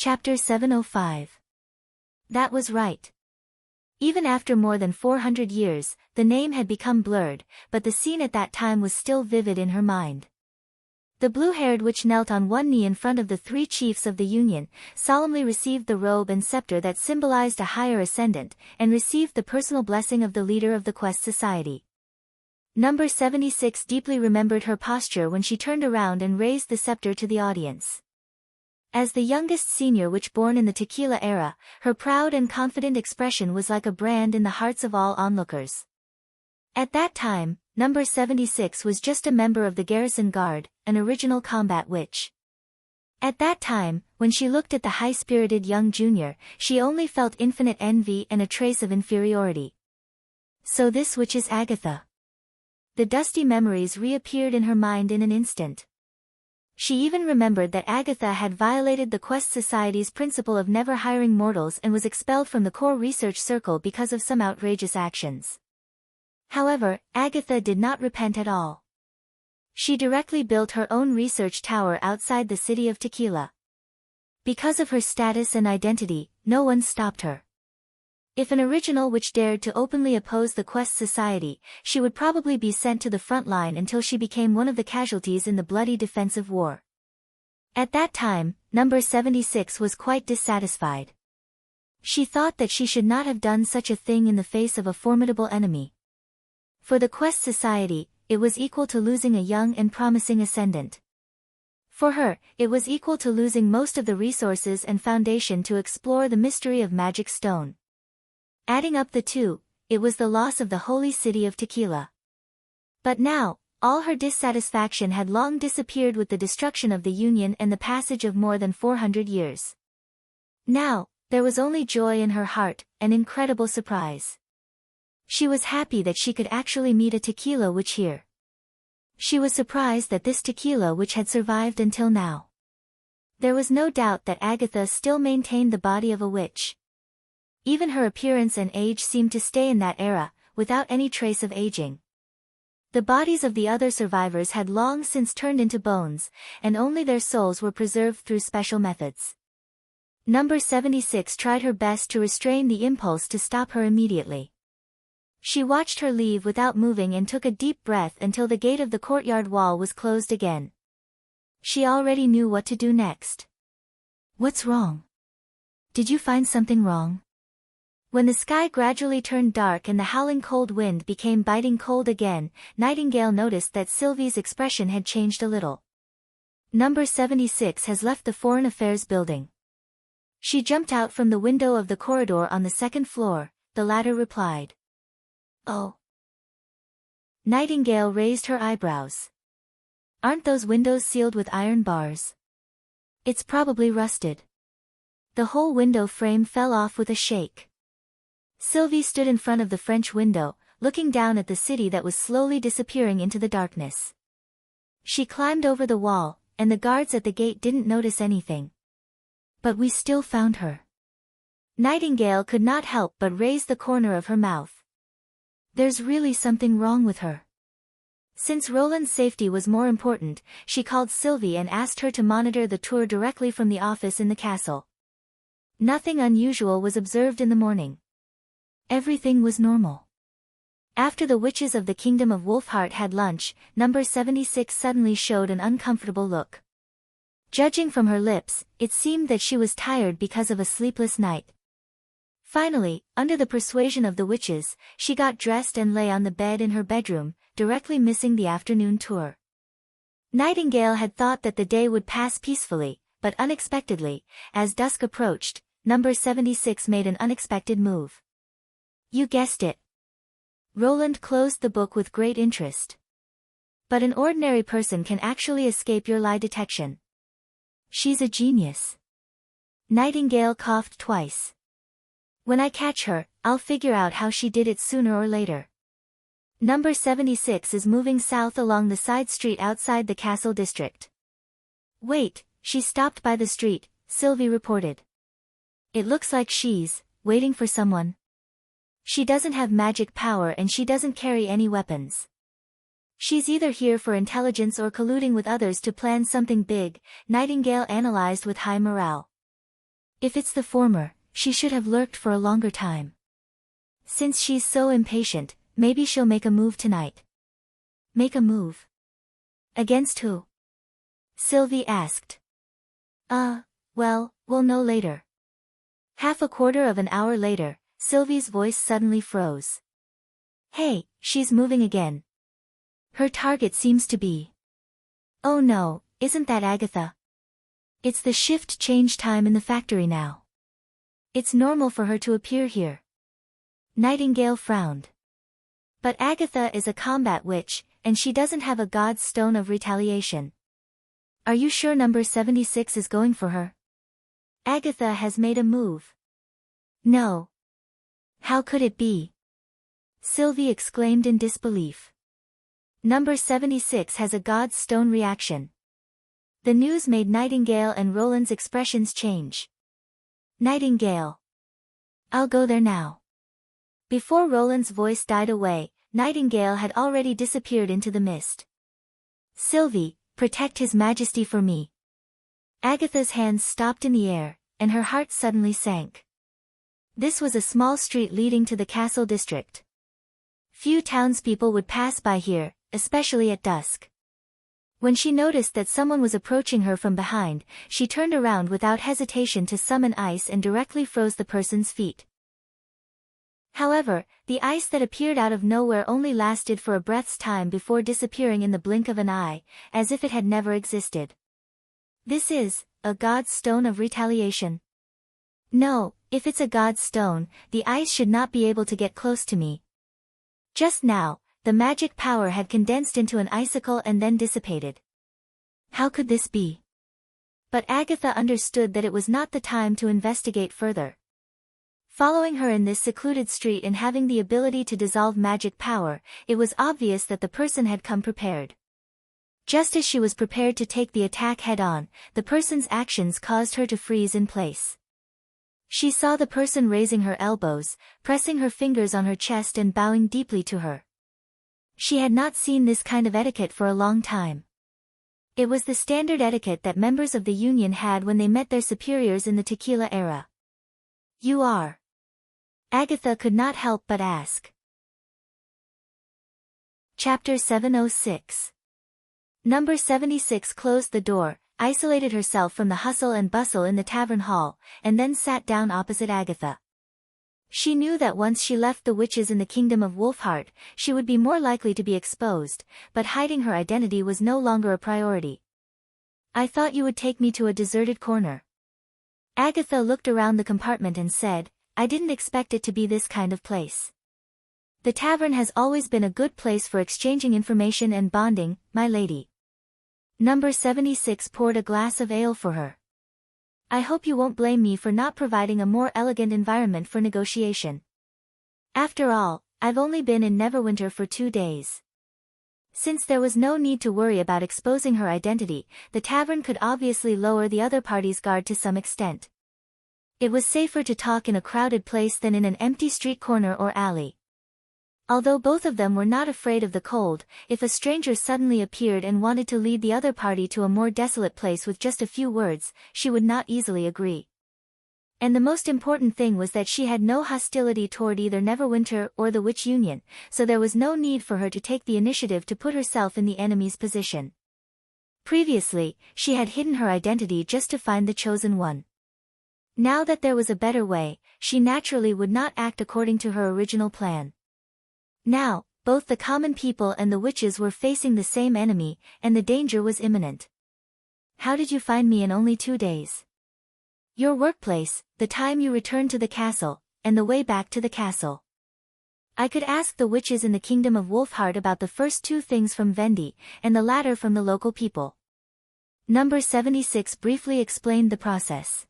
Chapter 705. That was right. Even after more than 400 years, the name had become blurred, but the scene at that time was still vivid in her mind. The blue-haired witch knelt on one knee in front of the three chiefs of the Union, solemnly received the robe and scepter that symbolized a higher ascendant, and received the personal blessing of the leader of the Quest Society. Number 76 deeply remembered her posture when she turned around and raised the scepter to the audience. As the youngest senior witch born in the tequila era, her proud and confident expression was like a brand in the hearts of all onlookers. At that time, Number 76 was just a member of the Garrison Guard, an original combat witch. At that time, when she looked at the high-spirited young junior, she only felt infinite envy and a trace of inferiority. So this witch is Agatha. The dusty memories reappeared in her mind in an instant. She even remembered that Agatha had violated the Quest Society's principle of never hiring mortals and was expelled from the core research circle because of some outrageous actions. However, Agatha did not repent at all. She directly built her own research tower outside the city of Tequila. Because of her status and identity, no one stopped her. If an original witch dared to openly oppose the Quest Society, she would probably be sent to the front line until she became one of the casualties in the bloody defensive war. At that time, Number 76 was quite dissatisfied. She thought that she should not have done such a thing in the face of a formidable enemy. For the Quest Society, it was equal to losing a young and promising ascendant. For her, it was equal to losing most of the resources and foundation to explore the mystery of Magic Stone. Adding up the two, it was the loss of the holy city of Tequila. But now, all her dissatisfaction had long disappeared with the destruction of the Union and the passage of more than 400 years. Now, there was only joy in her heart, an incredible surprise. She was happy that she could actually meet a tequila witch here. She was surprised that this tequila witch had survived until now. There was no doubt that Agatha still maintained the body of a witch. Even her appearance and age seemed to stay in that era, without any trace of aging. The bodies of the other survivors had long since turned into bones, and only their souls were preserved through special methods. Number 76 tried her best to restrain the impulse to stop her immediately. She watched her leave without moving and took a deep breath until the gate of the courtyard wall was closed again. She already knew what to do next. What's wrong? Did you find something wrong? When the sky gradually turned dark and the howling cold wind became biting cold again, Nightingale noticed that Sylvie's expression had changed a little. Number 76 has left the Foreign Affairs building. She jumped out from the window of the corridor on the second floor, the latter replied. Oh. Nightingale raised her eyebrows. Aren't those windows sealed with iron bars? It's probably rusted. The whole window frame fell off with a shake. Sylvie stood in front of the French window, looking down at the city that was slowly disappearing into the darkness. She climbed over the wall, and the guards at the gate didn't notice anything. But we still found her. Nightingale could not help but raise the corner of her mouth. There's really something wrong with her. Since Roland's safety was more important, she called Sylvie and asked her to monitor the tour directly from the office in the castle. Nothing unusual was observed in the morning. Everything was normal. After the witches of the Kingdom of Wolfheart had lunch, Number 76 suddenly showed an uncomfortable look. Judging from her lips, it seemed that she was tired because of a sleepless night. Finally, under the persuasion of the witches, she got dressed and lay on the bed in her bedroom, directly missing the afternoon tour. Nightingale had thought that the day would pass peacefully, but unexpectedly, as dusk approached, Number 76 made an unexpected move. You guessed it. Roland closed the book with great interest. But an ordinary person can actually escape your lie detection. She's a genius. Nightingale coughed twice. When I catch her, I'll figure out how she did it sooner or later. Number 76 is moving south along the side street outside the castle district. Wait, she stopped by the street, Sylvie reported. It looks like she's waiting for someone. She doesn't have magic power and she doesn't carry any weapons. She's either here for intelligence or colluding with others to plan something big, Nightingale analyzed with high morale. If it's the former, she should have lurked for a longer time. Since she's so impatient, maybe she'll make a move tonight. Make a move? Against who? Sylvie asked. Well, we'll know later. Half a quarter of an hour later, Sylvie's voice suddenly froze. Hey, she's moving again. Her target seems to be. Oh no, isn't that Agatha? It's the shift change time in the factory now. It's normal for her to appear here. Nightingale frowned. But Agatha is a combat witch, and she doesn't have a god's stone of retaliation. Are you sure number 76 is going for her? Agatha has made a move. No. How could it be? Sylvie exclaimed in disbelief. Number 76 has a god's stone reaction. The news made Nightingale and Roland's expressions change. Nightingale. I'll go there now. Before Roland's voice died away, Nightingale had already disappeared into the mist. Sylvie, protect His Majesty for me. Agatha's hands stopped in the air, and her heart suddenly sank. This was a small street leading to the castle district. Few townspeople would pass by here, especially at dusk. When she noticed that someone was approaching her from behind, she turned around without hesitation to summon ice and directly froze the person's feet. However, the ice that appeared out of nowhere only lasted for a breath's time before disappearing in the blink of an eye, as if it had never existed. This is a god's stone of retaliation. No, if it's a god's stone, the ice should not be able to get close to me. Just now, the magic power had condensed into an icicle and then dissipated. How could this be? But Agatha understood that it was not the time to investigate further. Following her in this secluded street and having the ability to dissolve magic power, it was obvious that the person had come prepared. Just as she was prepared to take the attack head-on, the person's actions caused her to freeze in place. She saw the person raising her elbows, pressing her fingers on her chest and bowing deeply to her. She had not seen this kind of etiquette for a long time. It was the standard etiquette that members of the Union had when they met their superiors in the tequila era. You are? Agatha could not help but ask. Chapter 706. Number 76 closed the door, isolated herself from the hustle and bustle in the tavern hall, and then sat down opposite Agatha. She knew that once she left the witches in the kingdom of Wolfheart, she would be more likely to be exposed, but hiding her identity was no longer a priority. I thought you would take me to a deserted corner. Agatha looked around the compartment and said, I didn't expect it to be this kind of place. The tavern has always been a good place for exchanging information and bonding, my lady. Number 76 poured a glass of ale for her. I hope you won't blame me for not providing a more elegant environment for negotiation. After all, I've only been in Neverwinter for 2 days. Since there was no need to worry about exposing her identity, the tavern could obviously lower the other party's guard to some extent. It was safer to talk in a crowded place than in an empty street corner or alley. Although both of them were not afraid of the cold, if a stranger suddenly appeared and wanted to lead the other party to a more desolate place with just a few words, she would not easily agree. And the most important thing was that she had no hostility toward either Neverwinter or the Witch Union, so there was no need for her to take the initiative to put herself in the enemy's position. Previously, she had hidden her identity just to find the chosen one. Now that there was a better way, she naturally would not act according to her original plan. Now, both the common people and the witches were facing the same enemy, and the danger was imminent. How did you find me in only 2 days? Your workplace, the time you returned to the castle, and the way back to the castle. I could ask the witches in the kingdom of Wolfheart about the first 2 things from Vendi, and the latter from the local people. Number 76 briefly explained the process.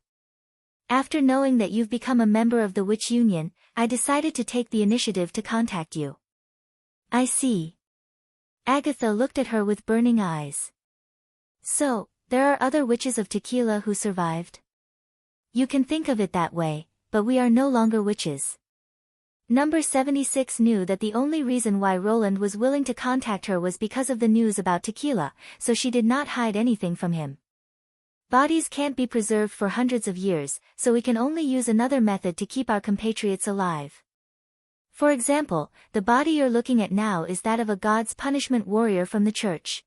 After knowing that you've become a member of the Witch Union, I decided to take the initiative to contact you. I see. Agatha looked at her with burning eyes. So, there are other witches of Tequila who survived? You can think of it that way, but we are no longer witches. Number 76 knew that the only reason why Roland was willing to contact her was because of the news about Tequila, so she did not hide anything from him. Bodies can't be preserved for hundreds of years, so we can only use another method to keep our compatriots alive. For example, the body you're looking at now is that of a God's punishment warrior from the church.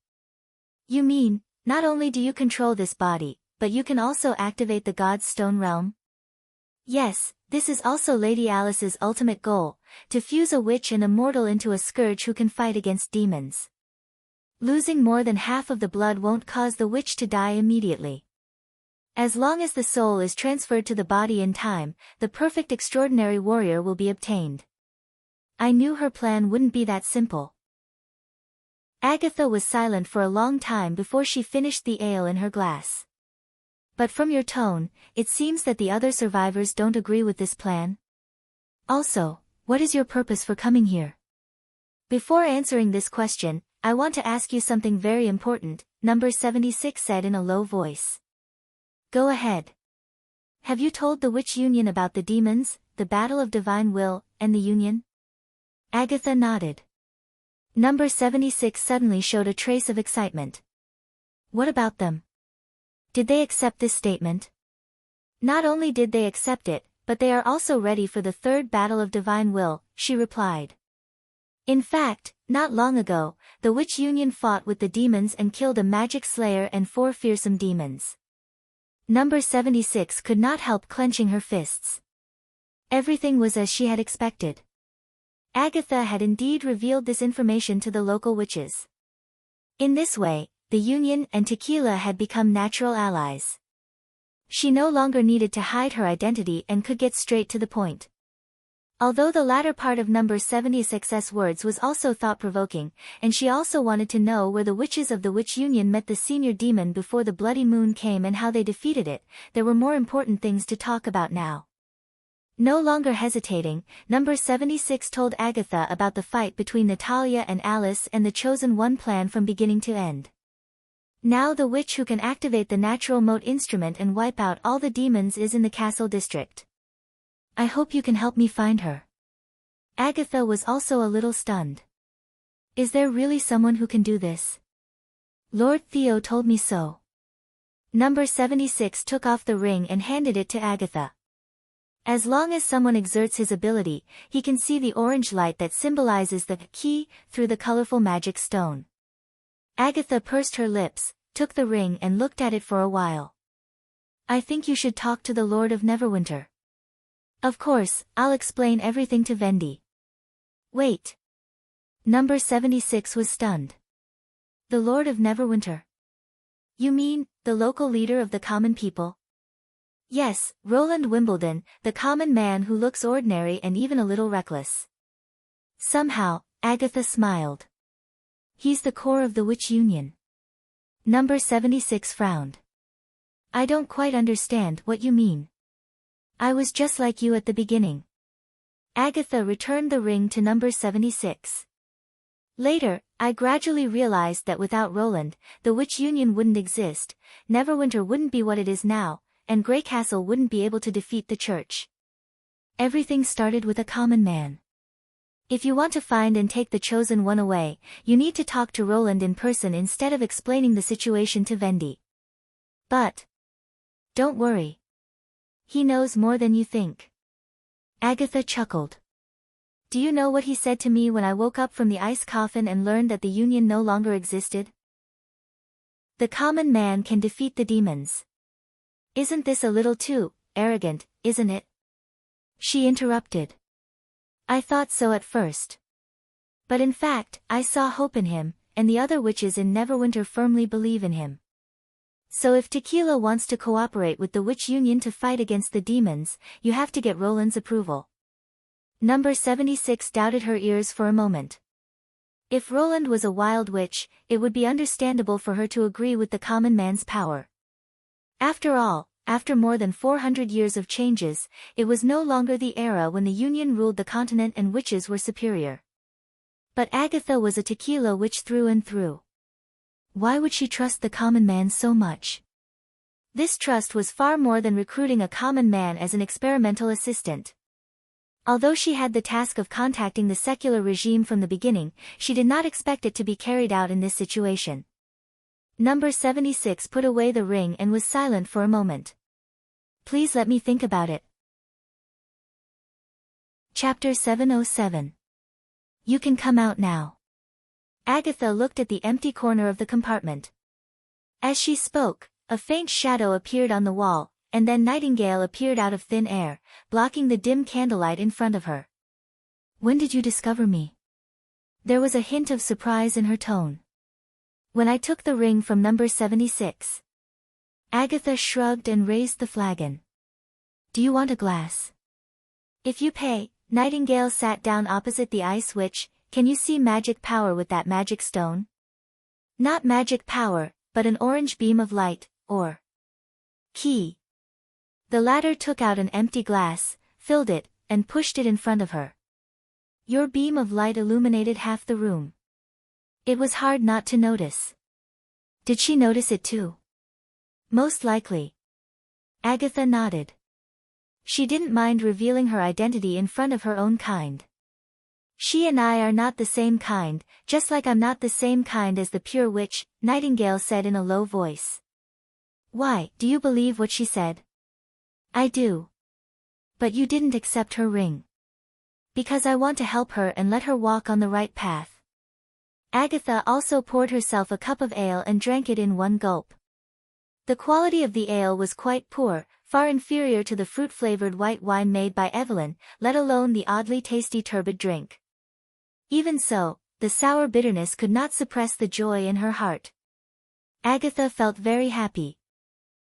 You mean, not only do you control this body, but you can also activate the God's stone realm? Yes, this is also Lady Alice's ultimate goal, to fuse a witch and a mortal into a scourge who can fight against demons. Losing more than half of the blood won't cause the witch to die immediately. As long as the soul is transferred to the body in time, the perfect extraordinary warrior will be obtained. I knew her plan wouldn't be that simple. Agatha was silent for a long time before she finished the ale in her glass. But from your tone, it seems that the other survivors don't agree with this plan. Also, what is your purpose for coming here? Before answering this question, I want to ask you something very important, number 76 said in a low voice. Go ahead. Have you told the Witch Union about the demons, the battle of divine will, and the Union? Agatha nodded. Number 76 suddenly showed a trace of excitement. What about them? Did they accept this statement? Not only did they accept it, but they are also ready for the third battle of divine will, she replied. In fact, not long ago, the Witch Union fought with the demons and killed a magic slayer and 4 fearsome demons. Number 76 could not help clenching her fists. Everything was as she had expected. Agatha had indeed revealed this information to the local witches. In this way, the Union and Tequila had become natural allies. She no longer needed to hide her identity and could get straight to the point. Although the latter part of number 76's words was also thought-provoking, and she also wanted to know where the witches of the Witch Union met the senior demon before the bloody moon came and how they defeated it, there were more important things to talk about now. No longer hesitating, number 76 told Agatha about the fight between Natalia and Alice and the Chosen One plan from beginning to end. Now the witch who can activate the natural mote instrument and wipe out all the demons is in the castle district. I hope you can help me find her. Agatha was also a little stunned. Is there really someone who can do this? Lord Theo told me so. Number 76 took off the ring and handed it to Agatha. As long as someone exerts his ability, he can see the orange light that symbolizes the key through the colorful magic stone. Agatha pursed her lips, took the ring and looked at it for a while. I think you should talk to the Lord of Neverwinter. Of course, I'll explain everything to Vendi. Wait. Number 76 was stunned. The Lord of Neverwinter? You mean, the local leader of the common people? Yes, Roland Wimbledon, the common man who looks ordinary and even a little reckless. Somehow, Agatha smiled. He's the core of the Witch Union. Number 76 frowned. I don't quite understand what you mean. I was just like you at the beginning. Agatha returned the ring to number 76. Later, I gradually realized that without Roland, the Witch Union wouldn't exist, Neverwinter wouldn't be what it is now, and Grey Castle wouldn't be able to defeat the church. Everything started with a common man. If you want to find and take the Chosen One away, you need to talk to Roland in person instead of explaining the situation to Vendi. But don't worry. He knows more than you think. Agatha chuckled. Do you know what he said to me when I woke up from the ice coffin and learned that the Union no longer existed? The common man can defeat the demons. Isn't this a little too arrogant, isn't it? She interrupted. I thought so at first. But in fact, I saw hope in him, and the other witches in Neverwinter firmly believe in him. So if Tequila wants to cooperate with the Witch Union to fight against the demons, you have to get Roland's approval. Number 76 doubted her ears for a moment. If Roland was a wild witch, it would be understandable for her to agree with the common man's power. After all, after more than 400 years of changes, it was no longer the era when the Union ruled the continent and witches were superior. But Agatha was a Tequila witch through and through. Why would she trust the common man so much? This trust was far more than recruiting a common man as an experimental assistant. Although she had the task of contacting the secular regime from the beginning, she did not expect it to be carried out in this situation. Number 76 put away the ring and was silent for a moment. Please let me think about it. Chapter 707. You can come out now. Agatha looked at the empty corner of the compartment. As she spoke, a faint shadow appeared on the wall, and then Nightingale appeared out of thin air, blocking the dim candlelight in front of her. When did you discover me? There was a hint of surprise in her tone. When I took the ring from number 76. Agatha shrugged and raised the flagon. Do you want a glass? If you pay. Nightingale sat down opposite the ice witch. Can you see magic power with that magic stone? Not magic power, but an orange beam of light, or key. The latter took out an empty glass, filled it, and pushed it in front of her. Your beam of light illuminated half the room. It was hard not to notice. Did she notice it too? Most likely. Agatha nodded. She didn't mind revealing her identity in front of her own kind. She and I are not the same kind, just like I'm not the same kind as the pure witch, Nightingale said in a low voice. Why, do you believe what she said? I do. But you didn't accept her ring. Because I want to help her and let her walk on the right path. Agatha also poured herself a cup of ale and drank it in one gulp. The quality of the ale was quite poor, far inferior to the fruit-flavored white wine made by Evelyn, let alone the oddly tasty turbid drink. Even so, the sour bitterness could not suppress the joy in her heart. Agatha felt very happy.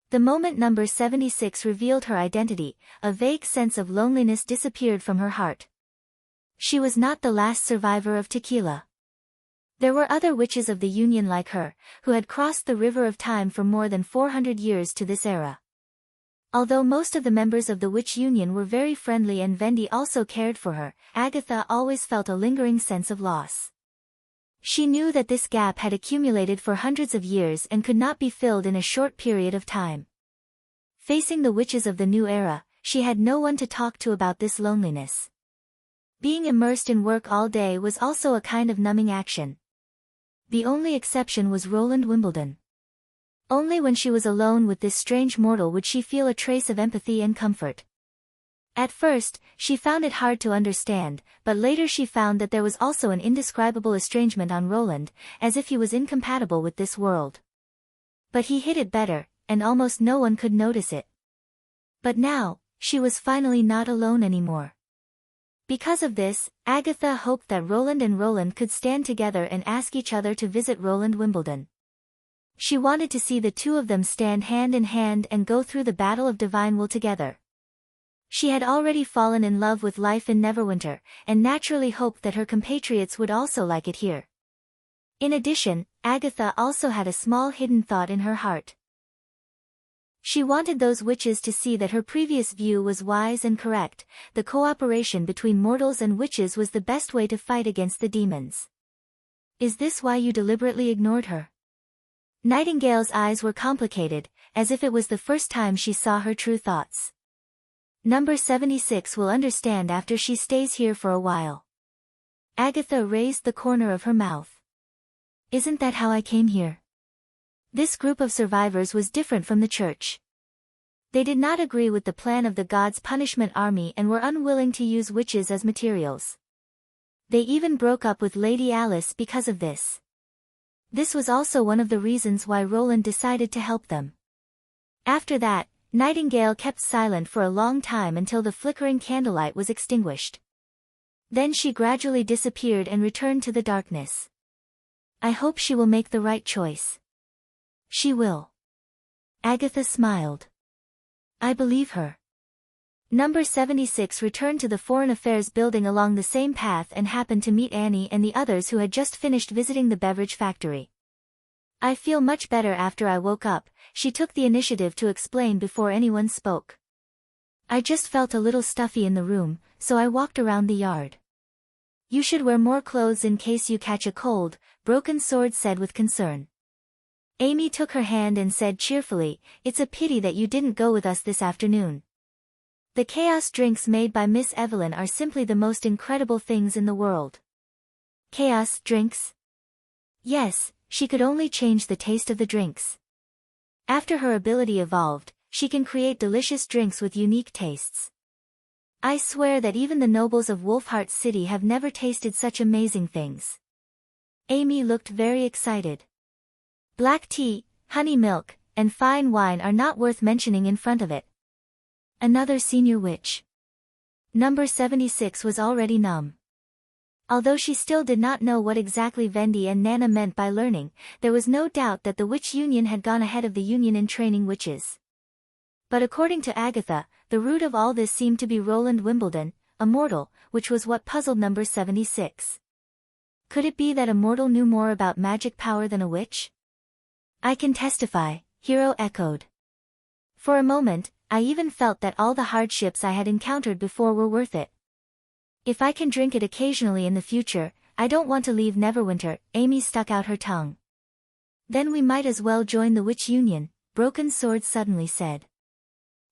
The moment number 76 revealed her identity, a vague sense of loneliness disappeared from her heart. She was not the last survivor of Tequila. There were other witches of the Union like her, who had crossed the river of time for more than 400 years to this era. Although most of the members of the Witch Union were very friendly and Vendi also cared for her, Agatha always felt a lingering sense of loss. She knew that this gap had accumulated for hundreds of years and could not be filled in a short period of time. Facing the witches of the new era, she had no one to talk to about this loneliness. Being immersed in work all day was also a kind of numbing action. The only exception was Roland Wimbledon. Only when she was alone with this strange mortal would she feel a trace of empathy and comfort. At first, she found it hard to understand, but later she found that there was also an indescribable estrangement on Roland, as if he was incompatible with this world. But he hid it better, and almost no one could notice it. But now, she was finally not alone anymore. Because of this, Agatha hoped that Roland and Roland could stand together and ask each other to visit Roland Wimbledon. She wanted to see the two of them stand hand in hand and go through the battle of Divine Will together. She had already fallen in love with life in Neverwinter, and naturally hoped that her compatriots would also like it here. In addition, Agatha also had a small hidden thought in her heart. She wanted those witches to see that her previous view was wise and correct. The cooperation between mortals and witches was the best way to fight against the demons. Is this why you deliberately ignored her? Nightingale's eyes were complicated, as if it was the first time she saw her true thoughts. Number 76 will understand after she stays here for a while. Agatha raised the corner of her mouth. Isn't that how I came here? This group of survivors was different from the church. They did not agree with the plan of the God's punishment army and were unwilling to use witches as materials. They even broke up with Lady Alice because of this. This was also one of the reasons why Roland decided to help them. After that, Nightingale kept silent for a long time until the flickering candlelight was extinguished. Then she gradually disappeared and returned to the darkness. I hope she will make the right choice. She will. Agatha smiled. I believe her. Number 76 returned to the Foreign Affairs building along the same path and happened to meet Annie and the others who had just finished visiting the beverage factory. I feel much better after I woke up, she took the initiative to explain before anyone spoke. I just felt a little stuffy in the room, so I walked around the yard. You should wear more clothes in case you catch a cold, Broken Sword said with concern. Amy took her hand and said cheerfully, it's a pity that you didn't go with us this afternoon. The chaos drinks made by Miss Evelyn are simply the most incredible things in the world. Chaos drinks? Yes, she could only change the taste of the drinks. After her ability evolved, she can create delicious drinks with unique tastes. I swear that even the nobles of Wolfheart City have never tasted such amazing things. Amy looked very excited. Black tea, honey milk, and fine wine are not worth mentioning in front of it. Another senior witch. Number 76 was already numb. Although she still did not know what exactly Vendi and Nana meant by learning, there was no doubt that the Witch Union had gone ahead of the Union in training witches. But according to Agatha, the root of all this seemed to be Roland Wimbledon, a mortal, which was what puzzled number 76. Could it be that a mortal knew more about magic power than a witch? I can testify, Hero echoed. For a moment, I even felt that all the hardships I had encountered before were worth it. If I can drink it occasionally in the future, I don't want to leave Neverwinter. Amy stuck out her tongue. Then we might as well join the Witch Union, Broken Sword suddenly said.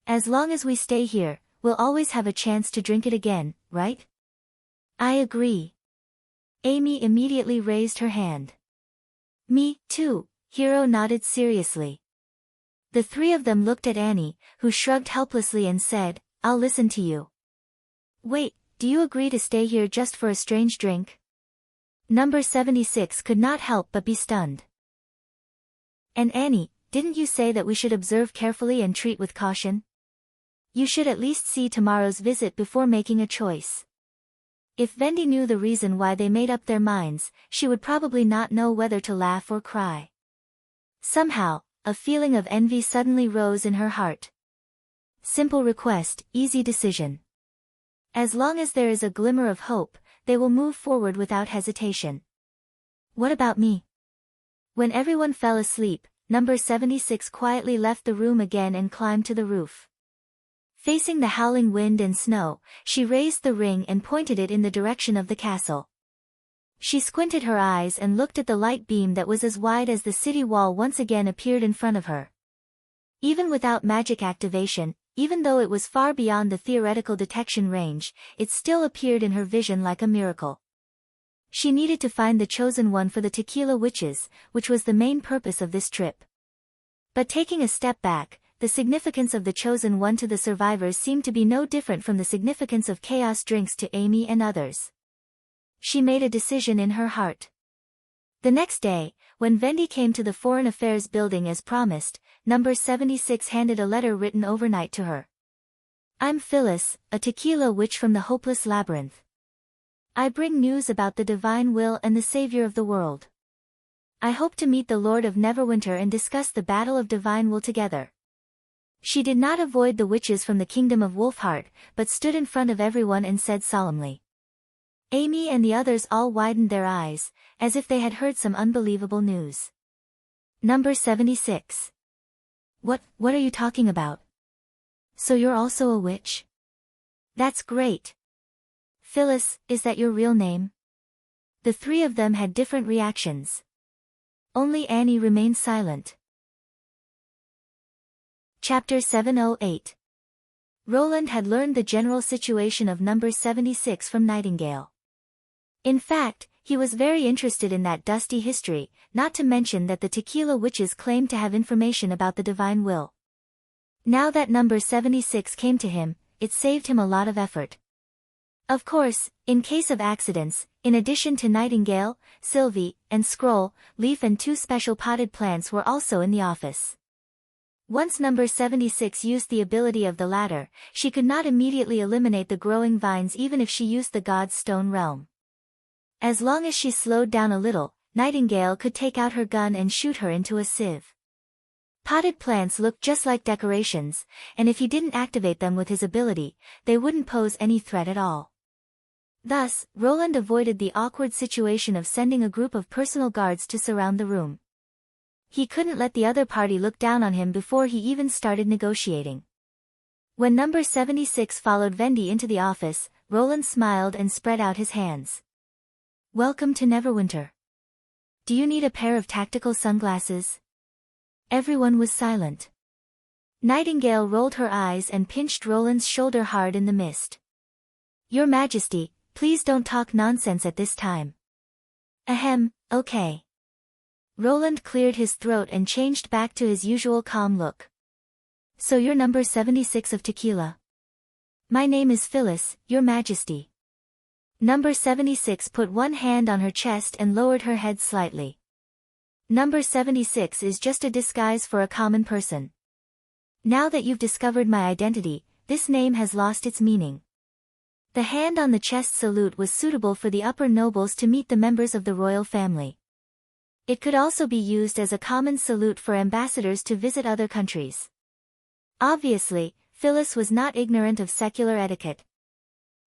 As long as we stay here, we'll always have a chance to drink it again, right? I agree. Amy immediately raised her hand. Me, too, Hero nodded seriously. The three of them looked at Annie, who shrugged helplessly and said, I'll listen to you. Wait, do you agree to stay here just for a strange drink? Number 76 could not help but be stunned. And Annie, didn't you say that we should observe carefully and treat with caution? You should at least see tomorrow's visit before making a choice. If Vendi knew the reason why they made up their minds, she would probably not know whether to laugh or cry. Somehow, a feeling of envy suddenly rose in her heart. Simple request, easy decision. As long as there is a glimmer of hope, they will move forward without hesitation. What about me? When everyone fell asleep, number 76 quietly left the room again and climbed to the roof. Facing the howling wind and snow, she raised the ring and pointed it in the direction of the castle. She squinted her eyes and looked at the light beam that was as wide as the city wall once again appeared in front of her. Even without magic activation, even though it was far beyond the theoretical detection range, it still appeared in her vision like a miracle. She needed to find the chosen one for the Tequila Witches, which was the main purpose of this trip. But taking a step back, the significance of the chosen one to the survivors seemed to be no different from the significance of chaos drinks to Amy and others. She made a decision in her heart. The next day, when Vendi came to the Foreign Affairs building as promised, number 76 handed a letter written overnight to her. I'm Phyllis, a tequila witch from the Hopeless Labyrinth. I bring news about the divine will and the savior of the world. I hope to meet the Lord of Neverwinter and discuss the battle of divine will together. She did not avoid the witches from the kingdom of Wolfheart, but stood in front of everyone and said solemnly. Amy and the others all widened their eyes, as if they had heard some unbelievable news. Number 76. What are you talking about? So you're also a witch? That's great. Phyllis, is that your real name? The three of them had different reactions. Only Annie remained silent. Chapter 708. Roland had learned the general situation of number 76 from Nightingale. In fact, he was very interested in that dusty history, not to mention that the Tequila Witches claimed to have information about the divine will. Now that number 76 came to him, it saved him a lot of effort. Of course, in case of accidents, in addition to Nightingale, Sylvie, and Scroll, Leaf and two special potted plants were also in the office. Once number 76 used the ability of the latter, she could not immediately eliminate the growing vines even if she used the God's Stone Realm. As long as she slowed down a little, Nightingale could take out her gun and shoot her into a sieve. Potted plants looked just like decorations, and if he didn't activate them with his ability, they wouldn't pose any threat at all. Thus, Roland avoided the awkward situation of sending a group of personal guards to surround the room. He couldn't let the other party look down on him before he even started negotiating. When number 76 followed Vendi into the office, Roland smiled and spread out his hands. Welcome to Neverwinter. Do you need a pair of tactical sunglasses? Everyone was silent. Nightingale rolled her eyes and pinched Roland's shoulder hard in the mist. Your Majesty, please don't talk nonsense at this time. Ahem, okay. Roland cleared his throat and changed back to his usual calm look. So you're number 76 of tequila. My name is Phyllis, Your Majesty. Number 76 put one hand on her chest and lowered her head slightly. Number 76 is just a disguise for a common person. Now that you've discovered my identity, this name has lost its meaning. The hand on the chest salute was suitable for the upper nobles to meet the members of the royal family. It could also be used as a common salute for ambassadors to visit other countries. Obviously, Phyllis was not ignorant of secular etiquette.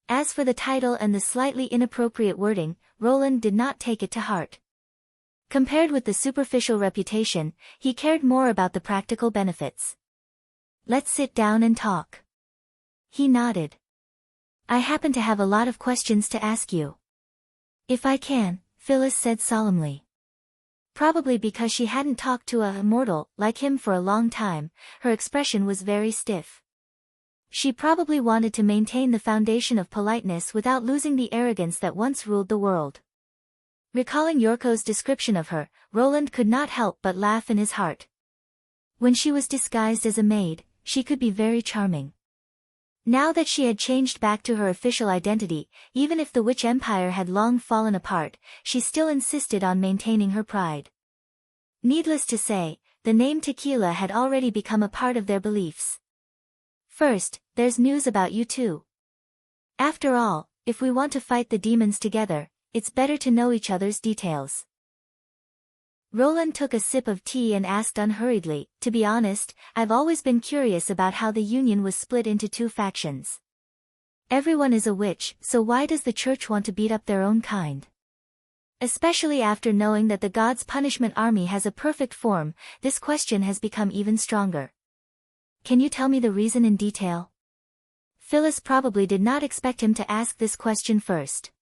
As for the title and the slightly inappropriate wording, Roland did not take it to heart. Compared with the superficial reputation, he cared more about the practical benefits. Let's sit down and talk. He nodded. I happen to have a lot of questions to ask you. If I can, Phyllis said solemnly. Probably because she hadn't talked to a mortal like him for a long time, her expression was very stiff. She probably wanted to maintain the foundation of politeness without losing the arrogance that once ruled the world. Recalling Yorko's description of her, Roland could not help but laugh in his heart. When she was disguised as a maid, she could be very charming. Now that she had changed back to her official identity, even if the Witch Empire had long fallen apart, she still insisted on maintaining her pride. Needless to say, the name tequila had already become a part of their beliefs. First, there's news about you too. After all, if we want to fight the demons together, it's better to know each other's details. Roland took a sip of tea and asked unhurriedly, to be honest, I've always been curious about how the Union was split into two factions. Everyone is a witch, so why does the Church want to beat up their own kind? Especially after knowing that the God's Punishment Army has a perfect form, this question has become even stronger. Can you tell me the reason in detail? Phyllis probably did not expect him to ask this question first.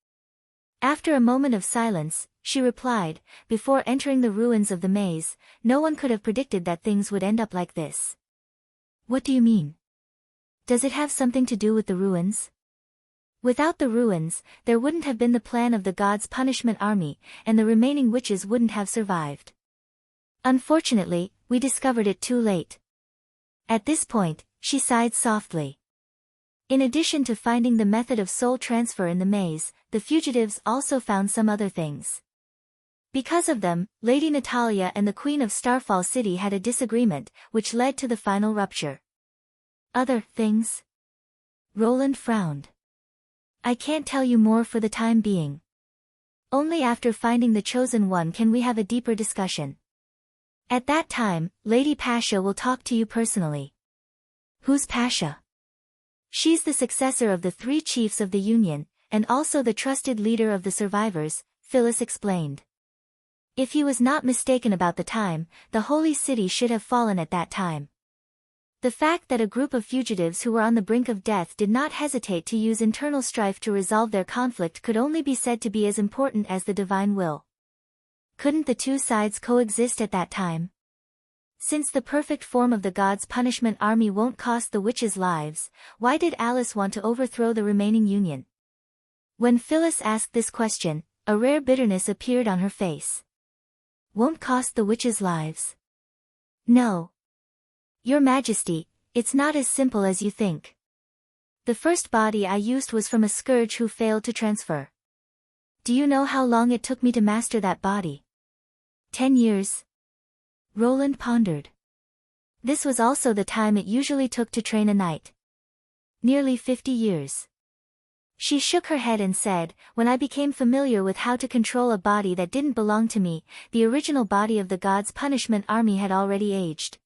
After a moment of silence, she replied, before entering the ruins of the maze, no one could have predicted that things would end up like this. What do you mean? Does it have something to do with the ruins? Without the ruins, there wouldn't have been the plan of the God's Punishment Army, and the remaining witches wouldn't have survived. Unfortunately, we discovered it too late. At this point, she sighed softly. In addition to finding the method of soul transfer in the maze, the fugitives also found some other things. Because of them, Lady Natalia and the Queen of Starfall City had a disagreement, which led to the final rupture. Other things? Roland frowned. I can't tell you more for the time being. Only after finding the chosen one can we have a deeper discussion. At that time, Lady Pasha will talk to you personally. Who's Pasha? She's the successor of the three chiefs of the Union, and also the trusted leader of the survivors, Phyllis explained. If he was not mistaken about the time, the Holy City should have fallen at that time. The fact that a group of fugitives who were on the brink of death did not hesitate to use internal strife to resolve their conflict could only be said to be as important as the divine will. Couldn't the two sides coexist at that time? Since the perfect form of the God's Punishment Army won't cost the witches' lives, why did Alice want to overthrow the remaining Union? When Phyllis asked this question, a rare bitterness appeared on her face. Won't cost the witches' lives? No. Your Majesty, it's not as simple as you think. The first body I used was from a scourge who failed to transfer. Do you know how long it took me to master that body? 10 years. Roland pondered. This was also the time it usually took to train a knight. Nearly 50 years. She shook her head and said, when I became familiar with how to control a body that didn't belong to me, the original body of the God's Punishment Army had already aged.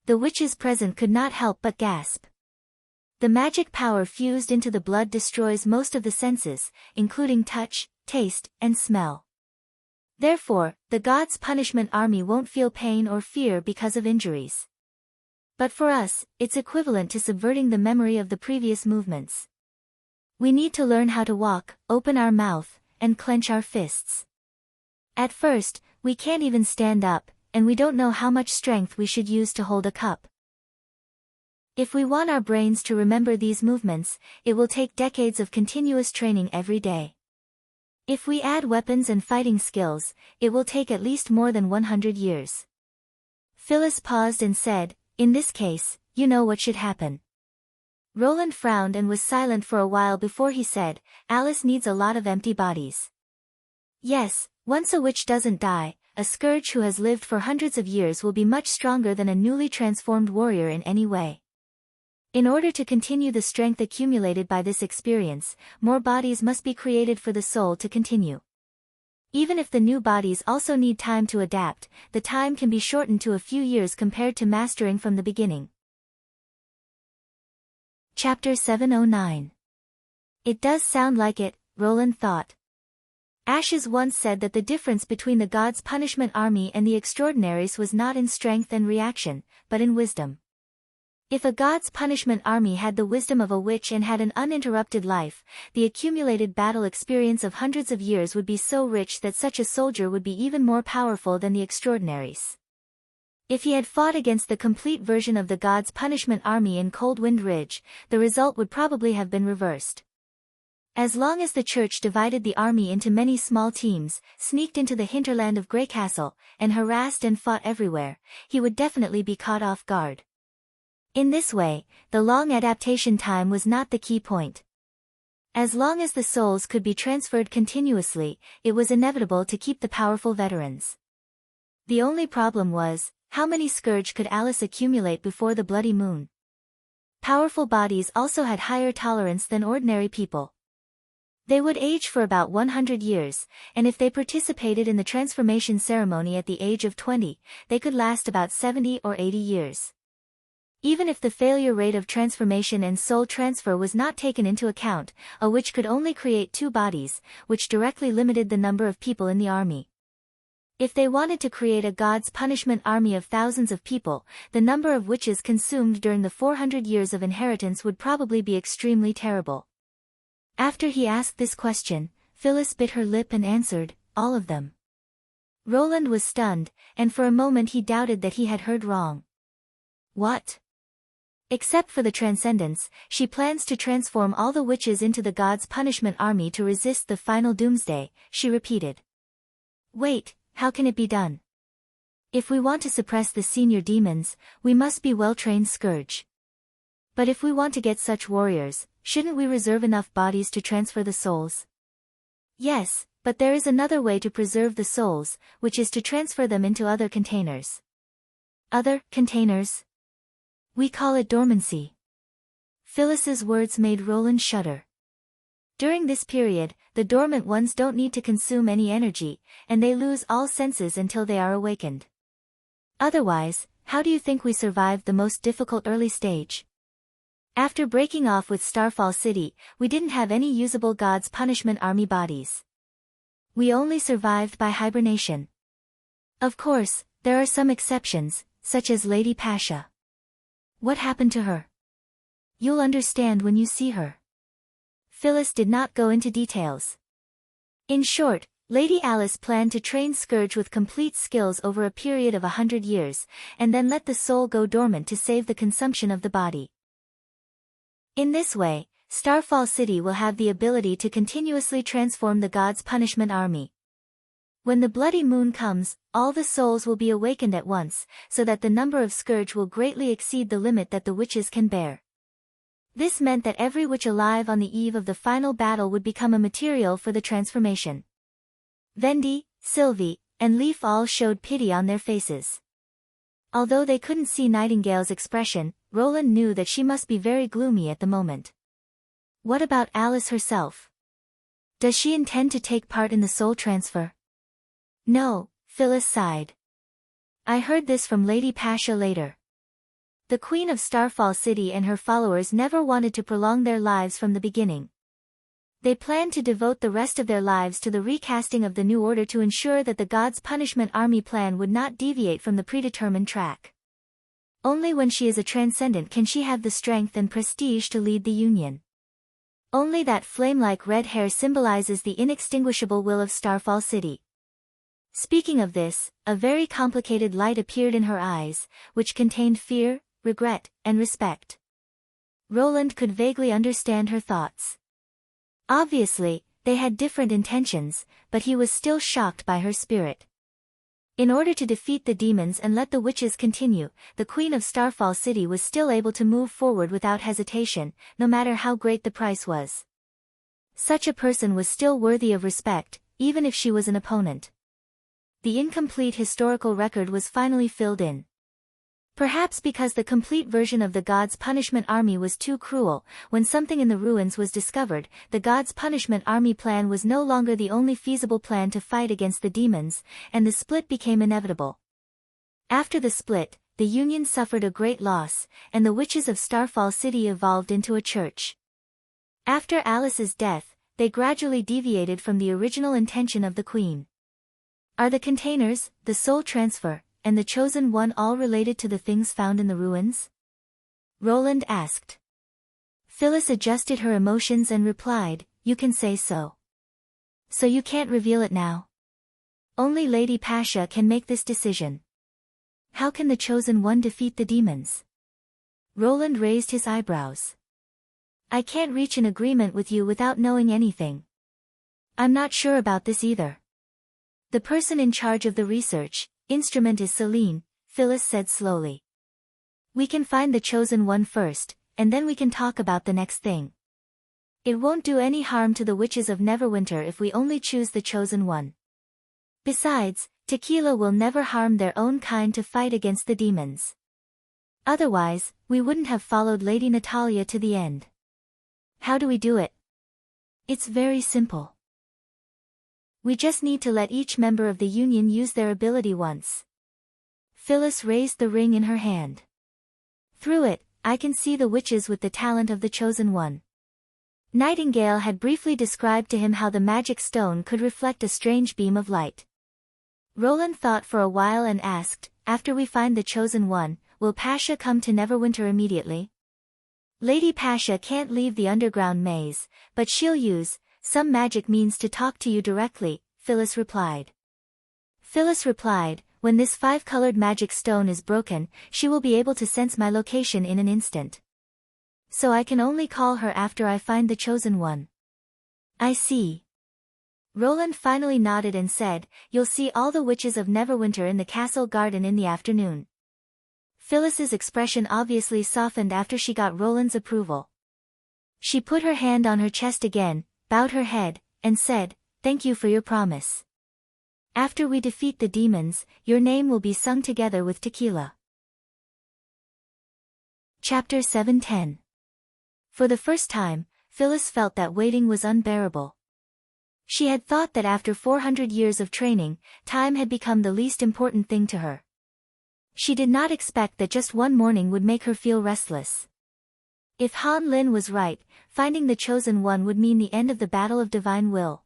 The witches present could not help but gasp. The magic power fused into the blood destroys most of the senses, including touch, taste, and smell. Therefore, the God's Punishment Army won't feel pain or fear because of injuries. But for us, it's equivalent to subverting the memory of the previous movements. We need to learn how to walk, open our mouth, and clench our fists. At first, we can't even stand up, and we don't know how much strength we should use to hold a cup. If we want our brains to remember these movements, it will take decades of continuous training every day. If we add weapons and fighting skills, it will take at least more than 100 years. Phyllis paused and said, in this case, you know what should happen. Roland frowned and was silent for a while before he said, Alice needs a lot of empty bodies. Yes, once a witch doesn't die, a scourge who has lived for hundreds of years will be much stronger than a newly transformed warrior in any way. In order to continue the strength accumulated by this experience, more bodies must be created for the soul to continue. Even if the new bodies also need time to adapt, the time can be shortened to a few years compared to mastering from the beginning. Chapter 709. It does sound like it, Roland thought. Ashes once said that the difference between the gods' punishment army and the extraordinaries was not in strength and reaction, but in wisdom. If a god's punishment army had the wisdom of a witch and had an uninterrupted life, the accumulated battle experience of hundreds of years would be so rich that such a soldier would be even more powerful than the extraordinaries. If he had fought against the complete version of the god's punishment army in Cold Wind Ridge, the result would probably have been reversed. As long as the church divided the army into many small teams, sneaked into the hinterland of Greycastle, and harassed and fought everywhere, he would definitely be caught off guard. In this way, the long adaptation time was not the key point. As long as the souls could be transferred continuously, it was inevitable to keep the powerful veterans. The only problem was, how many scourge could Alice accumulate before the bloody moon? Powerful bodies also had higher tolerance than ordinary people. They would age for about 100 years, and if they participated in the transformation ceremony at the age of 20, they could last about 70 or 80 years. Even if the failure rate of transformation and soul transfer was not taken into account, a witch could only create 2 bodies, which directly limited the number of people in the army. If they wanted to create a god's punishment army of thousands of people, the number of witches consumed during the 400 years of inheritance would probably be extremely terrible. After he asked this question, Phyllis bit her lip and answered, all of them. Roland was stunned, and for a moment he doubted that he had heard wrong. What? Except for the Transcendence, she plans to transform all the witches into the god's punishment army to resist the final doomsday, she repeated. Wait, how can it be done? If we want to suppress the senior demons, we must be well-trained scourge. But if we want to get such warriors, shouldn't we reserve enough bodies to transfer the souls? Yes, but there is another way to preserve the souls, which is to transfer them into other containers. Other containers? We call it dormancy. Phyllis's words made Roland shudder. During this period, the dormant ones don't need to consume any energy, and they lose all senses until they are awakened. Otherwise, how do you think we survived the most difficult early stage? After breaking off with Starfall City, we didn't have any usable God's punishment army bodies. We only survived by hibernation. Of course, there are some exceptions, such as Lady Pasha. What happened to her? You'll understand when you see her. Phyllis did not go into details. In short, Lady Alice planned to train Scourge with complete skills over a period of 100 years, and then let the soul go dormant to save the consumption of the body. In this way, Starfall City will have the ability to continuously transform the God's punishment army. When the bloody moon comes, all the souls will be awakened at once, so that the number of scourge will greatly exceed the limit that the witches can bear. This meant that every witch alive on the eve of the final battle would become a material for the transformation. Vendi, Sylvie, and Leaf all showed pity on their faces. Although they couldn't see Nightingale's expression, Roland knew that she must be very gloomy at the moment. What about Alice herself? Does she intend to take part in the soul transfer? No, Phyllis sighed. I heard this from Lady Pasha later. The Queen of Starfall City and her followers never wanted to prolong their lives from the beginning. They planned to devote the rest of their lives to the recasting of the new order to ensure that the God's punishment army plan would not deviate from the predetermined track. Only when she is a transcendent can she have the strength and prestige to lead the Union. Only that flame-like red hair symbolizes the inextinguishable will of Starfall City. Speaking of this, a very complicated light appeared in her eyes, which contained fear, regret, and respect. Roland could vaguely understand her thoughts. Obviously, They had different intentions, but he was still shocked by her spirit. In order to defeat the demons and let the witches continue, the Queen of Starfall City was still able to move forward without hesitation, no matter how great the price was. Such a person was still worthy of respect, even if she was an opponent. The incomplete historical record was finally filled in. Perhaps because the complete version of the God's Punishment Army was too cruel, when something in the ruins was discovered, the God's Punishment Army plan was no longer the only feasible plan to fight against the demons, and the split became inevitable. After the split, the Union suffered a great loss, and the witches of Starfall City evolved into a church. After Alice's death, they gradually deviated from the original intention of the Queen. Are the containers, the soul transfer, and the chosen one all related to the things found in the ruins? Roland asked. Phyllis adjusted her emotions and replied, you can say so. So you can't reveal it now? Only Lady Pasha can make this decision. How can the chosen one defeat the demons? Roland raised his eyebrows. I can't reach an agreement with you without knowing anything. I'm not sure about this either. The person in charge of the research instrument is Celine, Phyllis said slowly. We can find the chosen one first, and then we can talk about the next thing. It won't do any harm to the witches of Neverwinter if we only choose the chosen one. Besides, Tequila will never harm their own kind to fight against the demons. Otherwise, we wouldn't have followed Lady Natalia to the end. How do we do it? It's very simple. We just need to let each member of the Union use their ability once. Phyllis raised the ring in her hand. Through it, I can see the witches with the talent of the chosen one. Nightingale had briefly described to him how the magic stone could reflect a strange beam of light. Roland thought for a while and asked, after we find the chosen one, will Pasha come to Neverwinter immediately? Lady Pasha can't leave the underground maze, but she'll use some magic means to talk to you directly, Phyllis replied. When this 5-colored magic stone is broken, she will be able to sense my location in an instant. So I can only call her after I find the chosen one. I see. Roland finally nodded and said, you'll see all the witches of Neverwinter in the castle garden in the afternoon. Phyllis's expression obviously softened after she got Roland's approval. She put her hand on her chest again, bowed her head, and said, thank you for your promise. After we defeat the demons, your name will be sung together with Tequila. Chapter 710. For the first time, Phyllis felt that waiting was unbearable. She had thought that after 400 years of training, time had become the least important thing to her. She did not expect that just one morning would make her feel restless. If Han Lin was right, finding the chosen one would mean the end of the battle of divine will.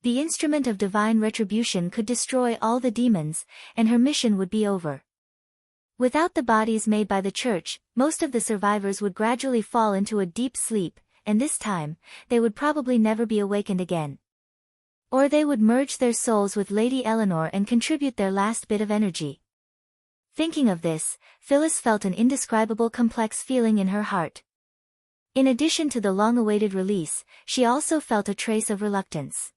The instrument of divine retribution could destroy all the demons, and her mission would be over. Without the bodies made by the church, most of the survivors would gradually fall into a deep sleep, and this time, they would probably never be awakened again. Or they would merge their souls with Lady Eleanor and contribute their last bit of energy. Thinking of this, Phyllis felt an indescribable complex feeling in her heart. In addition to the long-awaited release, she also felt a trace of reluctance.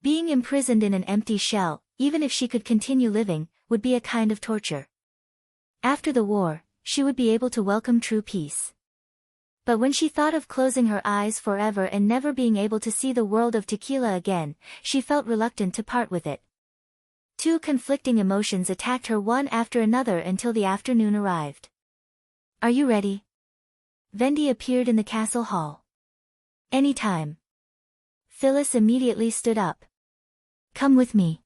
Being imprisoned in an empty shell, even if she could continue living, would be a kind of torture. After the war, she would be able to welcome true peace. But when she thought of closing her eyes forever and never being able to see the world of Tequila again, she felt reluctant to part with it. Two conflicting emotions attacked her one after another until the afternoon arrived. Are you ready? Vendi appeared in the castle hall. Anytime. Phyllis immediately stood up. Come with me.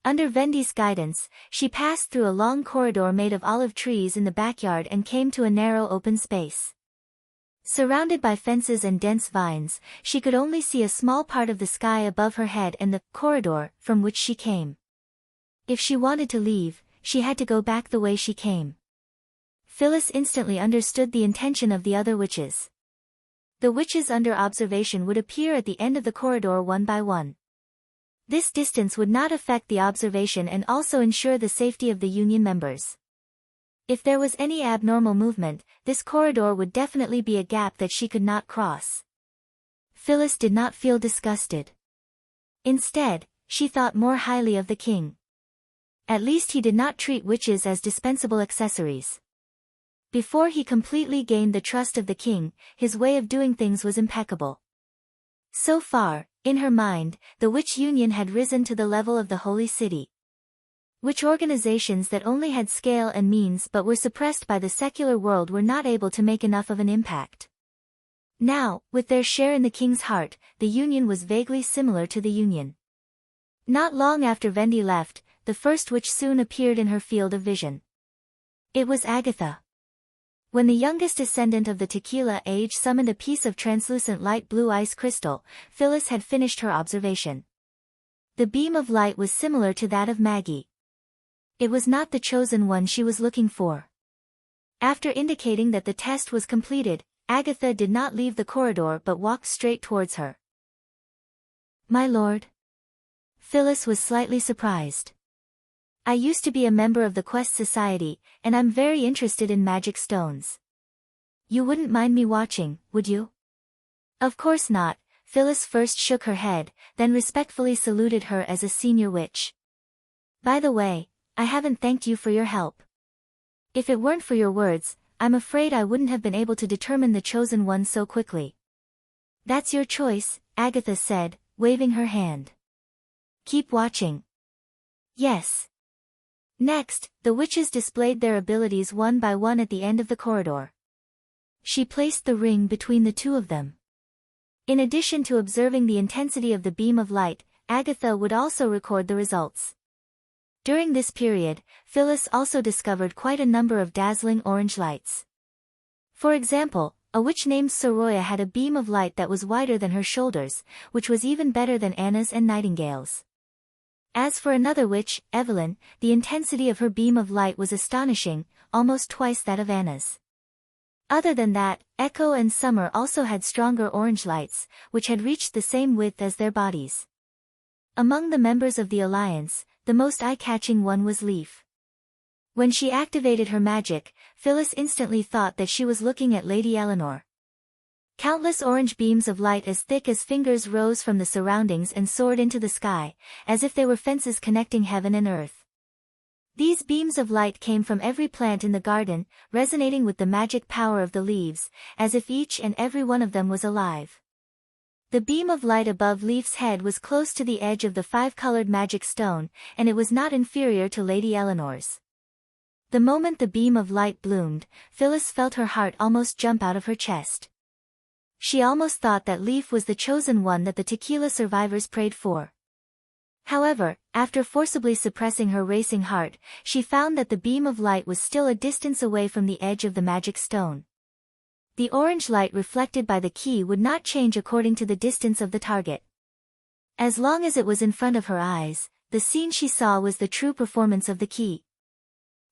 Under Vendi's guidance, she passed through a long corridor made of olive trees in the backyard and came to a narrow open space. Surrounded by fences and dense vines, she could only see a small part of the sky above her head and the corridor from which she came. If she wanted to leave, she had to go back the way she came. Phyllis instantly understood the intention of the other witches. The witches under observation would appear at the end of the corridor one by one. This distance would not affect the observation and also ensure the safety of the Union members. If there was any abnormal movement, this corridor would definitely be a gap that she could not cross. Phyllis did not feel disgusted. Instead, she thought more highly of the king. At least he did not treat witches as dispensable accessories. Before he completely gained the trust of the king, his way of doing things was impeccable. So far, in her mind, the witch union had risen to the level of the holy city. Witch organizations that only had scale and means but were suppressed by the secular world were not able to make enough of an impact. Now, with their share in the king's heart, the union was vaguely similar to the union. Not long after Vendi left, the first witch soon appeared in her field of vision. It was Agatha. When the youngest descendant of the Tequila age summoned a piece of translucent light blue ice crystal, Phyllis had finished her observation. The beam of light was similar to that of Maggie. It was not the chosen one she was looking for. After indicating that the test was completed, Agatha did not leave the corridor but walked straight towards her. "My lord?" Phyllis was slightly surprised. "I used to be a member of the Quest Society, and I'm very interested in magic stones. You wouldn't mind me watching, would you?" "Of course not." Phyllis first shook her head, then respectfully saluted her as a senior witch. "By the way, I haven't thanked you for your help. If it weren't for your words, I'm afraid I wouldn't have been able to determine the chosen one so quickly." "That's your choice," Agatha said, waving her hand. "Keep watching." "Yes." Next, the witches displayed their abilities one by one at the end of the corridor. She placed the ring between the two of them. In addition to observing the intensity of the beam of light, Agatha would also record the results. During this period, Phyllis also discovered quite a number of dazzling orange lights. For example, a witch named Soroya had a beam of light that was wider than her shoulders, which was even better than Anna's and Nightingale's. As for another witch, Evelyn, the intensity of her beam of light was astonishing, almost twice that of Anna's. Other than that, Echo and Summer also had stronger orange lights, which had reached the same width as their bodies. Among the members of the Alliance, the most eye-catching one was Leaf. When she activated her magic, Phyllis instantly thought that she was looking at Lady Eleanor. Countless orange beams of light as thick as fingers rose from the surroundings and soared into the sky, as if they were fences connecting heaven and earth. These beams of light came from every plant in the garden, resonating with the magic power of the leaves, as if each and every one of them was alive. The beam of light above Leaf's head was close to the edge of the five-colored magic stone, and it was not inferior to Lady Eleanor's. The moment the beam of light bloomed, Phyllis felt her heart almost jump out of her chest. She almost thought that Leaf was the chosen one that the Tequila survivors prayed for. However, after forcibly suppressing her racing heart, she found that the beam of light was still a distance away from the edge of the magic stone. The orange light reflected by the key would not change according to the distance of the target. As long as it was in front of her eyes, the scene she saw was the true performance of the key.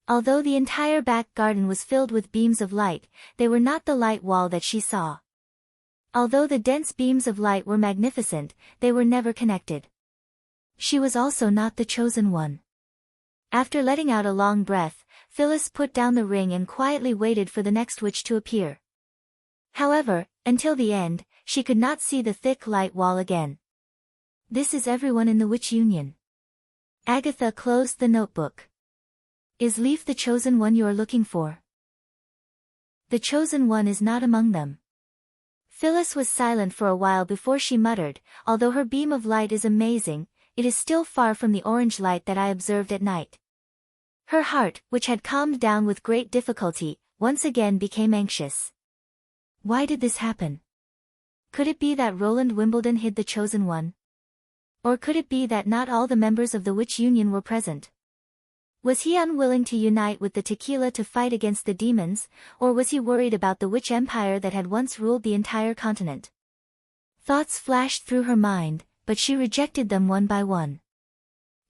Although the entire back garden was filled with beams of light, they were not the light wall that she saw. Although the dense beams of light were magnificent, they were never connected. She was also not the chosen one. After letting out a long breath, Phyllis put down the ring and quietly waited for the next witch to appear. However, until the end, she could not see the thick light wall again. "This is everyone in the witch union." Agatha closed the notebook. "Is Leaf the chosen one you are looking for?" "The chosen one is not among them." Phyllis was silent for a while before she muttered, "Although her beam of light is amazing, it is still far from the orange light that I observed at night." Her heart, which had calmed down with great difficulty, once again became anxious. Why did this happen? Could it be that Roland Wimbledon hid the chosen one? Or could it be that not all the members of the witch union were present? Was he unwilling to unite with the Tequila to fight against the demons, or was he worried about the witch empire that had once ruled the entire continent? Thoughts flashed through her mind, but she rejected them one by one.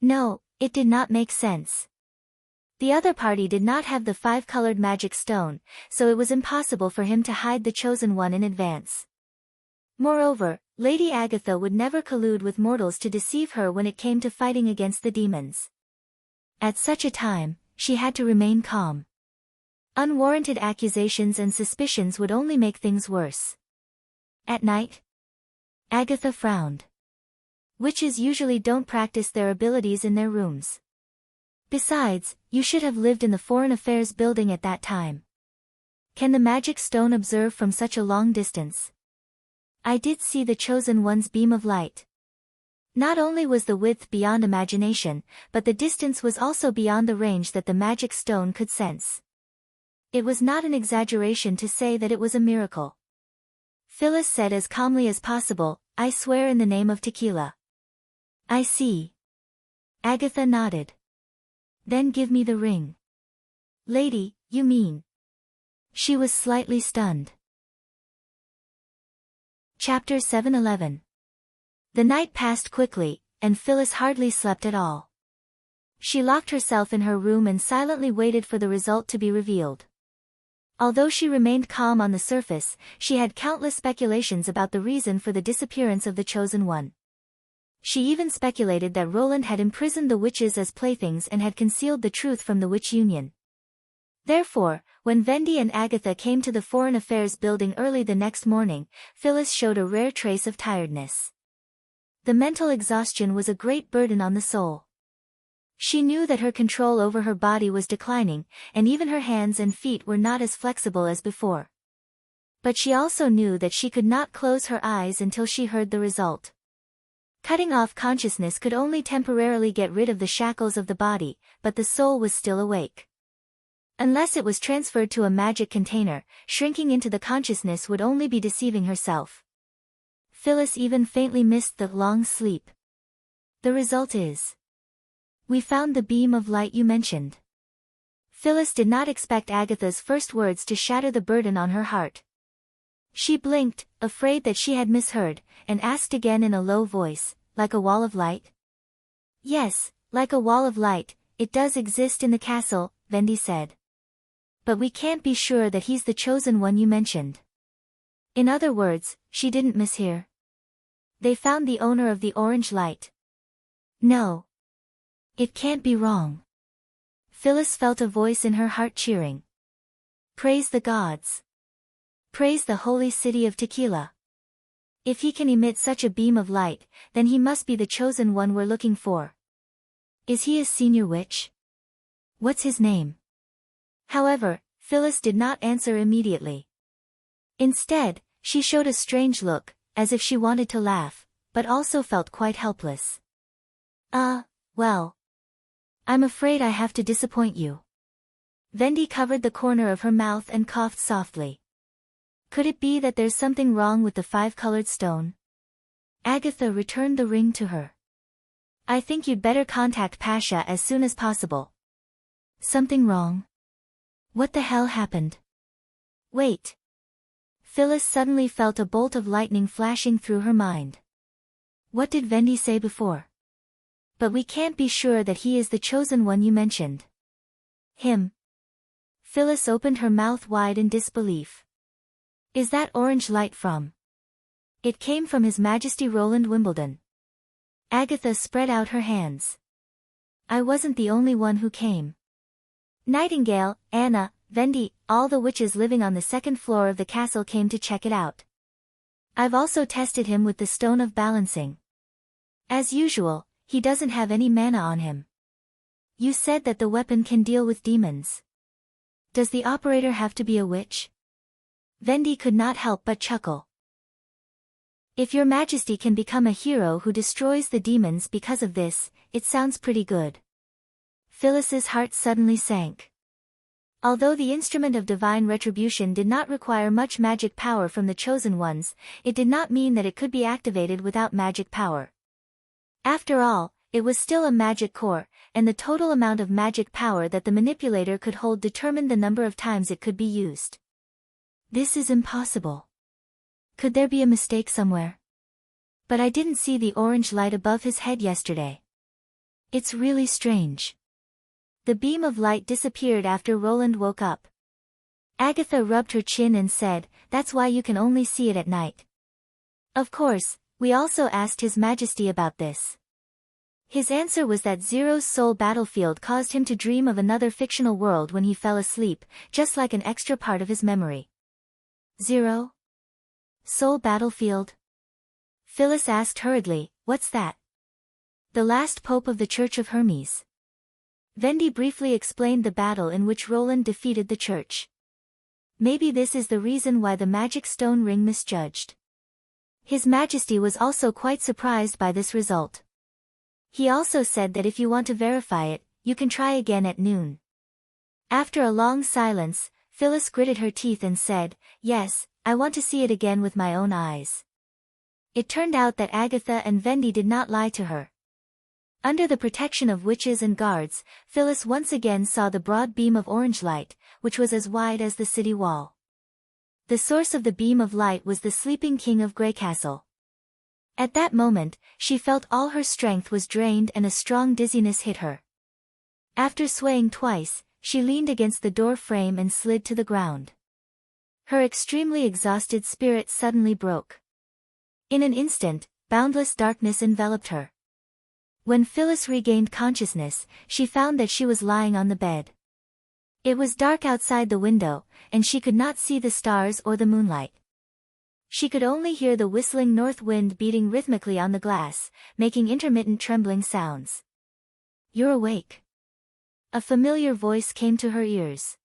No, it did not make sense. The other party did not have the five-colored magic stone, so it was impossible for him to hide the chosen one in advance. Moreover, Lady Agatha would never collude with mortals to deceive her when it came to fighting against the demons. At such a time, she had to remain calm. Unwarranted accusations and suspicions would only make things worse. At night? Agatha frowned. Witches usually don't practice their abilities in their rooms. Besides, you should have lived in the Foreign Affairs building at that time. Can the magic stone observe from such a long distance? I did see the Chosen One's beam of light. Not only was the width beyond imagination, but the distance was also beyond the range that the magic stone could sense. It was not an exaggeration to say that it was a miracle. Phyllis said as calmly as possible, I swear in the name of tequila. I see. Agatha nodded. Then give me the ring. Lady, you mean? She was slightly stunned. Chapter 7:11. The night passed quickly, and Phyllis hardly slept at all. She locked herself in her room and silently waited for the result to be revealed. Although she remained calm on the surface, she had countless speculations about the reason for the disappearance of the Chosen One. She even speculated that Roland had imprisoned the witches as playthings and had concealed the truth from the witch union. Therefore, when Vendi and Agatha came to the Foreign Affairs building early the next morning, Phyllis showed a rare trace of tiredness. The mental exhaustion was a great burden on the soul. She knew that her control over her body was declining, and even her hands and feet were not as flexible as before. But she also knew that she could not close her eyes until she heard the result. Cutting off consciousness could only temporarily get rid of the shackles of the body, but the soul was still awake. Unless it was transferred to a magic container, shrinking into the consciousness would only be deceiving herself. Phyllis even faintly missed the long sleep. The result is, we found the beam of light you mentioned. Phyllis did not expect Agatha's first words to shatter the burden on her heart. She blinked, afraid that she had misheard, and asked again in a low voice, like a wall of light? Yes, like a wall of light, it does exist in the castle, Vendi said. But we can't be sure that he's the Chosen One you mentioned. In other words, she didn't mishear. They found the owner of the orange light. No. It can't be wrong. Phyllis felt a voice in her heart cheering. Praise the gods. Praise the holy city of Tequila. If he can emit such a beam of light, then he must be the Chosen One we're looking for. Is he a senior witch? What's his name? However, Phyllis did not answer immediately. Instead, she showed a strange look, as if she wanted to laugh, but also felt quite helpless. Well. I'm afraid I have to disappoint you. Vendi covered the corner of her mouth and coughed softly. Could it be that there's something wrong with the five-colored stone? Agatha returned the ring to her. I think you'd better contact Pasha as soon as possible. Something wrong? What the hell happened? Wait. Phyllis suddenly felt a bolt of lightning flashing through her mind. What did Vendi say before? But we can't be sure that he is the Chosen One you mentioned. Him. Phyllis opened her mouth wide in disbelief. Is that orange light from? It came from His Majesty Roland Wimbledon. Agatha spread out her hands. I wasn't the only one who came. Nightingale, Anna, Vendi, all the witches living on the second floor of the castle came to check it out. I've also tested him with the stone of balancing. As usual, he doesn't have any mana on him. You said that the weapon can deal with demons. Does the operator have to be a witch? Vendi could not help but chuckle. If your majesty can become a hero who destroys the demons because of this, it sounds pretty good. Phyllis's heart suddenly sank. Although the instrument of divine retribution did not require much magic power from the Chosen Ones, it did not mean that it could be activated without magic power. After all, it was still a magic core, and the total amount of magic power that the manipulator could hold determined the number of times it could be used. This is impossible. Could there be a mistake somewhere? But I didn't see the orange light above his head yesterday. It's really strange. The beam of light disappeared after Roland woke up. Agatha rubbed her chin and said, that's why you can only see it at night. Of course, we also asked His Majesty about this. His answer was that Zero's soul battlefield caused him to dream of another fictional world when he fell asleep, just like an extra part of his memory. Zero? Soul battlefield? Phyllis asked hurriedly, "What's that?" "The last pope of the Church of Hermes." Vendi briefly explained the battle in which Roland defeated the church. "Maybe this is the reason why the magic stone ring misjudged." His Majesty was also quite surprised by this result. He also said that if you want to verify it, you can try again at noon. After a long silence, Phyllis gritted her teeth and said, "Yes, I want to see it again with my own eyes." It turned out that Agatha and Vendi did not lie to her. Under the protection of witches and guards, Phyllis once again saw the broad beam of orange light, which was as wide as the city wall. The source of the beam of light was the sleeping king of Greycastle. At that moment, she felt all her strength was drained and a strong dizziness hit her. After swaying twice, she leaned against the door frame and slid to the ground. Her extremely exhausted spirit suddenly broke. In an instant, boundless darkness enveloped her. When Phyllis regained consciousness, she found that she was lying on the bed. It was dark outside the window, and she could not see the stars or the moonlight. She could only hear the whistling north wind beating rhythmically on the glass, making intermittent trembling sounds. "You're awake." A familiar voice came to her ears.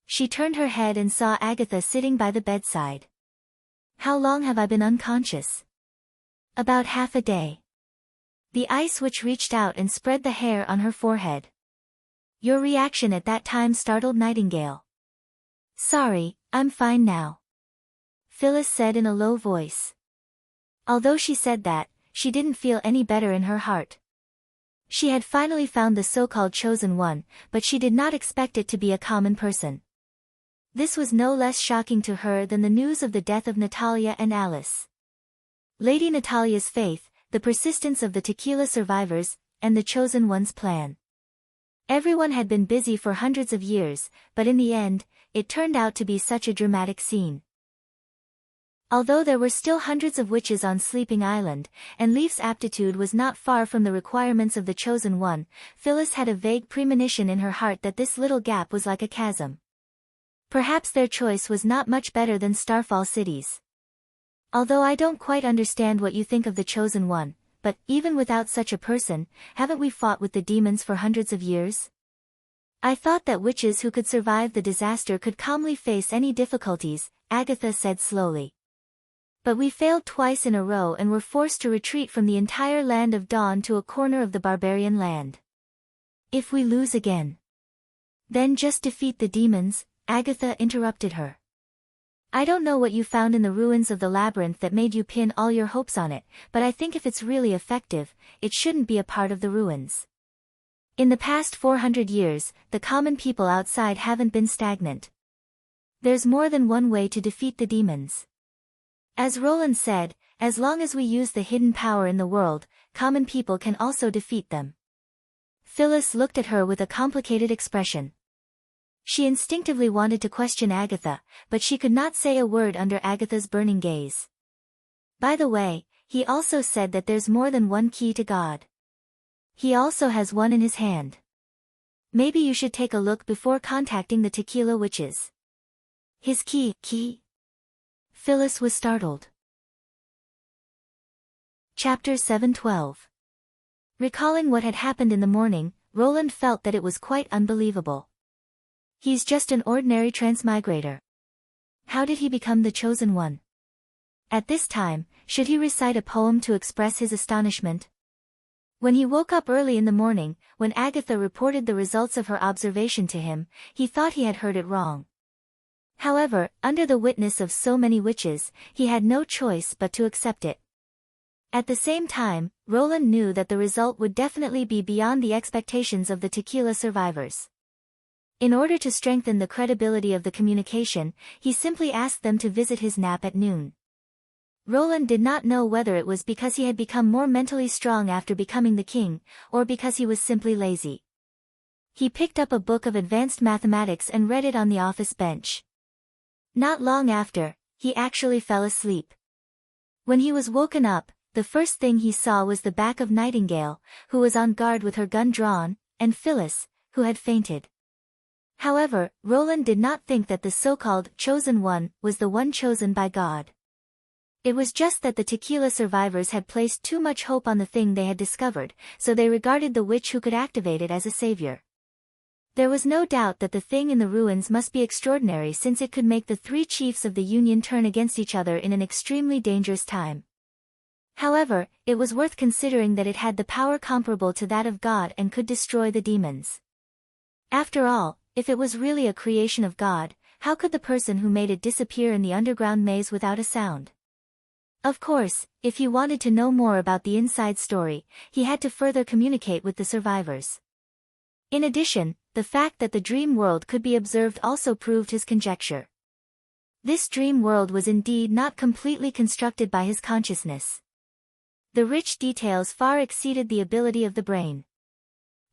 She turned her head and saw Agatha sitting by the bedside. "How long have I been unconscious?" "About half a day." The ice witch reached out and spread the hair on her forehead. "Your reaction at that time startled Nightingale." "Sorry, I'm fine now," Phyllis said in a low voice. Although she said that, she didn't feel any better in her heart. She had finally found the so-called chosen one, but she did not expect it to be a common person. This was no less shocking to her than the news of the death of Natalia and Alice. Lady Natalia's faith, the persistence of the tequila survivors, and the chosen one's plan. Everyone had been busy for hundreds of years, but in the end, it turned out to be such a dramatic scene. Although there were still hundreds of witches on Sleeping Island, and Leaf's aptitude was not far from the requirements of the chosen one, Phyllis had a vague premonition in her heart that this little gap was like a chasm. Perhaps their choice was not much better than Starfall City's. "Although I don't quite understand what you think of the chosen one, but, even without such a person, haven't we fought with the demons for hundreds of years? I thought that witches who could survive the disaster could calmly face any difficulties," Agatha said slowly. "But we failed twice in a row and were forced to retreat from the entire land of Dawn to a corner of the barbarian land. If we lose again, then just defeat the demons," Agatha interrupted her. "I don't know what you found in the ruins of the labyrinth that made you pin all your hopes on it, but I think if it's really effective, it shouldn't be a part of the ruins. In the past 400 years, the common people outside haven't been stagnant. There's more than one way to defeat the demons. As Roland said, as long as we use the hidden power in the world, common people can also defeat them." Phyllis looked at her with a complicated expression. She instinctively wanted to question Agatha, but she could not say a word under Agatha's burning gaze. "By the way, he also said that there's more than one key to God. He also has one in his hand. Maybe you should take a look before contacting the tequila witches." "His key? Phyllis was startled. Chapter 7:12. Recalling what had happened in the morning, Roland felt that it was quite unbelievable. He's just an ordinary transmigrator. How did he become the chosen one? At this time, should he recite a poem to express his astonishment? When he woke up early in the morning, when Agatha reported the results of her observation to him, he thought he had heard it wrong. However, under the witness of so many witches, he had no choice but to accept it. At the same time, Roland knew that the result would definitely be beyond the expectations of the tequila survivors. In order to strengthen the credibility of the communication, he simply asked them to visit his nap at noon. Roland did not know whether it was because he had become more mentally strong after becoming the king, or because he was simply lazy. He picked up a book of advanced mathematics and read it on the office bench. Not long after, he actually fell asleep. When he was woken up, the first thing he saw was the back of Nightingale, who was on guard with her gun drawn, and Phyllis, who had fainted. However, Roland did not think that the so-called chosen one was the one chosen by God. It was just that the tequila survivors had placed too much hope on the thing they had discovered, so they regarded the witch who could activate it as a savior. There was no doubt that the thing in the ruins must be extraordinary, since it could make the three chiefs of the Union turn against each other in an extremely dangerous time. However, it was worth considering that it had the power comparable to that of God and could destroy the demons. After all, if it was really a creation of God, how could the person who made it disappear in the underground maze without a sound? Of course, if he wanted to know more about the inside story, he had to further communicate with the survivors. In addition, the fact that the dream world could be observed also proved his conjecture. This dream world was indeed not completely constructed by his consciousness. The rich details far exceeded the ability of the brain.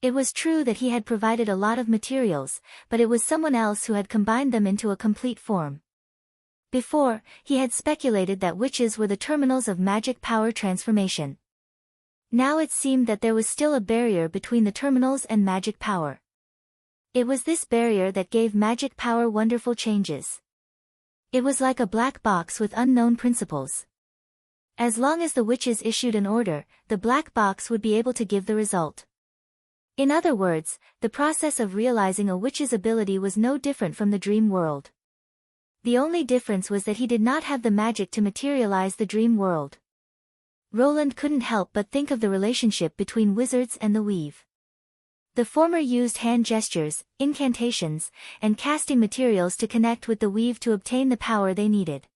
It was true that he had provided a lot of materials, but it was someone else who had combined them into a complete form. Before, he had speculated that witches were the terminals of magic power transformation. Now it seemed that there was still a barrier between the terminals and magic power. It was this barrier that gave magic power wonderful changes. It was like a black box with unknown principles. As long as the witches issued an order, the black box would be able to give the result. In other words, the process of realizing a witch's ability was no different from the dream world. The only difference was that he did not have the magic to materialize the dream world. Roland couldn't help but think of the relationship between wizards and the weave. The former used hand gestures, incantations, and casting materials to connect with the weave to obtain the power they needed.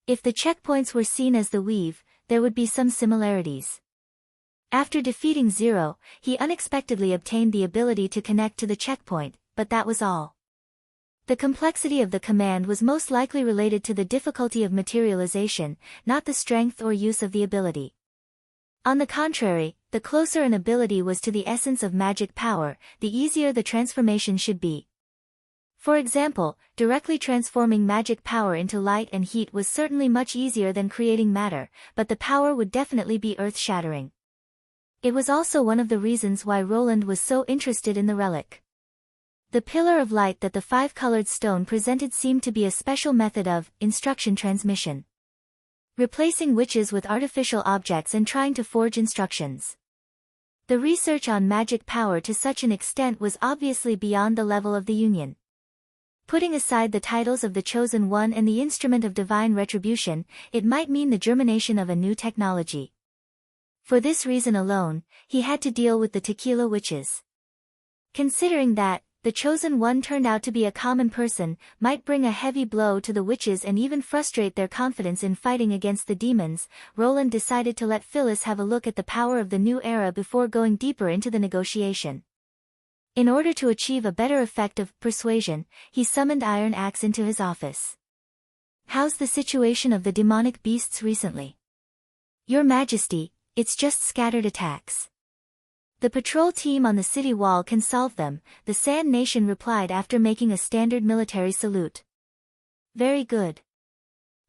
If the checkpoints were seen as the weave, there would be some similarities. After defeating Zero, he unexpectedly obtained the ability to connect to the checkpoint, but that was all. The complexity of the command was most likely related to the difficulty of materialization, not the strength or use of the ability. On the contrary, the closer an ability was to the essence of magic power, the easier the transformation should be. For example, directly transforming magic power into light and heat was certainly much easier than creating matter, but the power would definitely be earth-shattering. It was also one of the reasons why Roland was so interested in the relic. The pillar of light that the five-colored stone presented seemed to be a special method of instruction transmission. Replacing witches with artificial objects and trying to forge instructions. The research on magic power to such an extent was obviously beyond the level of the Union. Putting aside the titles of the Chosen One and the Instrument of Divine Retribution, it might mean the germination of a new technology. For this reason alone, he had to deal with the tequila witches. Considering that, the Chosen One turned out to be a common person, might bring a heavy blow to the witches and even frustrate their confidence in fighting against the demons, Roland decided to let Phyllis have a look at the power of the new era before going deeper into the negotiation. In order to achieve a better effect of persuasion, he summoned Iron Axe into his office. "How's the situation of the demonic beasts recently?" "Your Majesty, it's just scattered attacks. The patrol team on the city wall can solve them," the Sand Nation replied after making a standard military salute. "Very good.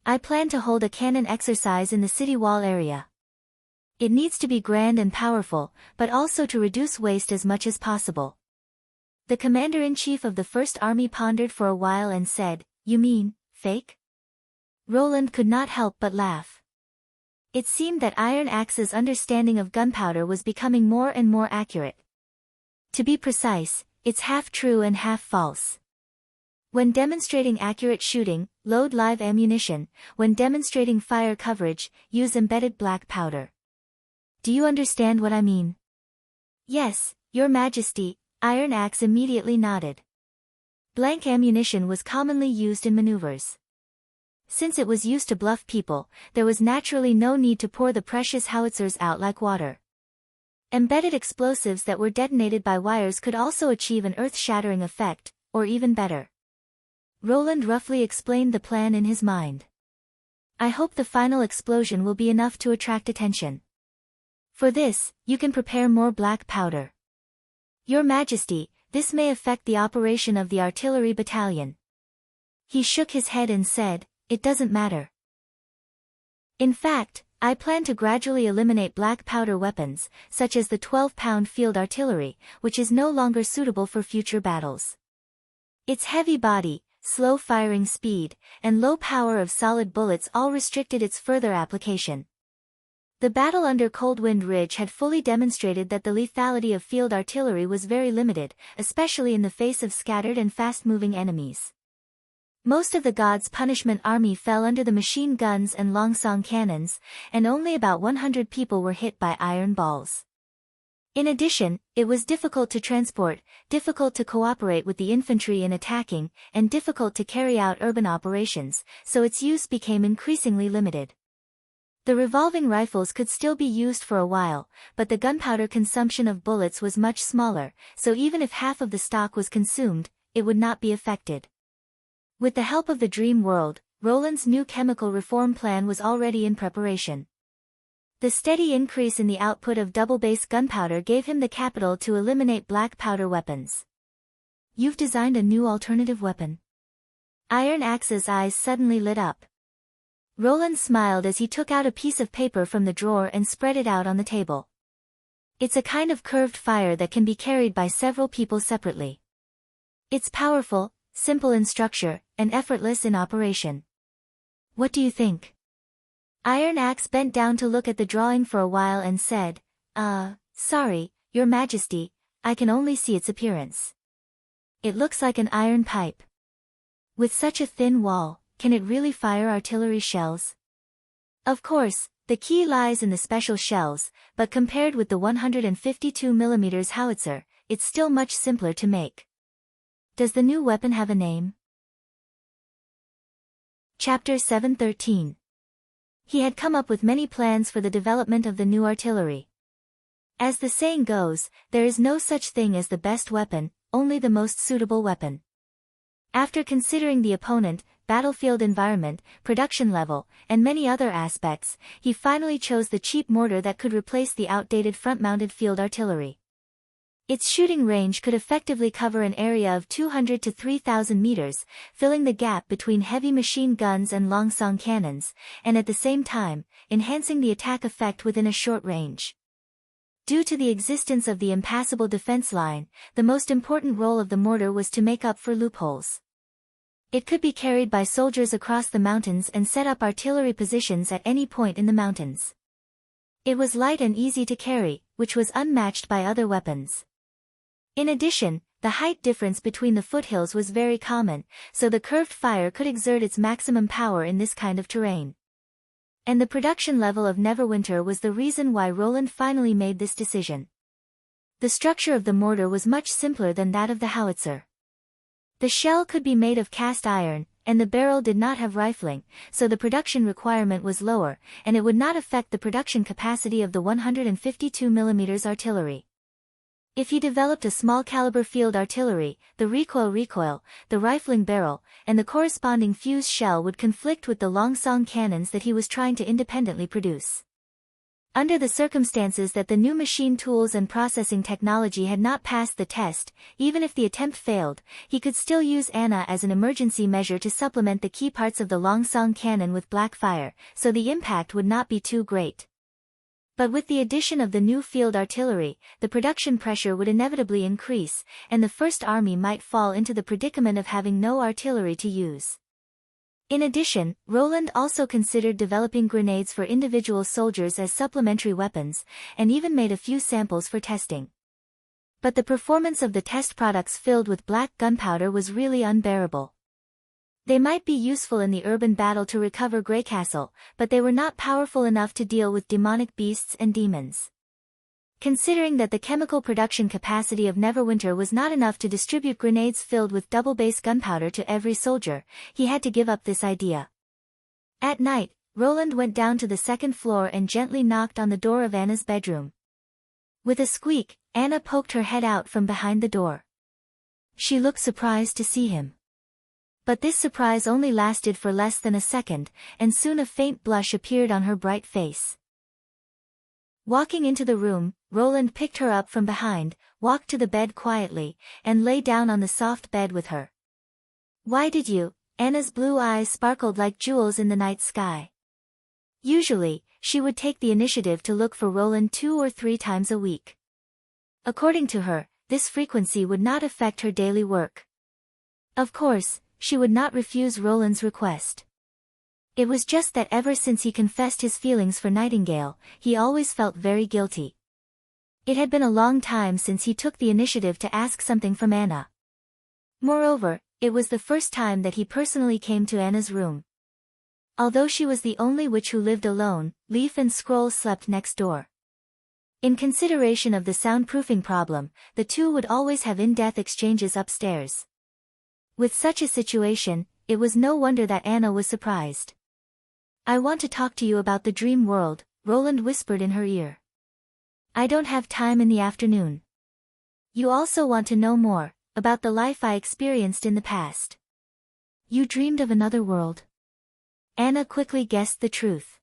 I plan to hold a cannon exercise in the city wall area. It needs to be grand and powerful, but also to reduce waste as much as possible." The commander-in-chief of the First Army pondered for a while and said, "You mean, fake?" Roland could not help but laugh. It seemed that Iron Axe's understanding of gunpowder was becoming more and more accurate. To be precise, it's half true and half false. When demonstrating accurate shooting, load live ammunition. When demonstrating fire coverage, use embedded black powder. Do you understand what I mean? "Yes, Your Majesty," Iron Axe immediately nodded. Blank ammunition was commonly used in maneuvers. Since it was used to bluff people, there was naturally no need to pour the precious howitzers out like water. Embedded explosives that were detonated by wires could also achieve an earth-shattering effect, or even better. Roland roughly explained the plan in his mind. "I hope the final explosion will be enough to attract attention. For this, you can prepare more black powder. Your Majesty, this may affect the operation of the artillery battalion." He shook his head and said, "It doesn't matter. In fact, I plan to gradually eliminate black powder weapons, such as the 12-pound field artillery, which is no longer suitable for future battles. Its heavy body, slow firing speed, and low power of solid bullets all restricted its further application. The battle under Cold Wind Ridge had fully demonstrated that the lethality of field artillery was very limited, especially in the face of scattered and fast-moving enemies. Most of the gods' punishment army fell under the machine guns and longsong cannons, and only about 100 people were hit by iron balls. In addition, it was difficult to transport, difficult to cooperate with the infantry in attacking, and difficult to carry out urban operations, so its use became increasingly limited. The revolving rifles could still be used for a while, but the gunpowder consumption of bullets was much smaller, so even if half of the stock was consumed, it would not be affected. With the help of the dream world, Roland's new chemical reform plan was already in preparation. The steady increase in the output of double-base gunpowder gave him the capital to eliminate black powder weapons. "You've designed a new alternative weapon?" Iron Axe's eyes suddenly lit up. Roland smiled as he took out a piece of paper from the drawer and spread it out on the table. "It's a kind of curved fire that can be carried by several people separately. It's powerful, simple in structure, and effortless in operation. What do you think?" Iron Axe bent down to look at the drawing for a while and said, Sorry, Your Majesty, I can only see its appearance. It looks like an iron pipe. With such a thin wall, can it really fire artillery shells?" Of course, the key lies in the special shells, but compared with the 152mm howitzer, it's still much simpler to make. Does the new weapon have a name? Chapter 713. He had come up with many plans for the development of the new artillery. As the saying goes, there is no such thing as the best weapon, only the most suitable weapon. After considering the opponent, battlefield environment, production level, and many other aspects, he finally chose the cheap mortar that could replace the outdated front-mounted field artillery. Its shooting range could effectively cover an area of 200 to 3,000 meters, filling the gap between heavy machine guns and longsong cannons, and at the same time, enhancing the attack effect within a short range. Due to the existence of the impassable defense line, the most important role of the mortar was to make up for loopholes. It could be carried by soldiers across the mountains and set up artillery positions at any point in the mountains. It was light and easy to carry, which was unmatched by other weapons. In addition, the height difference between the foothills was very common, so the curved fire could exert its maximum power in this kind of terrain. And the production level of Neverwinter was the reason why Roland finally made this decision. The structure of the mortar was much simpler than that of the howitzer. The shell could be made of cast iron, and the barrel did not have rifling, so the production requirement was lower, and it would not affect the production capacity of the 152mm artillery. If he developed a small-caliber field artillery, the recoil, the rifling barrel, and the corresponding fuse shell would conflict with the longsong cannons that he was trying to independently produce. Under the circumstances that the new machine tools and processing technology had not passed the test, even if the attempt failed, he could still use Anna as an emergency measure to supplement the key parts of the longsong cannon with black fire, so the impact would not be too great. But with the addition of the new field artillery, the production pressure would inevitably increase, and the First Army might fall into the predicament of having no artillery to use. In addition, Roland also considered developing grenades for individual soldiers as supplementary weapons, and even made a few samples for testing. But the performance of the test products filled with black gunpowder was really unbearable. They might be useful in the urban battle to recover Greycastle, but they were not powerful enough to deal with demonic beasts and demons. Considering that the chemical production capacity of Neverwinter was not enough to distribute grenades filled with double-base gunpowder to every soldier, he had to give up this idea. At night, Roland went down to the second floor and gently knocked on the door of Anna's bedroom. With a squeak, Anna poked her head out from behind the door. She looked surprised to see him. But this surprise only lasted for less than a second, and soon a faint blush appeared on her bright face. Walking into the room, Roland picked her up from behind, walked to the bed quietly, and lay down on the soft bed with her. "Why did you?" Anna's blue eyes sparkled like jewels in the night sky. Usually, she would take the initiative to look for Roland 2 or 3 times a week. According to her, this frequency would not affect her daily work. Of course, she would not refuse Roland's request. It was just that ever since he confessed his feelings for Nightingale, he always felt very guilty. It had been a long time since he took the initiative to ask something from Anna. Moreover, it was the first time that he personally came to Anna's room. Although she was the only witch who lived alone, Leaf and Scroll slept next door. In consideration of the soundproofing problem, the two would always have in-depth exchanges upstairs. With such a situation, it was no wonder that Anna was surprised. "I want to talk to you about the dream world," Roland whispered in her ear. "I don't have time in the afternoon. You also want to know more about the life I experienced in the past. You dreamed of another world?" Anna quickly guessed the truth.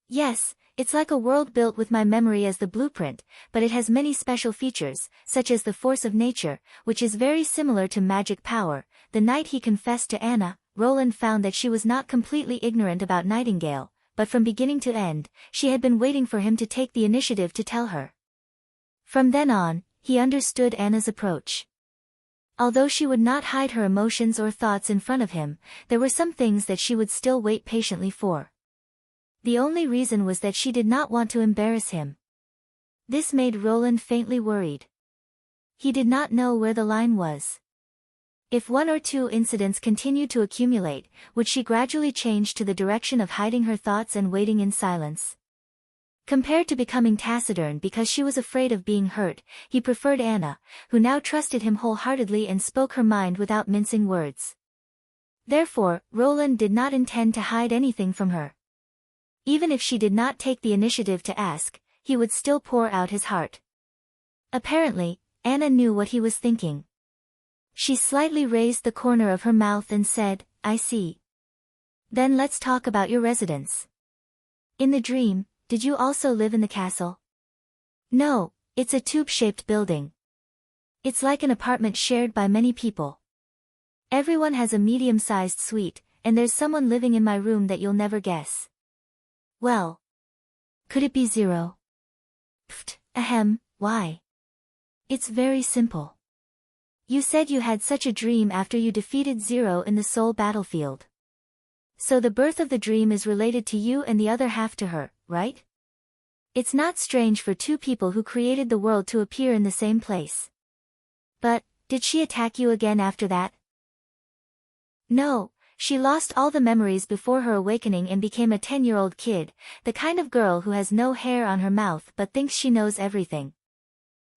"Yes, it's like a world built with my memory as the blueprint, but it has many special features, such as the force of nature, which is very similar to magic power." The night he confessed to Anna, Roland found that she was not completely ignorant about Nightingale, but from beginning to end, she had been waiting for him to take the initiative to tell her. From then on, he understood Anna's approach. Although she would not hide her emotions or thoughts in front of him, there were some things that she would still wait patiently for. The only reason was that she did not want to embarrass him. This made Roland faintly worried. He did not know where the line was. If one or two incidents continued to accumulate, would she gradually change to the direction of hiding her thoughts and waiting in silence? Compared to becoming taciturn because she was afraid of being hurt, he preferred Anna, who now trusted him wholeheartedly and spoke her mind without mincing words. Therefore, Roland did not intend to hide anything from her. Even if she did not take the initiative to ask, he would still pour out his heart. Apparently, Anna knew what he was thinking. She slightly raised the corner of her mouth and said, "I see. Then let's talk about your residence. In the dream, did you also live in the castle?" "No, it's a tube-shaped building. It's like an apartment shared by many people. Everyone has a medium-sized suite, and there's someone living in my room that you'll never guess." "Well, could it be Zero?" "Pfft, ahem, why?" "It's very simple. You said you had such a dream after you defeated Zero in the soul battlefield. So the birth of the dream is related to you and the other half to her, right? It's not strange for two people who created the world to appear in the same place. But, did she attack you again after that?" "No. She lost all the memories before her awakening and became a 10-year-old kid, the kind of girl who has no hair on her mouth but thinks she knows everything.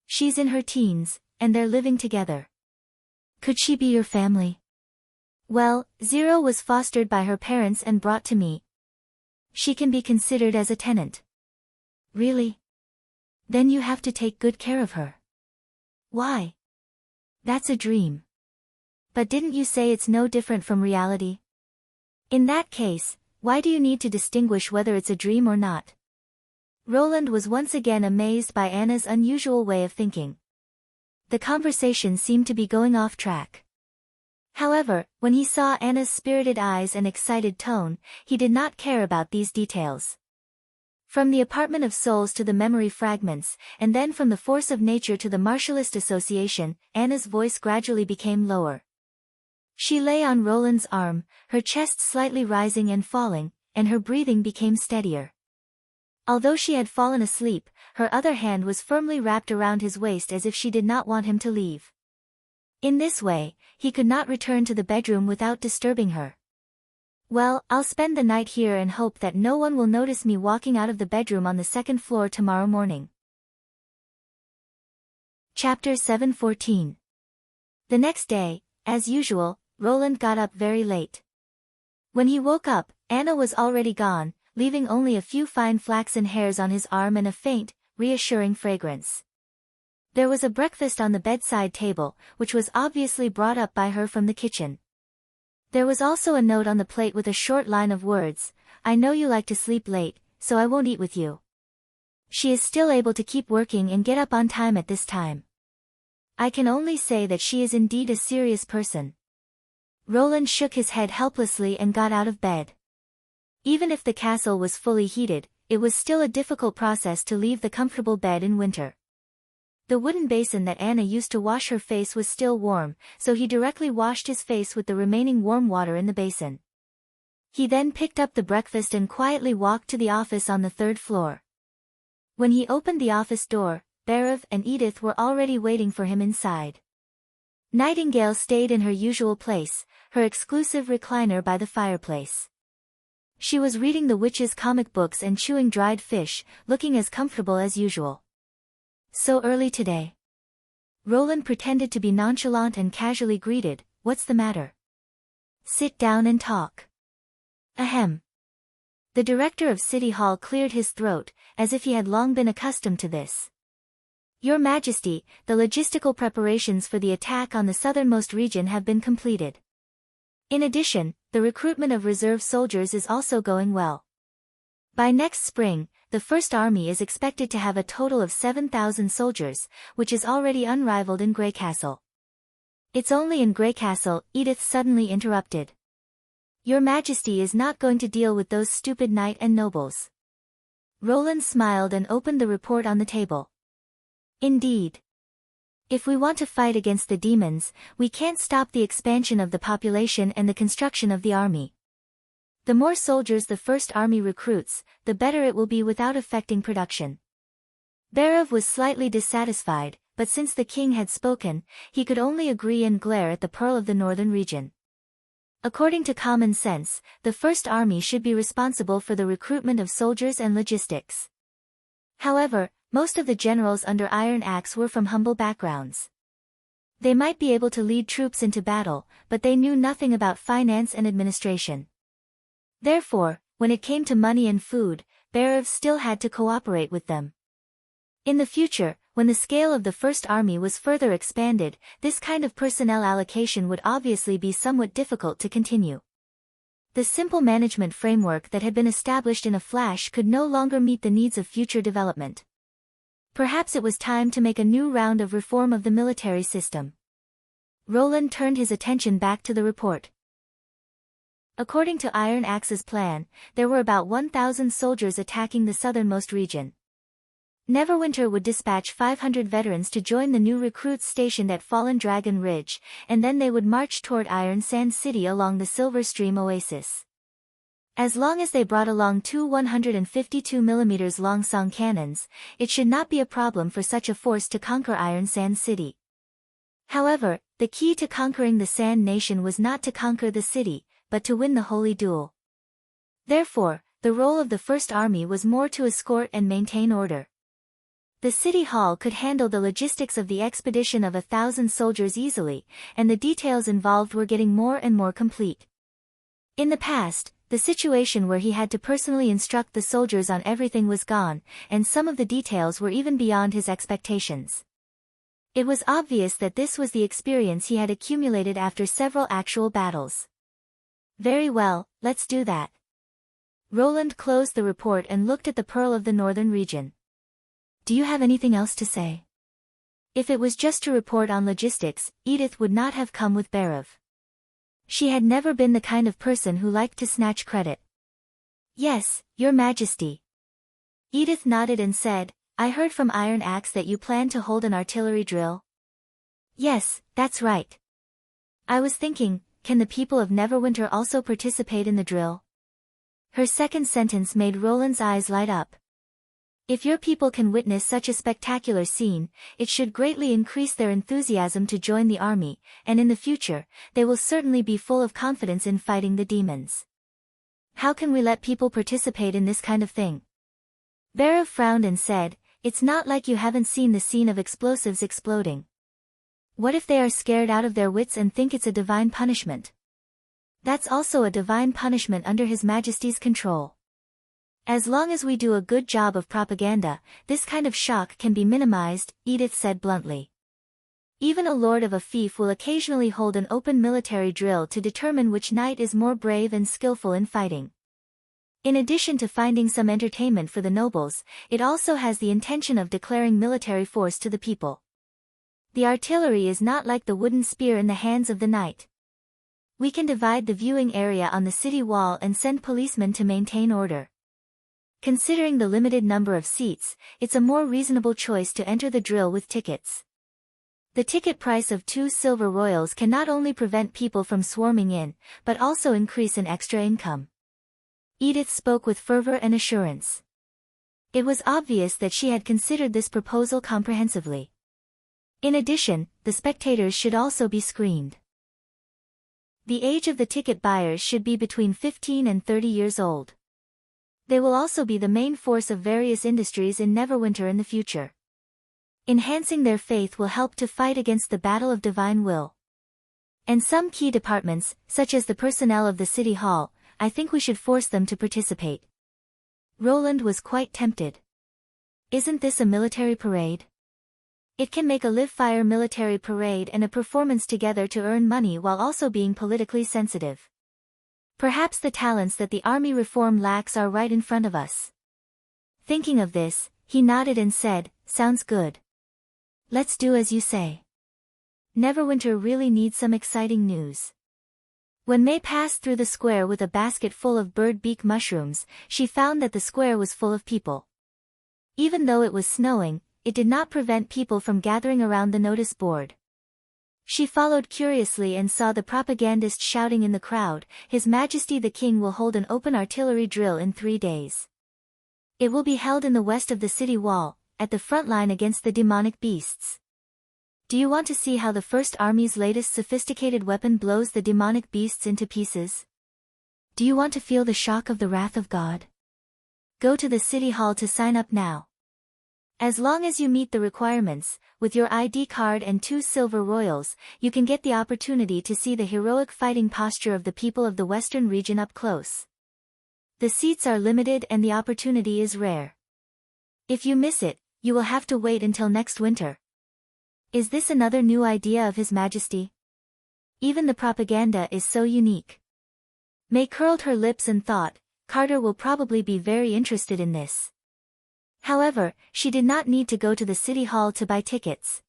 She's in her teens, and they're living together." "Could she be your family?" "Well, Zero was fostered by her parents and brought to me. She can be considered as a tenant." "Really? Then you have to take good care of her." "Why?" "That's a dream." "But didn't you say it's no different from reality?" "In that case, why do you need to distinguish whether it's a dream or not?" Roland was once again amazed by Anna's unusual way of thinking. The conversation seemed to be going off track. However, when he saw Anna's spirited eyes and excited tone, he did not care about these details. From the apartment of souls to the memory fragments, and then from the force of nature to the martialist association, Anna's voice gradually became lower. She lay on Roland's arm, her chest slightly rising and falling, and her breathing became steadier. Although she had fallen asleep, her other hand was firmly wrapped around his waist as if she did not want him to leave. In this way, he could not return to the bedroom without disturbing her. "Well, I'll spend the night here and hope that no one will notice me walking out of the bedroom on the second floor tomorrow morning." Chapter 7:14. The next day, as usual, Roland got up very late. When he woke up, Anna was already gone, leaving only a few fine flaxen hairs on his arm and a faint, reassuring fragrance. There was a breakfast on the bedside table, which was obviously brought up by her from the kitchen. There was also a note on the plate with a short line of words, "I know you like to sleep late, so I won't eat with you." She is still able to keep working and get up on time at this time. I can only say that she is indeed a serious person. Roland shook his head helplessly and got out of bed. Even if the castle was fully heated, it was still a difficult process to leave the comfortable bed in winter. The wooden basin that Anna used to wash her face was still warm, so he directly washed his face with the remaining warm water in the basin. He then picked up the breakfast and quietly walked to the office on the third floor. When he opened the office door, Bhairav and Edith were already waiting for him inside. Nightingale stayed in her usual place, her exclusive recliner by the fireplace. She was reading the witch's comic books and chewing dried fish, looking as comfortable as usual. So early today? Roland pretended to be nonchalant and casually greeted, "What's the matter?" "Sit down and talk." Ahem. The director of City Hall cleared his throat, as if he had long been accustomed to this. "Your Majesty, the logistical preparations for the attack on the southernmost region have been completed. In addition, the recruitment of reserve soldiers is also going well. By next spring, the First Army is expected to have a total of 7,000 soldiers, which is already unrivaled in Greycastle." "It's only in Greycastle," Edith suddenly interrupted. "Your Majesty is not going to deal with those stupid knight and nobles." Roland smiled and opened the report on the table. "Indeed. If we want to fight against the demons, we can't stop the expansion of the population and the construction of the army. The more soldiers the First Army recruits, the better it will be without affecting production." Bhairav was slightly dissatisfied, but since the king had spoken, he could only agree and glare at the Pearl of the Northern region. According to common sense, the First Army should be responsible for the recruitment of soldiers and logistics. However, most of the generals under Iron Axe were from humble backgrounds. They might be able to lead troops into battle, but they knew nothing about finance and administration. Therefore, when it came to money and food, Bhairav still had to cooperate with them. In the future, when the scale of the First Army was further expanded, this kind of personnel allocation would obviously be somewhat difficult to continue. The simple management framework that had been established in a flash could no longer meet the needs of future development. Perhaps it was time to make a new round of reform of the military system. Roland turned his attention back to the report. According to Iron Axe's plan, there were about 1,000 soldiers attacking the southernmost region. Neverwinter would dispatch 500 veterans to join the new recruits stationed at Fallen Dragon Ridge, and then they would march toward Iron Sand City along the Silver Stream Oasis. As long as they brought along two 152mm long song cannons, it should not be a problem for such a force to conquer Iron Sand City. However, the key to conquering the Sand Nation was not to conquer the city, but to win the Holy Duel. Therefore, the role of the First Army was more to escort and maintain order. The City Hall could handle the logistics of the expedition of 1,000 soldiers easily, and the details involved were getting more and more complete. In the past, the situation where he had to personally instruct the soldiers on everything was gone, and some of the details were even beyond his expectations. It was obvious that this was the experience he had accumulated after several actual battles. "Very well, let's do that." Roland closed the report and looked at the Pearl of the Northern region. "Do you have anything else to say?" If it was just to report on logistics, Edith would not have come with Bhairav. She had never been the kind of person who liked to snatch credit. "Yes, Your Majesty." Edith nodded and said, "I heard from Iron Axe that you plan to hold an artillery drill." "Yes, that's right. I was thinking, can the people of Neverwinter also participate in the drill?" Her second sentence made Roland's eyes light up. If your people can witness such a spectacular scene, it should greatly increase their enthusiasm to join the army, and in the future, they will certainly be full of confidence in fighting the demons. "How can we let people participate in this kind of thing?" Bhairav frowned and said, "It's not like you haven't seen the scene of explosives exploding. What if they are scared out of their wits and think it's a divine punishment?" "That's also a divine punishment under His Majesty's control. As long as we do a good job of propaganda, this kind of shock can be minimized," Edith said bluntly. "Even a lord of a fief will occasionally hold an open military drill to determine which knight is more brave and skillful in fighting. In addition to finding some entertainment for the nobles, it also has the intention of declaring military force to the people. The artillery is not like the wooden spear in the hands of the knight. We can divide the viewing area on the city wall and send policemen to maintain order. Considering the limited number of seats, it's a more reasonable choice to enter the drill with tickets. The ticket price of 2 silver royals can not only prevent people from swarming in, but also increase an extra income. Edith spoke with fervor and assurance. It was obvious that she had considered this proposal comprehensively. In addition, the spectators should also be screened. The age of the ticket buyers should be between 15 and 30 years old. They will also be the main force of various industries in Neverwinter in the future. Enhancing their faith will help to fight against the battle of divine will. And some key departments, such as the personnel of the City Hall, I think we should force them to participate. Roland was quite tempted. Isn't this a military parade? It can make a live-fire military parade and a performance together to earn money while also being politically sensitive. Perhaps the talents that the army reform lacks are right in front of us. Thinking of this, he nodded and said, "Sounds good. Let's do as you say." Neverwinter really needs some exciting news. When May passed through the square with a basket full of bird beak mushrooms, she found that the square was full of people. Even though it was snowing, it did not prevent people from gathering around the notice board. She followed curiously and saw the propagandist shouting in the crowd, "His Majesty the King will hold an open artillery drill in 3 days. It will be held in the west of the city wall, at the front line against the demonic beasts. Do you want to see how the First Army's latest sophisticated weapon blows the demonic beasts into pieces? Do you want to feel the shock of the wrath of God? Go to the City Hall to sign up now. As long as you meet the requirements, with your ID card and 2 silver royals, you can get the opportunity to see the heroic fighting posture of the people of the Western region up close. The seats are limited and the opportunity is rare. If you miss it, you will have to wait until next winter." Is this another new idea of His Majesty? Even the propaganda is so unique. May curled her lips and thought, Carter will probably be very interested in this. However, she did not need to go to the City Hall to buy tickets.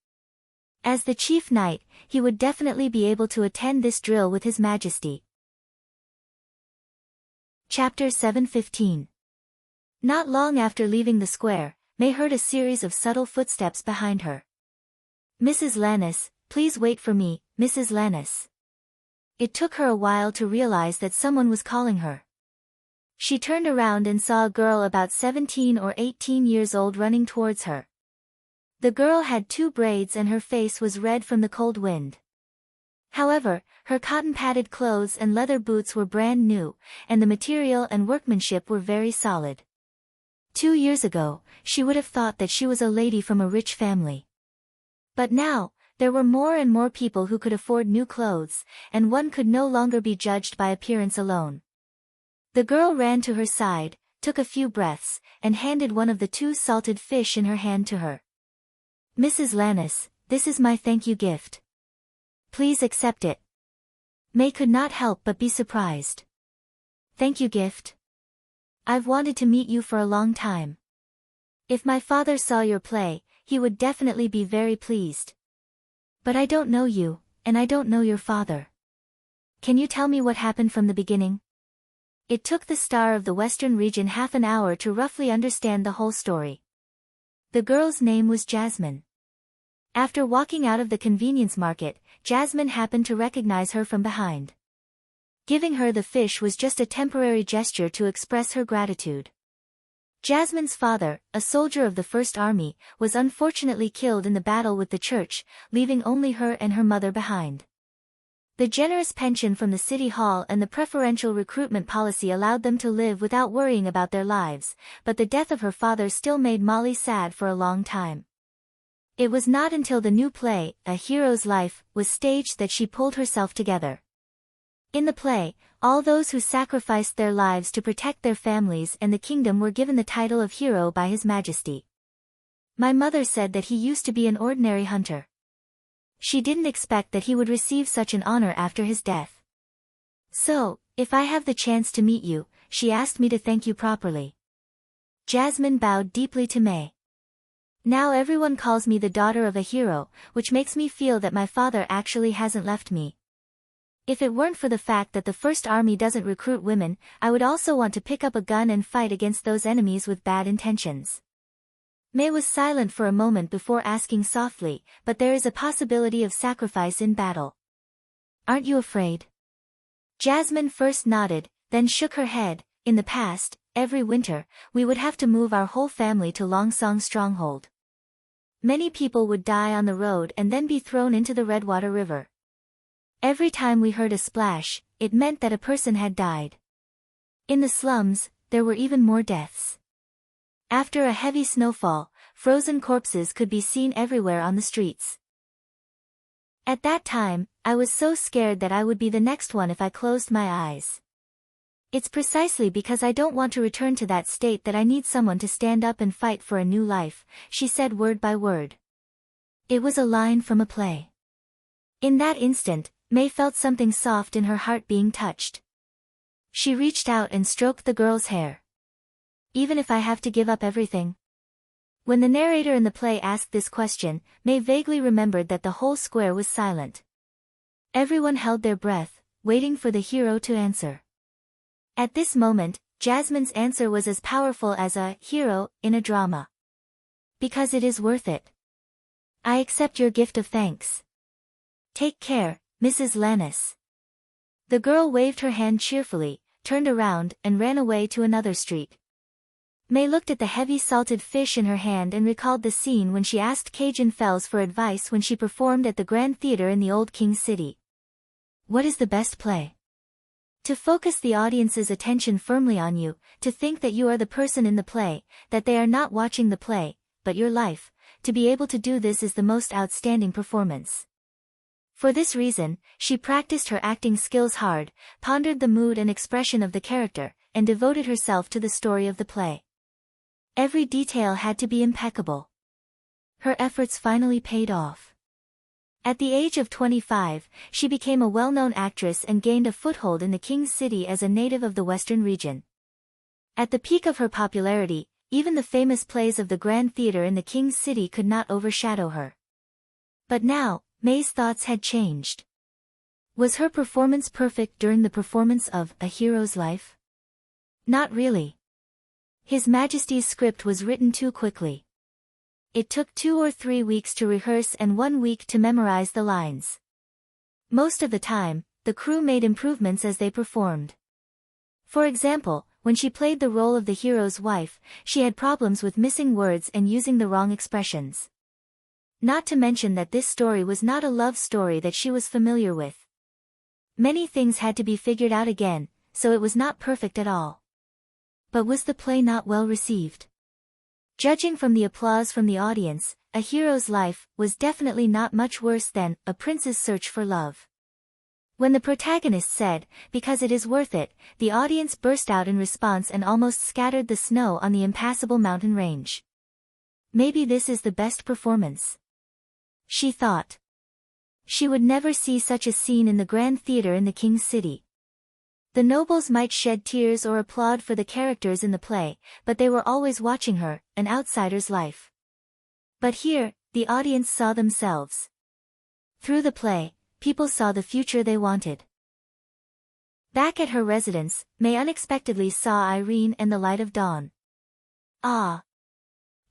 As the chief knight, he would definitely be able to attend this drill with His Majesty. Chapter 7:15. Not long after leaving the square, May heard a series of subtle footsteps behind her. "Mrs. Lannis, please wait for me, Mrs. Lannis." It took her a while to realize that someone was calling her. She turned around and saw a girl about 17 or 18 years old running towards her. The girl had 2 braids and her face was red from the cold wind. However, her cotton-padded clothes and leather boots were brand new, and the material and workmanship were very solid. 2 years ago, she would have thought that she was a lady from a rich family. But now, there were more and more people who could afford new clothes, and one could no longer be judged by appearance alone. The girl ran to her side, took a few breaths, and handed one of the 2 salted fish in her hand to her. "Mrs. Lannis, this is my thank you gift. Please accept it." May could not help but be surprised. "Thank you gift? I've wanted to meet you for a long time. If my father saw your play, he would definitely be very pleased. But I don't know you, and I don't know your father. Can you tell me what happened from the beginning?" It took the star of the Western region half an hour to roughly understand the whole story. The girl's name was Jasmine. After walking out of the convenience market, Jasmine happened to recognize her from behind. Giving her the fish was just a temporary gesture to express her gratitude. Jasmine's father, a soldier of the First Army, was unfortunately killed in the battle with the church, leaving only her and her mother behind. The generous pension from the City Hall and the preferential recruitment policy allowed them to live without worrying about their lives, but the death of her father still made Molly sad for a long time. It was not until the new play, A Hero's Life, was staged that she pulled herself together. In the play, all those who sacrificed their lives to protect their families and the kingdom were given the title of hero by His Majesty. My mother said that he used to be an ordinary hunter. She didn't expect that he would receive such an honor after his death. So, if I have the chance to meet you, she asked me to thank you properly. Jasmine bowed deeply to May. Now everyone calls me the daughter of a hero, which makes me feel that my father actually hasn't left me. If it weren't for the fact that the First Army doesn't recruit women, I would also want to pick up a gun and fight against those enemies with bad intentions. May was silent for a moment before asking softly, but there is a possibility of sacrifice in battle. Aren't you afraid? Jasmine first nodded, then shook her head. In the past, every winter, we would have to move our whole family to Longsong Stronghold. Many people would die on the road and then be thrown into the Redwater River. Every time we heard a splash, it meant that a person had died. In the slums, there were even more deaths. After a heavy snowfall, frozen corpses could be seen everywhere on the streets. At that time, I was so scared that I would be the next one if I closed my eyes. It's precisely because I don't want to return to that state that I need someone to stand up and fight for a new life, she said word by word. It was a line from a play. In that instant, May felt something soft in her heart being touched. She reached out and stroked the girl's hair. Even if I have to give up everything? When the narrator in the play asked this question, May vaguely remembered that the whole square was silent. Everyone held their breath, waiting for the hero to answer. At this moment, Jasmine's answer was as powerful as a hero in a drama. Because it is worth it. I accept your gift of thanks. Take care, Mrs. Lannis. The girl waved her hand cheerfully, turned around, and ran away to another street. May looked at the heavy salted fish in her hand and recalled the scene when she asked Cajun Fells for advice when she performed at the Grand Theater in the Old King City. What is the best play? To focus the audience's attention firmly on you, to think that you are the person in the play, that they are not watching the play, but your life. To be able to do this is the most outstanding performance. For this reason, she practiced her acting skills hard, pondered the mood and expression of the character, and devoted herself to the story of the play. Every detail had to be impeccable. Her efforts finally paid off. At the age of 25, she became a well-known actress and gained a foothold in the King's City as a native of the Western region. At the peak of her popularity, even the famous plays of the Grand Theater in the King's City could not overshadow her. But now, May's thoughts had changed. Was her performance perfect during the performance of A Hero's Life? Not really. His Majesty's script was written too quickly. It took 2 or 3 weeks to rehearse and 1 week to memorize the lines. Most of the time, the crew made improvements as they performed. For example, when she played the role of the hero's wife, she had problems with missing words and using the wrong expressions. Not to mention that this story was not a love story that she was familiar with. Many things had to be figured out again, so it was not perfect at all. But was the play not well received? Judging from the applause from the audience, A Hero's Life was definitely not much worse than A Prince's Search for Love. When the protagonist said, "Because it is worth it," the audience burst out in response and almost scattered the snow on the impassable mountain range. Maybe this is the best performance. She thought. She would never see such a scene in the Grand Theater in the King's City. The nobles might shed tears or applaud for the characters in the play, but they were always watching her, an outsider's life. But here, the audience saw themselves. Through the play, people saw the future they wanted. Back at her residence, May unexpectedly saw Irene and the light of dawn. "Ah!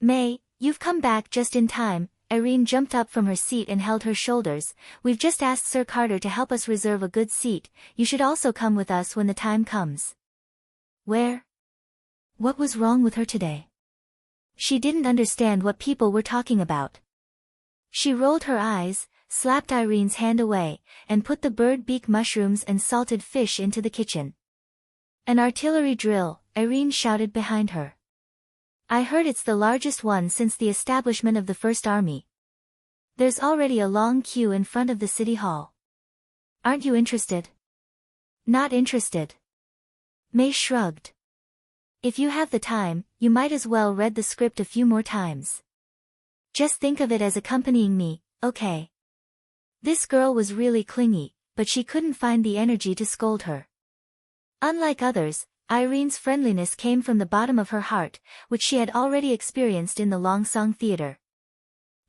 May, you've come back just in time." Irene jumped up from her seat and held her shoulders. "We've just asked Sir Carter to help us reserve a good seat. You should also come with us when the time comes." Where? What was wrong with her today? She didn't understand what people were talking about. She rolled her eyes, slapped Irene's hand away, and put the bird beak mushrooms and salted fish into the kitchen. "An artillery drill," Irene shouted behind her. "I heard it's the largest one since the establishment of the First Army. There's already a long queue in front of the City Hall. Aren't you interested?" "Not interested." May shrugged. "If you have the time, you might as well read the script a few more times. Just think of it as accompanying me, okay?" This girl was really clingy, but she couldn't find the energy to scold her. Unlike others, Irene's friendliness came from the bottom of her heart, which she had already experienced in the Longsong Theater.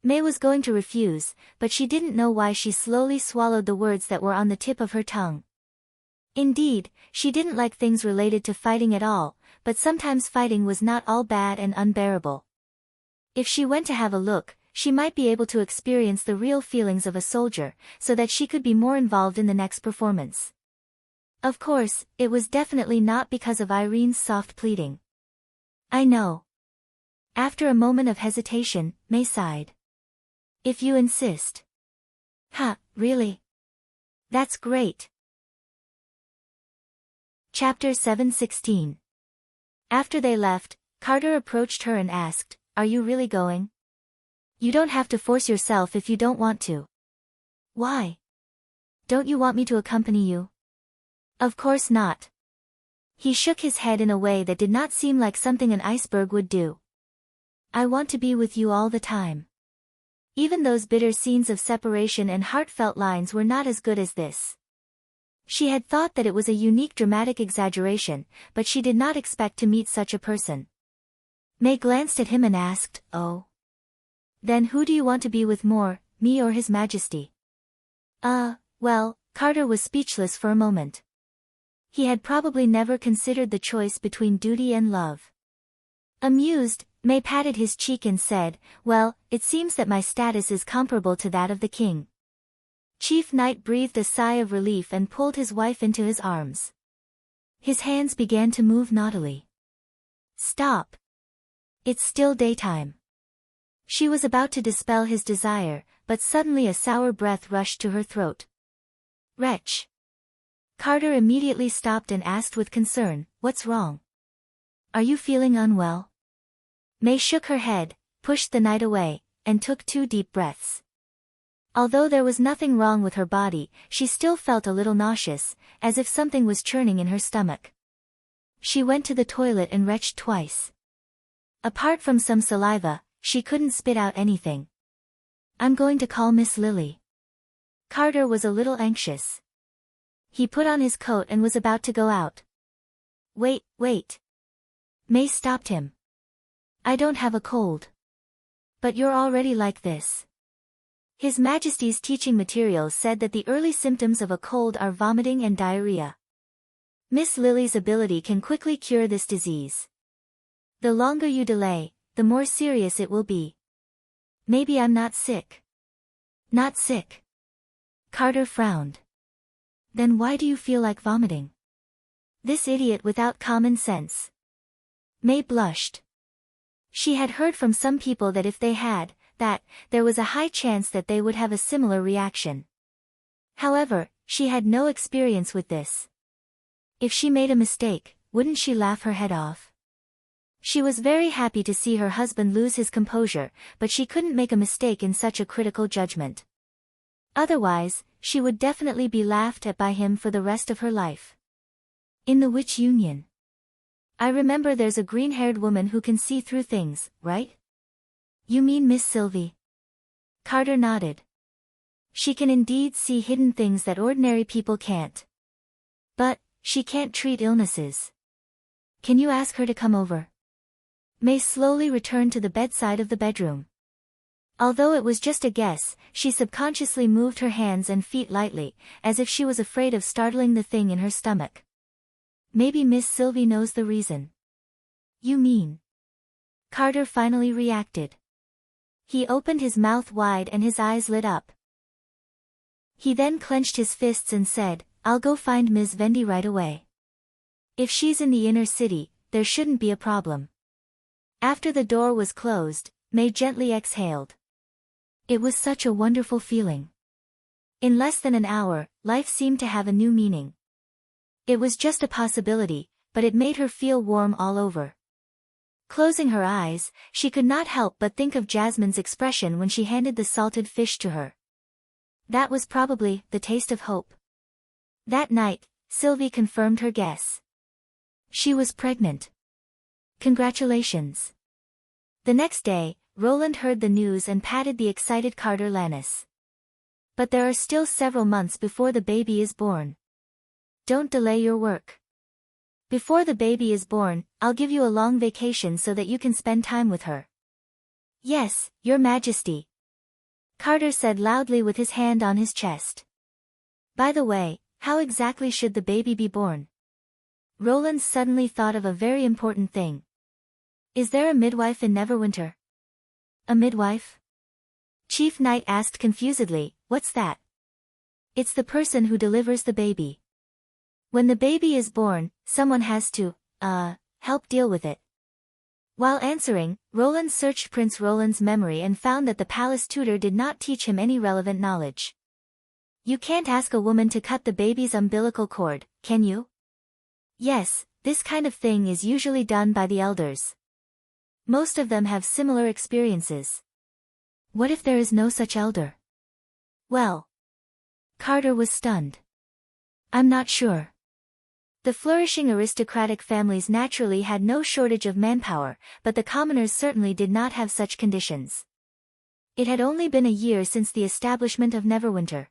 May was going to refuse, but she didn't know why she slowly swallowed the words that were on the tip of her tongue. Indeed, she didn't like things related to fighting at all, but sometimes fighting was not all bad and unbearable. If she went to have a look, she might be able to experience the real feelings of a soldier, so that she could be more involved in the next performance. Of course, it was definitely not because of Irene's soft pleading. I know. After a moment of hesitation, May sighed. If you insist. Huh, really? That's great. Chapter 7:16. After they left, Carter approached her and asked, "Are you really going? You don't have to force yourself if you don't want to." "Why? Don't you want me to accompany you?" "Of course not." He shook his head in a way that did not seem like something an iceberg would do. "I want to be with you all the time." Even those bitter scenes of separation and heartfelt lines were not as good as this. She had thought that it was a unique dramatic exaggeration, but she did not expect to meet such a person. May glanced at him and asked, "Oh? Then who do you want to be with more, me or His Majesty?" Well, Carter was speechless for a moment. He had probably never considered the choice between duty and love. Amused, May patted his cheek and said, "Well, it seems that my status is comparable to that of the king." Chief Knight breathed a sigh of relief and pulled his wife into his arms. His hands began to move naughtily. "Stop. It's still daytime." She was about to dispel his desire, but suddenly a sour breath rushed to her throat. "Wretch." Carter immediately stopped and asked with concern, "What's wrong? Are you feeling unwell?" May shook her head, pushed the knight away, and took 2 deep breaths. Although there was nothing wrong with her body, she still felt a little nauseous, as if something was churning in her stomach. She went to the toilet and retched twice. Apart from some saliva, she couldn't spit out anything. "I'm going to call Miss Lily." Carter was a little anxious. He put on his coat and was about to go out. Wait. May stopped him. "I don't have a cold." "But you're already like this." His Majesty's teaching materials said that the early symptoms of a cold are vomiting and diarrhea. Miss Lily's ability can quickly cure this disease. The longer you delay, the more serious it will be. "Maybe I'm not sick." "Not sick?" Carter frowned. "Then why do you feel like vomiting?" This idiot without common sense. May blushed. She had heard from some people that if they had, there was a high chance that they would have a similar reaction. However, she had no experience with this. If she made a mistake, wouldn't she laugh her head off? She was very happy to see her husband lose his composure, but she couldn't make a mistake in such a critical judgment. Otherwise, she would definitely be laughed at by him for the rest of her life. In the witch union. "I remember there's a green-haired woman who can see through things, right?" "You mean Miss Sylvie?" Carter nodded. "She can indeed see hidden things that ordinary people can't. But, she can't treat illnesses. Can you ask her to come over?" May slowly returned to the bedside of the bedroom. Although it was just a guess, she subconsciously moved her hands and feet lightly, as if she was afraid of startling the thing in her stomach. Maybe Miss Sylvie knows the reason. "You mean?" Carter finally reacted. He opened his mouth wide and his eyes lit up. He then clenched his fists and said, "I'll go find Ms. Vendy right away. If she's in the inner city, there shouldn't be a problem." After the door was closed, May gently exhaled. It was such a wonderful feeling. In less than an hour, life seemed to have a new meaning. It was just a possibility, but it made her feel warm all over. Closing her eyes, she could not help but think of Jasmine's expression when she handed the salted fish to her. That was probably the taste of hope. That night, Sylvie confirmed her guess. She was pregnant. Congratulations. The next day, Roland heard the news and patted the excited Carter Lannis. But there are still several months before the baby is born. Don't delay your work. Before the baby is born, I'll give you a long vacation so that you can spend time with her. Yes, Your Majesty. Carter said loudly with his hand on his chest. By the way, how exactly should the baby be born? Roland suddenly thought of a very important thing. Is there a midwife in Neverwinter? A midwife? Chief Knight asked confusedly, what's that? It's the person who delivers the baby. When the baby is born, someone has to, help deal with it. While answering, Roland searched Prince Roland's memory and found that the palace tutor did not teach him any relevant knowledge. You can't ask a woman to cut the baby's umbilical cord, can you? Yes, this kind of thing is usually done by the elders. Most of them have similar experiences. What if there is no such elder? Well. Carter was stunned. I'm not sure. The flourishing aristocratic families naturally had no shortage of manpower, but the commoners certainly did not have such conditions. It had only been a year since the establishment of Neverwinter.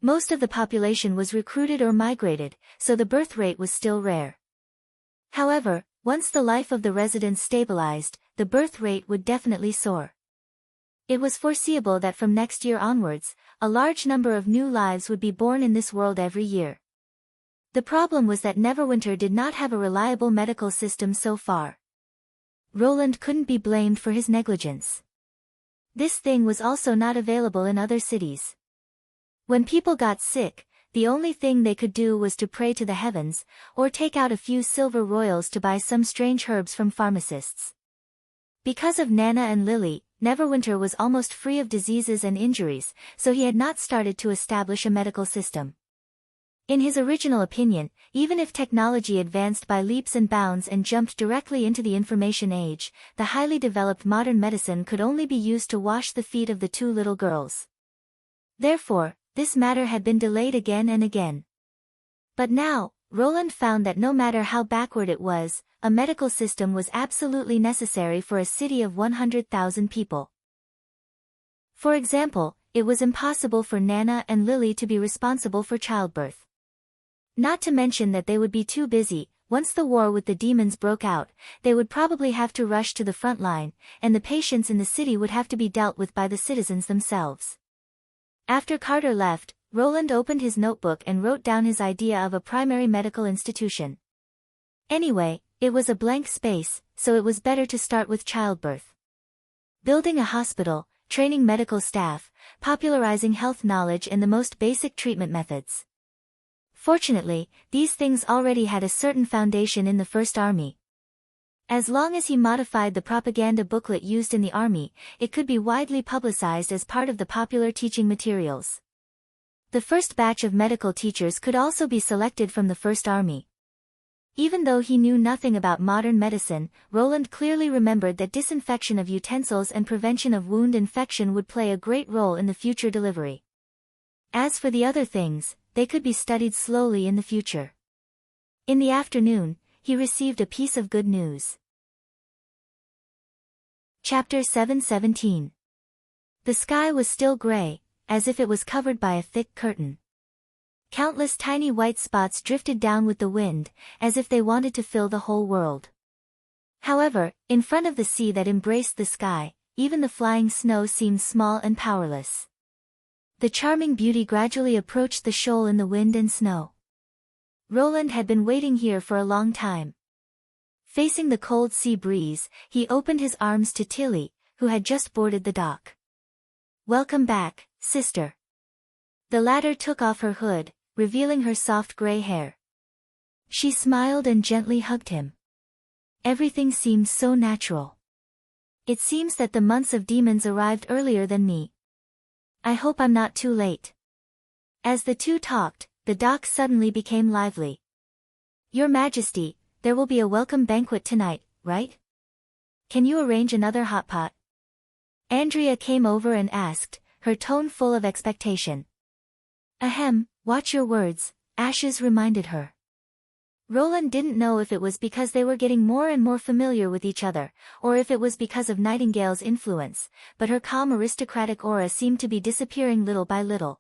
Most of the population was recruited or migrated, so the birth rate was still rare. However, once the life of the residents stabilized, the birth rate would definitely soar. It was foreseeable that from next year onwards, a large number of new lives would be born in this world every year. The problem was that Neverwinter did not have a reliable medical system so far. Roland couldn't be blamed for his negligence. This thing was also not available in other cities. When people got sick, the only thing they could do was to pray to the heavens, or take out a few silver royals to buy some strange herbs from pharmacists. Because of Nana and Lily, Neverwinter was almost free of diseases and injuries, so he had not started to establish a medical system. In his original opinion, even if technology advanced by leaps and bounds and jumped directly into the information age, the highly developed modern medicine could only be used to wash the feet of the two little girls. Therefore, this matter had been delayed again and again. But now, Roland found that no matter how backward it was, a medical system was absolutely necessary for a city of 100,000 people. For example, it was impossible for Nana and Lily to be responsible for childbirth. Not to mention that they would be too busy. Once the war with the demons broke out, they would probably have to rush to the front line, and the patients in the city would have to be dealt with by the citizens themselves. After Carter left, Roland opened his notebook and wrote down his idea of a primary medical institution. Anyway, it was a blank space, so it was better to start with childbirth. Building a hospital, training medical staff, popularizing health knowledge and the most basic treatment methods. Fortunately, these things already had a certain foundation in the First Army. As long as he modified the propaganda booklet used in the army, it could be widely publicized as part of the popular teaching materials. The first batch of medical teachers could also be selected from the First Army. Even though he knew nothing about modern medicine, Roland clearly remembered that disinfection of utensils and prevention of wound infection would play a great role in the future delivery. As for the other things, they could be studied slowly in the future. In the afternoon, he received a piece of good news. Chapter 717. The sky was still gray, as if it was covered by a thick curtain. Countless tiny white spots drifted down with the wind, as if they wanted to fill the whole world. However, in front of the sea that embraced the sky, even the flying snow seemed small and powerless. The charming beauty gradually approached the shoal in the wind and snow. Roland had been waiting here for a long time. Facing the cold sea breeze, he opened his arms to Tilly, who had just boarded the dock. "Welcome back, sister." The latter took off her hood, revealing her soft gray hair. She smiled and gently hugged him. Everything seemed so natural. "It seems that the months of demons arrived earlier than me. I hope I'm not too late." As the two talked, the dock suddenly became lively. "Your Majesty, there will be a welcome banquet tonight, right? Can you arrange another hot pot?" Andrea came over and asked, her tone full of expectation. "Ahem, watch your words," Ashes reminded her. Roland didn't know if it was because they were getting more and more familiar with each other, or if it was because of Nightingale's influence, but her calm aristocratic aura seemed to be disappearing little by little.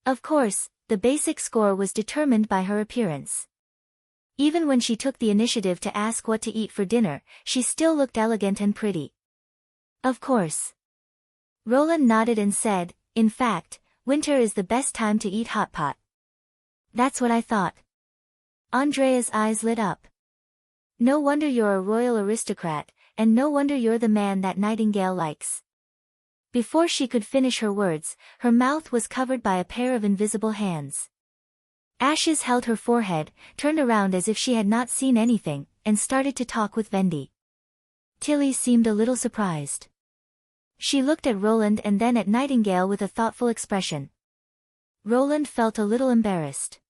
Of course, the basic score was determined by her appearance. Even when she took the initiative to ask what to eat for dinner, she still looked elegant and pretty. Of course. Roland nodded and said, in fact, winter is the best time to eat hot pot. That's what I thought. Andrea's eyes lit up. No wonder you're a royal aristocrat, and no wonder you're the man that Nightingale likes. Before she could finish her words, her mouth was covered by a pair of invisible hands. Ashes held her forehead, turned around as if she had not seen anything, and started to talk with Vendi. Tilly seemed a little surprised. She looked at Roland and then at Nightingale with a thoughtful expression. Roland felt a little embarrassed.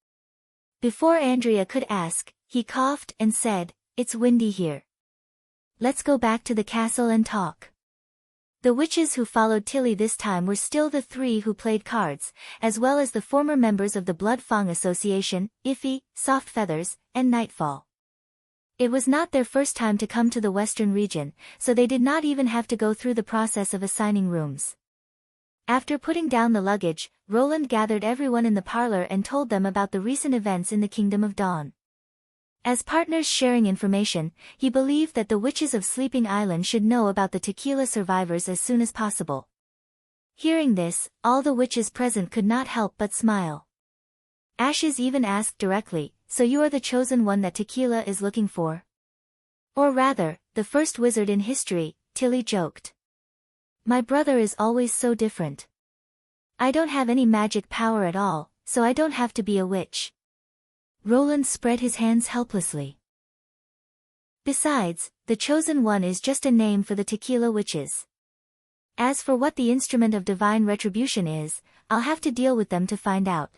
Before Andrea could ask, he coughed and said, "It's windy here. Let's go back to the castle and talk." The witches who followed Tilly this time were still the three who played cards, as well as the former members of the Blood Fang Association, Iffy, Soft Feathers, and Nightfall. It was not their first time to come to the western region, so they did not even have to go through the process of assigning rooms. After putting down the luggage, Roland gathered everyone in the parlor and told them about the recent events in the Kingdom of Dawn. As partners sharing information, he believed that the witches of Sleeping Island should know about the tequila survivors as soon as possible. Hearing this, all the witches present could not help but smile. Ashes even asked directly, "So you are the chosen one that tequila is looking for?" Or rather, the first wizard in history, Tilly joked. "My brother is always so different. I don't have any magic power at all, so I don't have to be a witch." Roland spread his hands helplessly. "Besides, the chosen one is just a name for the tequila witches. As for what the instrument of divine retribution is, I'll have to deal with them to find out.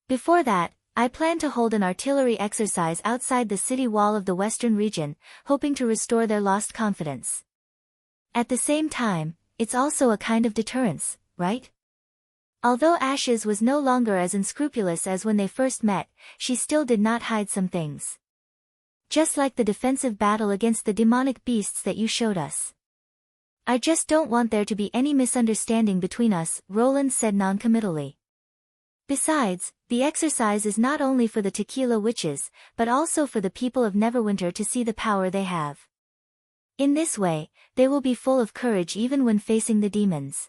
Before that, I plan to hold an artillery exercise outside the city wall of the western region, hoping to restore their lost confidence. At the same time, it's also a kind of deterrence, right?" Although Ashes was no longer as unscrupulous as when they first met, she still did not hide some things. "Just like the defensive battle against the demonic beasts that you showed us. I just don't want there to be any misunderstanding between us," Roland said noncommittally. "Besides, the exercise is not only for the tequila witches, but also for the people of Neverwinter to see the power they have. In this way, they will be full of courage even when facing the demons."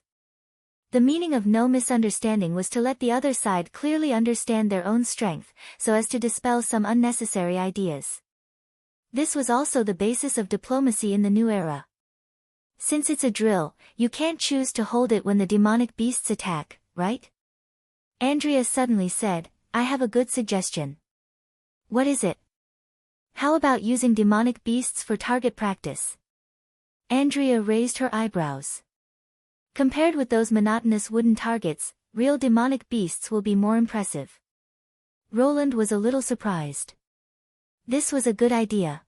The meaning of no misunderstanding was to let the other side clearly understand their own strength, so as to dispel some unnecessary ideas. This was also the basis of diplomacy in the new era. Since it's a drill, you can't choose to hold it when the demonic beasts attack, right? Andrea suddenly said, "I have a good suggestion." "What is it?" "How about using demonic beasts for target practice?" Andrea raised her eyebrows. "Compared with those monotonous wooden targets, real demonic beasts will be more impressive." Roland was a little surprised. This was a good idea.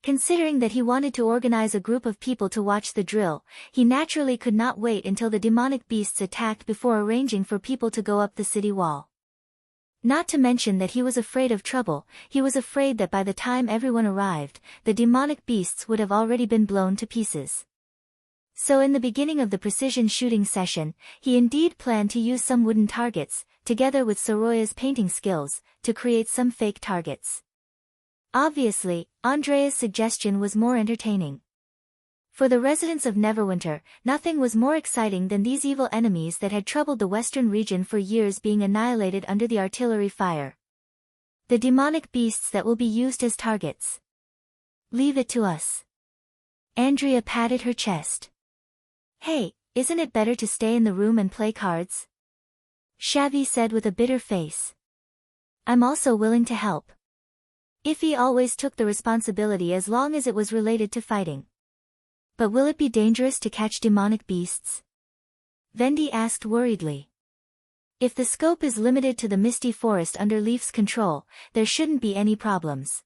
Considering that he wanted to organize a group of people to watch the drill, he naturally could not wait until the demonic beasts attacked before arranging for people to go up the city wall. Not to mention that he was afraid of trouble, he was afraid that by the time everyone arrived, the demonic beasts would have already been blown to pieces. So in the beginning of the precision shooting session, he indeed planned to use some wooden targets, together with Soroya's painting skills, to create some fake targets. Obviously, Andrea's suggestion was more entertaining. For the residents of Neverwinter, nothing was more exciting than these evil enemies that had troubled the western region for years being annihilated under the artillery fire. The demonic beasts that will be used as targets. "Leave it to us." Andrea patted her chest. "Hey, isn't it better to stay in the room and play cards?" Shavi said with a bitter face. "I'm also willing to help." Iffy always took the responsibility as long as it was related to fighting. "But will it be dangerous to catch demonic beasts?" Vendi asked worriedly. "If the scope is limited to the misty forest under Leaf's control, there shouldn't be any problems."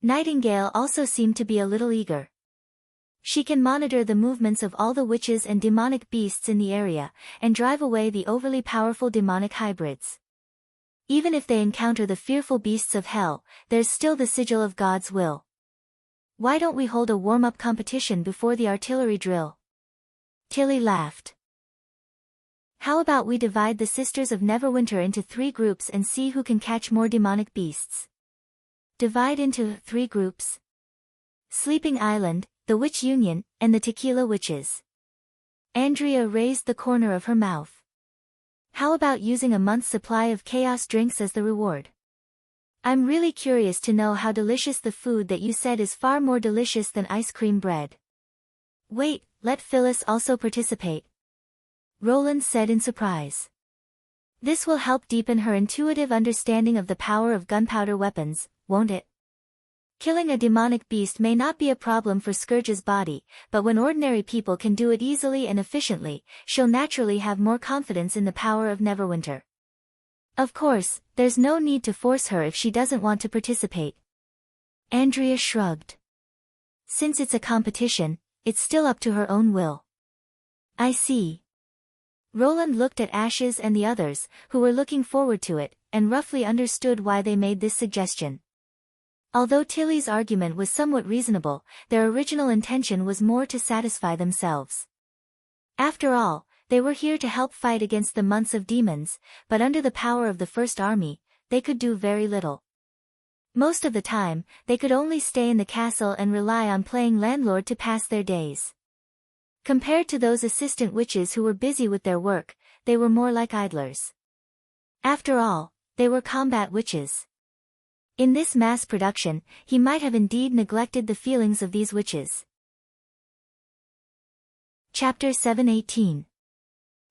Nightingale also seemed to be a little eager. She can monitor the movements of all the witches and demonic beasts in the area, and drive away the overly powerful demonic hybrids. Even if they encounter the fearful beasts of hell, there's still the sigil of God's will. "Why don't we hold a warm-up competition before the artillery drill?" Tilly laughed. "How about we divide the Sisters of Neverwinter into 3 groups and see who can catch more demonic beasts?" "Divide into 3 groups?" "Sleeping Island, the Witch Union, and the Tequila Witches." Andrea raised the corner of her mouth. How about using a month's supply of chaos drinks as the reward? I'm really curious to know how delicious the food that you said is far more delicious than ice cream bread. Wait, let Phyllis also participate. Roland said in surprise. This will help deepen her intuitive understanding of the power of gunpowder weapons, won't it? Killing a demonic beast may not be a problem for Scourge's body, but when ordinary people can do it easily and efficiently, she'll naturally have more confidence in the power of Neverwinter. Of course, there's no need to force her if she doesn't want to participate. Andrea shrugged. Since it's a competition, it's still up to her own will. I see. Roland looked at Ashes and the others, who were looking forward to it, and roughly understood why they made this suggestion. Although Tilly's argument was somewhat reasonable, their original intention was more to satisfy themselves. After all, they were here to help fight against the months of demons, but under the power of the First Army, they could do very little. Most of the time, they could only stay in the castle and rely on playing landlord to pass their days. Compared to those assistant witches who were busy with their work, they were more like idlers. After all, they were combat witches. In this mass production, he might have indeed neglected the feelings of these witches. Chapter 718.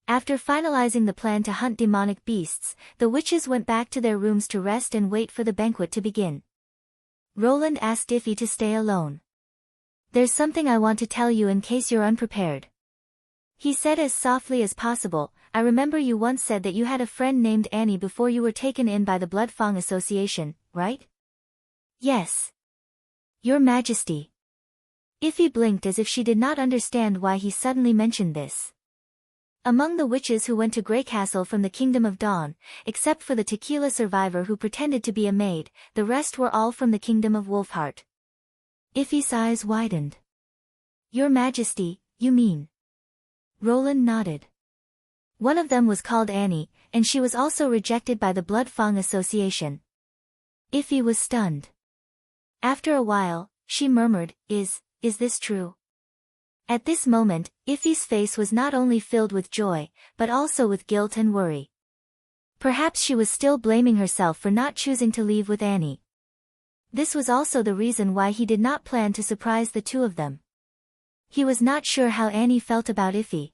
After finalizing the plan to hunt demonic beasts, the witches went back to their rooms to rest and wait for the banquet to begin. Roland asked Iffy to stay alone. There's something I want to tell you in case you're unprepared. He said as softly as possible, I remember you once said that you had a friend named Annie before you were taken in by the Bloodfang Association, right? Yes. Your Majesty. Iffy blinked as if she did not understand why he suddenly mentioned this. Among the witches who went to Grey Castle from the Kingdom of Dawn, except for the tequila survivor who pretended to be a maid, the rest were all from the Kingdom of Wolfheart. Iffy's eyes widened. Your Majesty, you mean? Roland nodded. One of them was called Annie, and she was also rejected by the Bloodfang Association. Iffy was stunned. After a while, she murmured, Is this true? At this moment, Iffy's face was not only filled with joy, but also with guilt and worry. Perhaps she was still blaming herself for not choosing to leave with Annie. This was also the reason why he did not plan to surprise the two of them. He was not sure how Annie felt about Iffy.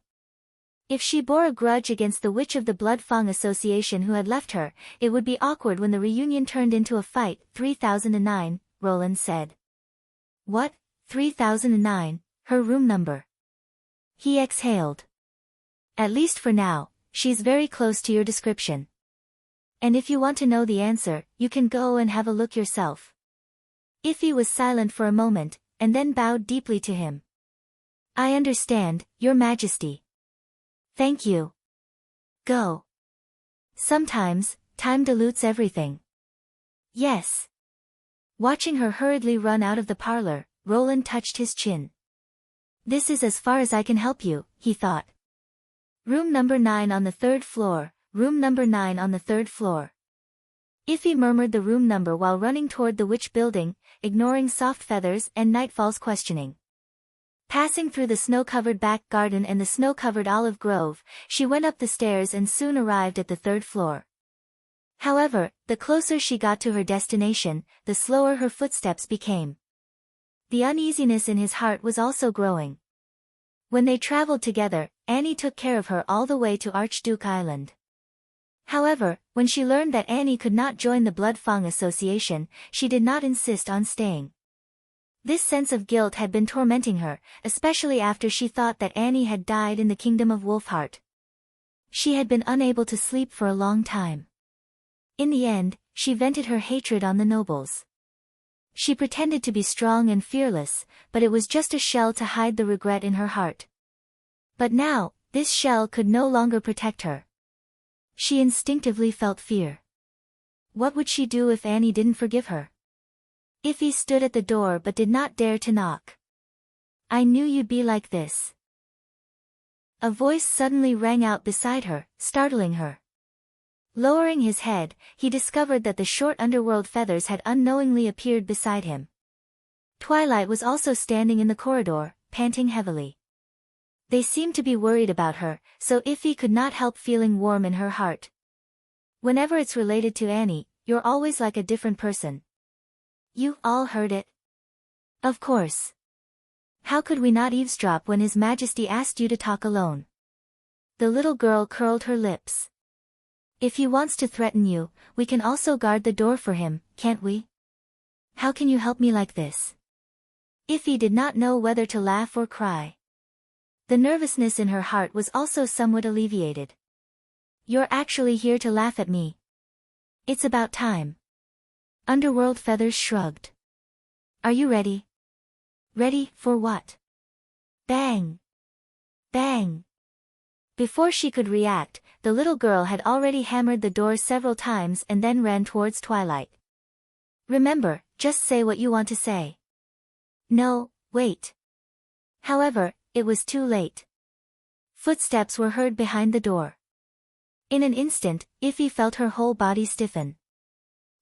If she bore a grudge against the witch of the Bloodfang Association who had left her, it would be awkward when the reunion turned into a fight. 3009, Roland said. What? 3009, her room number. He exhaled. At least for now, she's very close to your description. And if you want to know the answer, you can go and have a look yourself. Iffy was silent for a moment, and then bowed deeply to him. I understand, Your Majesty. Thank you. Go. Sometimes, time dilutes everything. Yes. Watching her hurriedly run out of the parlor, Roland touched his chin. This is as far as I can help you, he thought. Room number 9 on the 3rd floor, room number 9 on the 3rd floor. Iffy murmured the room number while running toward the witch building, ignoring Soft Feathers and Nightfall's questioning. Passing through the snow-covered back garden and the snow-covered olive grove, she went up the stairs and soon arrived at the 3rd floor. However, the closer she got to her destination, the slower her footsteps became. The uneasiness in his heart was also growing. When they traveled together, Annie took care of her all the way to Archduke Island. However, when she learned that Annie could not join the Bloodfang Association, she did not insist on staying. This sense of guilt had been tormenting her, especially after she thought that Annie had died in the Kingdom of Wolfheart. She had been unable to sleep for a long time. In the end, she vented her hatred on the nobles. She pretended to be strong and fearless, but it was just a shell to hide the regret in her heart. But now, this shell could no longer protect her. She instinctively felt fear. What would she do if Annie didn't forgive her? Iffy stood at the door but did not dare to knock. I knew you'd be like this. A voice suddenly rang out beside her, startling her. Lowering his head, he discovered that the short underworld feathers had unknowingly appeared beside him. Twilight was also standing in the corridor, panting heavily. They seemed to be worried about her, so Iffy could not help feeling warm in her heart. Whenever it's related to Annie, you're always like a different person. You all heard it? Of course. How could we not eavesdrop when His Majesty asked you to talk alone? The little girl curled her lips. If he wants to threaten you, we can also guard the door for him, can't we? How can you help me like this? Iffy did not know whether to laugh or cry. The nervousness in her heart was also somewhat alleviated. You're actually here to laugh at me. It's about time. Underworld Feathers shrugged. Are you ready? Ready for what? Bang! Bang! Before she could react, the little girl had already hammered the door several times and then ran towards Twilight. Remember, just say what you want to say. No, wait. However, it was too late. Footsteps were heard behind the door. In an instant, Iffy felt her whole body stiffen.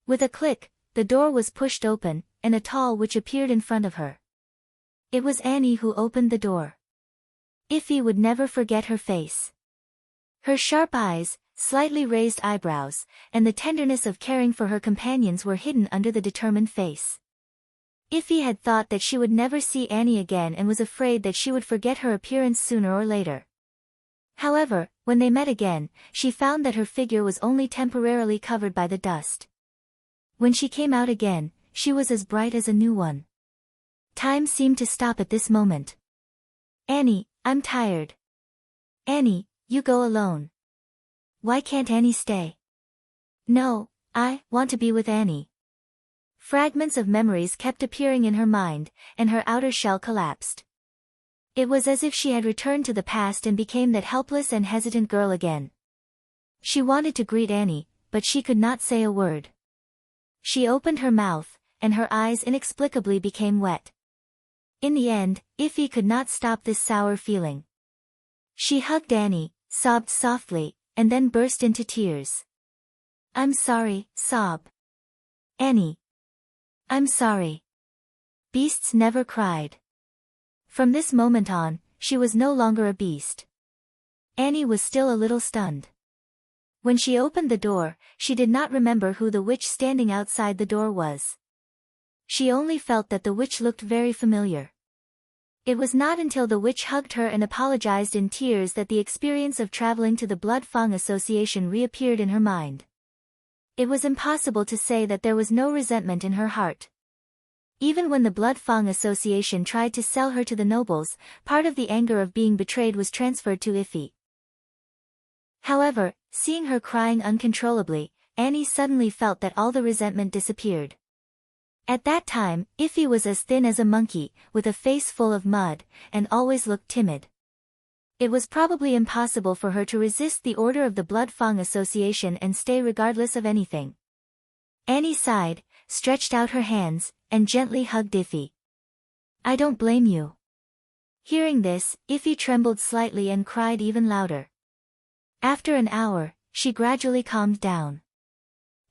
With a click, the door was pushed open, and a tall witch appeared in front of her. It was Annie who opened the door. Iffy would never forget her face. Her sharp eyes, slightly raised eyebrows, and the tenderness of caring for her companions were hidden under the determined face. Iffy had thought that she would never see Annie again and was afraid that she would forget her appearance sooner or later. However, when they met again, she found that her figure was only temporarily covered by the dust. When she came out again, she was as bright as a new one. Time seemed to stop at this moment. Annie, I'm tired. Annie, you go alone. Why can't Annie stay? No, I want to be with Annie. Fragments of memories kept appearing in her mind, and her outer shell collapsed. It was as if she had returned to the past and became that helpless and hesitant girl again. She wanted to greet Annie, but she could not say a word. She opened her mouth, and her eyes inexplicably became wet. In the end, Iffy could not stop this sour feeling. She hugged Annie, sobbed softly, and then burst into tears. I'm sorry, sob. Annie. I'm sorry. Beasts never cried. From this moment on, she was no longer a beast. Annie was still a little stunned. When she opened the door, she did not remember who the witch standing outside the door was. She only felt that the witch looked very familiar. It was not until the witch hugged her and apologized in tears that the experience of traveling to the Blood Fang Association reappeared in her mind. It was impossible to say that there was no resentment in her heart. Even when the Blood Fang Association tried to sell her to the nobles, part of the anger of being betrayed was transferred to Iffy. However, seeing her crying uncontrollably, Annie suddenly felt that all the resentment disappeared. At that time, Iffy was as thin as a monkey, with a face full of mud, and always looked timid. It was probably impossible for her to resist the order of the Blood Fang Association and stay regardless of anything. Annie sighed, stretched out her hands, and gently hugged Iffy. I don't blame you. Hearing this, Iffy trembled slightly and cried even louder. After an hour, she gradually calmed down.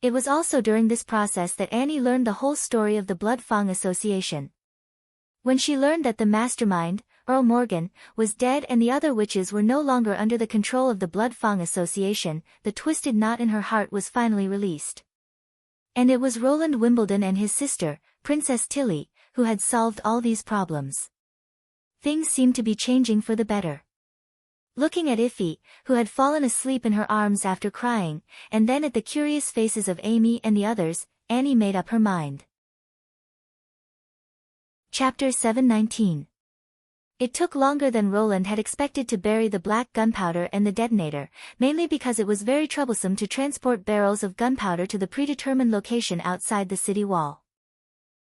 It was also during this process that Annie learned the whole story of the Blood Fang Association. When she learned that the mastermind, Earl Morgan, was dead and the other witches were no longer under the control of the Blood Fang Association, the twisted knot in her heart was finally released. And it was Roland Wimbledon and his sister, Princess Tilly, who had solved all these problems. Things seemed to be changing for the better. Looking at Iffy, who had fallen asleep in her arms after crying, and then at the curious faces of Amy and the others, Annie made up her mind. Chapter 719. It took longer than Roland had expected to bury the black gunpowder and the detonator, mainly because it was very troublesome to transport barrels of gunpowder to the predetermined location outside the city wall.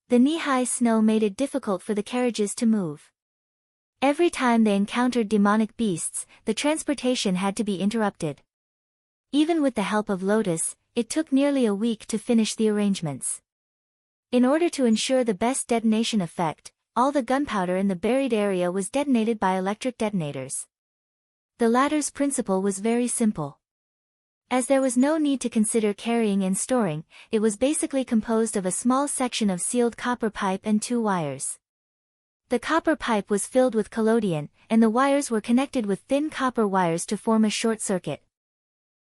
The knee-high snow made it difficult for the carriages to move. Every time they encountered demonic beasts, the transportation had to be interrupted. Even with the help of Lotus, it took nearly a week to finish the arrangements. In order to ensure the best detonation effect, all the gunpowder in the buried area was detonated by electric detonators. The latter's principle was very simple. As there was no need to consider carrying and storing, it was basically composed of a small section of sealed copper pipe and 2 wires. The copper pipe was filled with collodion, and the wires were connected with thin copper wires to form a short circuit.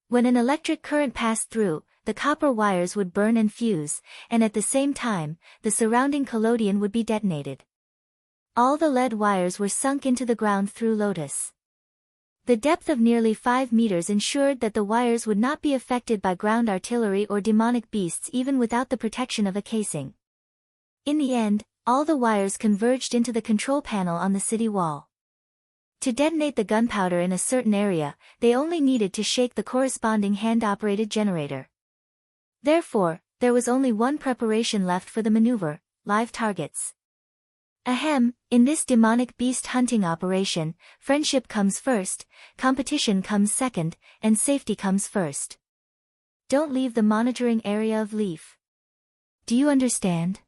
When an electric current passed through, the copper wires would burn and fuse, and at the same time, the surrounding collodion would be detonated. All the lead wires were sunk into the ground through Lotus. The depth of nearly 5 meters ensured that the wires would not be affected by ground artillery or demonic beasts even without the protection of a casing. In the end, all the wires converged into the control panel on the city wall. To detonate the gunpowder in a certain area, they only needed to shake the corresponding hand-operated generator. Therefore, there was only one preparation left for the maneuver: live targets. Ahem, in this demonic beast hunting operation, friendship comes first, competition comes second, and safety comes first. Don't leave the monitoring area of Leaf. Do you understand?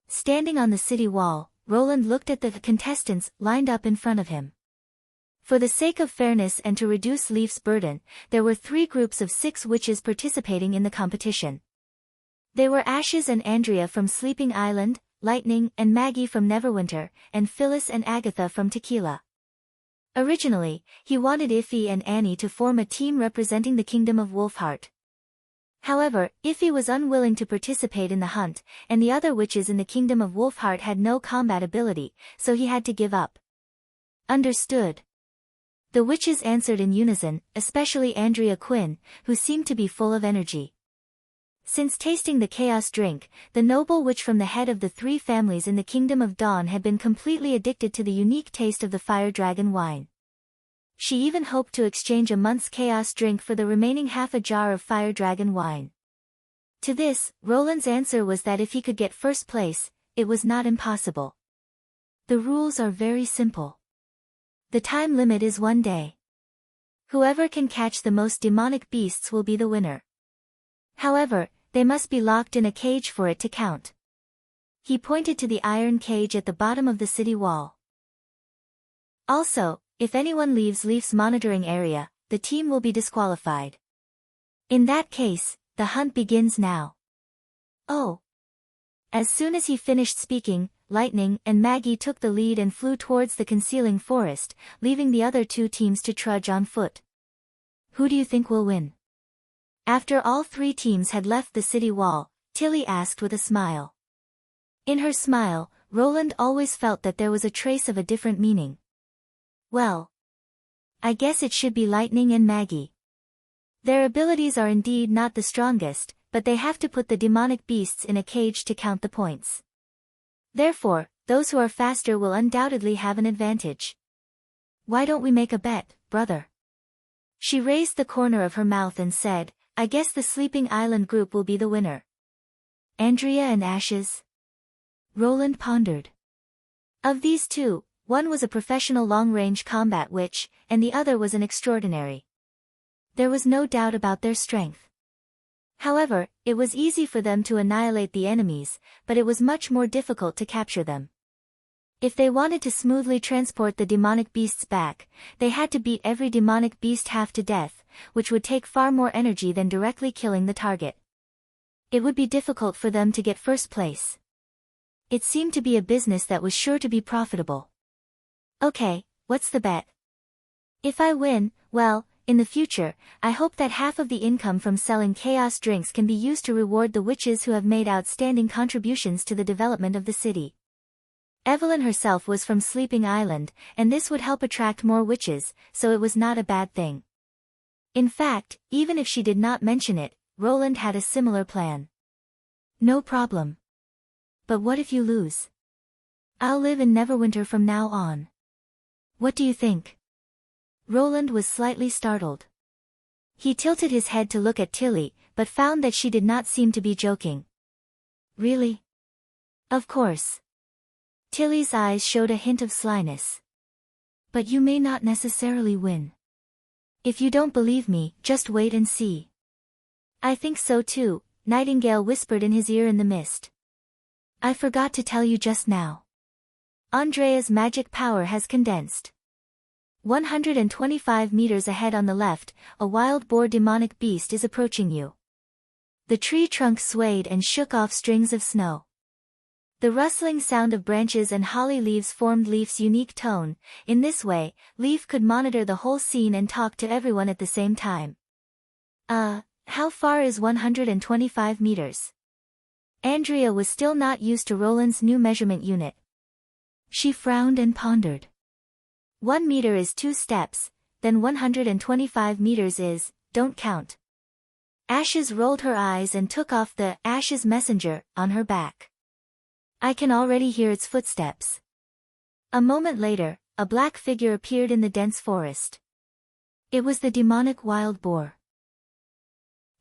Standing on the city wall, Roland looked at the contestants lined up in front of him. For the sake of fairness and to reduce Leaf's burden, there were 3 groups of 6 witches participating in the competition. They were Ashes and Andrea from Sleeping Island, Lightning and Maggie from Neverwinter, and Phyllis and Agatha from Tequila. Originally, he wanted Iffy and Annie to form a team representing the Kingdom of Wolfheart. However, Iffy was unwilling to participate in the hunt, and the other witches in the Kingdom of Wolfheart had no combat ability, so he had to give up. Understood. The witches answered in unison, especially Andrea Quinn, who seemed to be full of energy. Since tasting the chaos drink, the noble witch from the head of the 3 families in the Kingdom of Dawn had been completely addicted to the unique taste of the fire dragon wine. She even hoped to exchange a month's chaos drink for the remaining half a jar of fire dragon wine. To this, Roland's answer was that if he could get first place, it was not impossible. The rules are very simple. The time limit is 1 day. Whoever can catch the most demonic beasts will be the winner. However, they must be locked in a cage for it to count. He pointed to the iron cage at the bottom of the city wall. Also, if anyone leaves Leaf's monitoring area, the team will be disqualified. In that case, the hunt begins now. Oh! As soon as he finished speaking, Lightning and Maggie took the lead and flew towards the concealing forest, leaving the other 2 teams to trudge on foot. Who do you think will win? After all 3 teams had left the city wall, Tilly asked with a smile. In her smile, Roland always felt that there was a trace of a different meaning. Well, I guess it should be Lightning and Maggie. Their abilities are indeed not the strongest, but they have to put the demonic beasts in a cage to count the points. Therefore, those who are faster will undoubtedly have an advantage. Why don't we make a bet, brother? She raised the corner of her mouth and said, I guess the Sleeping Island group will be the winner. Andrea and Ashes? Roland pondered. Of these 2, one was a professional long-range combat witch, and the other was an extraordinary. There was no doubt about their strength. However, it was easy for them to annihilate the enemies, but it was much more difficult to capture them. If they wanted to smoothly transport the demonic beasts back, they had to beat every demonic beast half to death, which would take far more energy than directly killing the target. It would be difficult for them to get first place. It seemed to be a business that was sure to be profitable. Okay, what's the bet? If I win, well, in the future, I hope that half of the income from selling chaos drinks can be used to reward the witches who have made outstanding contributions to the development of the city. Evelyn herself was from Sleeping Island, and this would help attract more witches, so it was not a bad thing. In fact, even if she did not mention it, Roland had a similar plan. No problem. But what if you lose? I'll live in Neverwinter from now on. What do you think? Roland was slightly startled. He tilted his head to look at Tilly, but found that she did not seem to be joking. Really? Of course. Tilly's eyes showed a hint of slyness. But you may not necessarily win. If you don't believe me, just wait and see. I think so too, Nightingale whispered in his ear in the mist. I forgot to tell you just now. Andrea's magic power has condensed. 125 meters ahead on the left, a wild boar demonic beast is approaching you. The tree trunk swayed and shook off strings of snow. The rustling sound of branches and holly leaves formed Leaf's unique tone. In this way, Leaf could monitor the whole scene and talk to everyone at the same time. How far is 125 meters? Andrea was still not used to Roland's new measurement unit. She frowned and pondered. 1 meter is 2 steps, then 125 meters is, don't count. Ashes rolled her eyes and took off the Ashes messenger on her back. I can already hear its footsteps. A moment later, a black figure appeared in the dense forest. It was the demonic wild boar.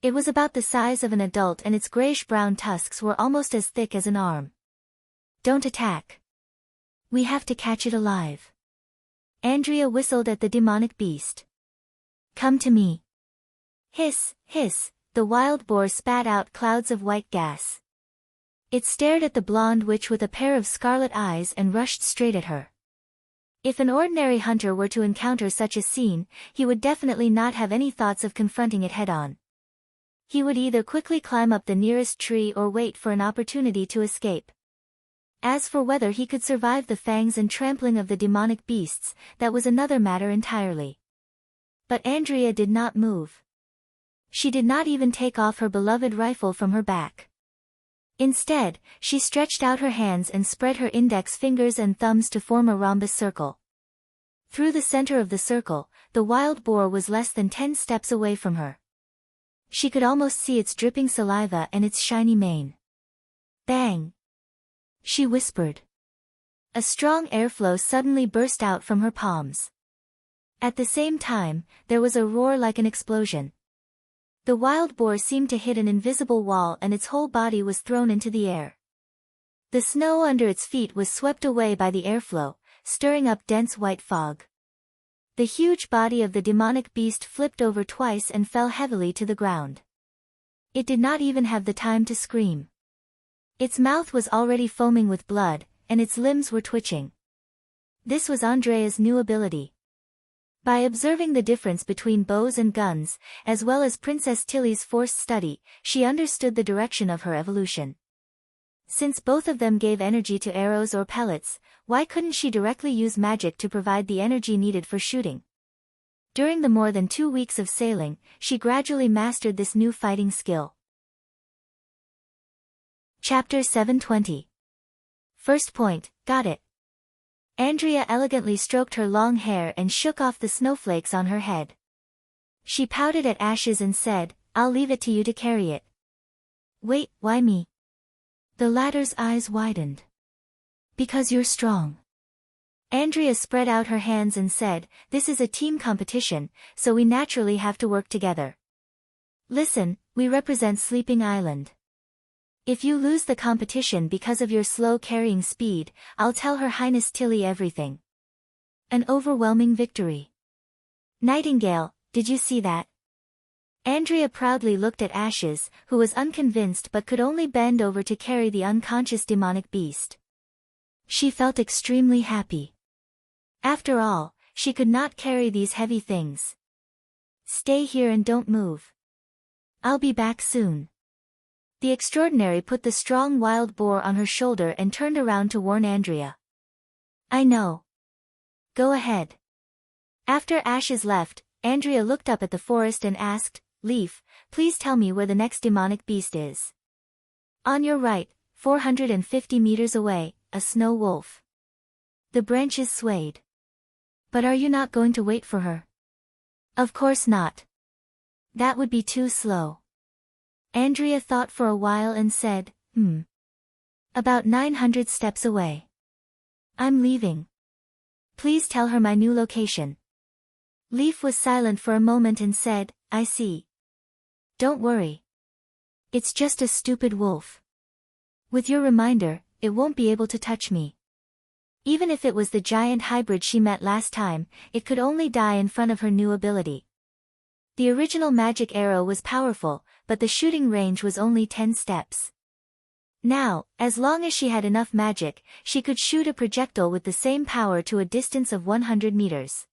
It was about the size of an adult and its grayish-brown tusks were almost as thick as an arm. Don't attack. We have to catch it alive. Andrea whistled at the demonic beast. Come to me. Hiss, hiss, the wild boar spat out clouds of white gas. It stared at the blonde witch with a pair of scarlet eyes and rushed straight at her. If an ordinary hunter were to encounter such a scene, he would definitely not have any thoughts of confronting it head-on. He would either quickly climb up the nearest tree or wait for an opportunity to escape. As for whether he could survive the fangs and trampling of the demonic beasts, that was another matter entirely. But Andrea did not move. She did not even take off her beloved rifle from her back. Instead, she stretched out her hands and spread her index fingers and thumbs to form a rhombus circle. Through the center of the circle, the wild boar was less than 10 steps away from her. She could almost see its dripping saliva and its shiny mane. Bang! She whispered. A strong airflow suddenly burst out from her palms. At the same time, there was a roar like an explosion. The wild boar seemed to hit an invisible wall and its whole body was thrown into the air. The snow under its feet was swept away by the airflow, stirring up dense white fog. The huge body of the demonic beast flipped over twice and fell heavily to the ground. It did not even have the time to scream. Its mouth was already foaming with blood, and its limbs were twitching. This was Andrea's new ability. By observing the difference between bows and guns, as well as Princess Tilly's forced study, she understood the direction of her evolution. Since both of them gave energy to arrows or pellets, why couldn't she directly use magic to provide the energy needed for shooting? During the more than 2 weeks of sailing, she gradually mastered this new fighting skill. Chapter 720. First point, got it. Andrea elegantly stroked her long hair and shook off the snowflakes on her head. She pouted at Ashes and said, I'll leave it to you to carry it. Wait, why me? The latter's eyes widened. Because you're strong. Andrea spread out her hands and said, this is a team competition, so we naturally have to work together. Listen, we represent Sleeping Island. If you lose the competition because of your slow carrying speed, I'll tell Her Highness Tilly everything. An overwhelming victory. Nightingale, did you see that? Andrea proudly looked at Ashes, who was unconvinced but could only bend over to carry the unconscious demonic beast. She felt extremely happy. After all, she could not carry these heavy things. Stay here and don't move. I'll be back soon. The extraordinary put the strong wild boar on her shoulder and turned around to warn Andrea. I know. Go ahead. After Ashes left, Andrea looked up at the forest and asked, Leaf, please tell me where the next demonic beast is. On your right, 450 meters away, a snow wolf. The branches swayed. But are you not going to wait for her? Of course not. That would be too slow. Andrea thought for a while and said, About 900 steps away. I'm leaving. Please tell her my new location. Leaf was silent for a moment and said, I see. Don't worry. It's just a stupid wolf. With your reminder, it won't be able to touch me. Even if it was the giant hybrid she met last time, it could only die in front of her new ability. The original magic arrow was powerful, but the shooting range was only 10 steps. Now, as long as she had enough magic, she could shoot a projectile with the same power to a distance of 100 meters.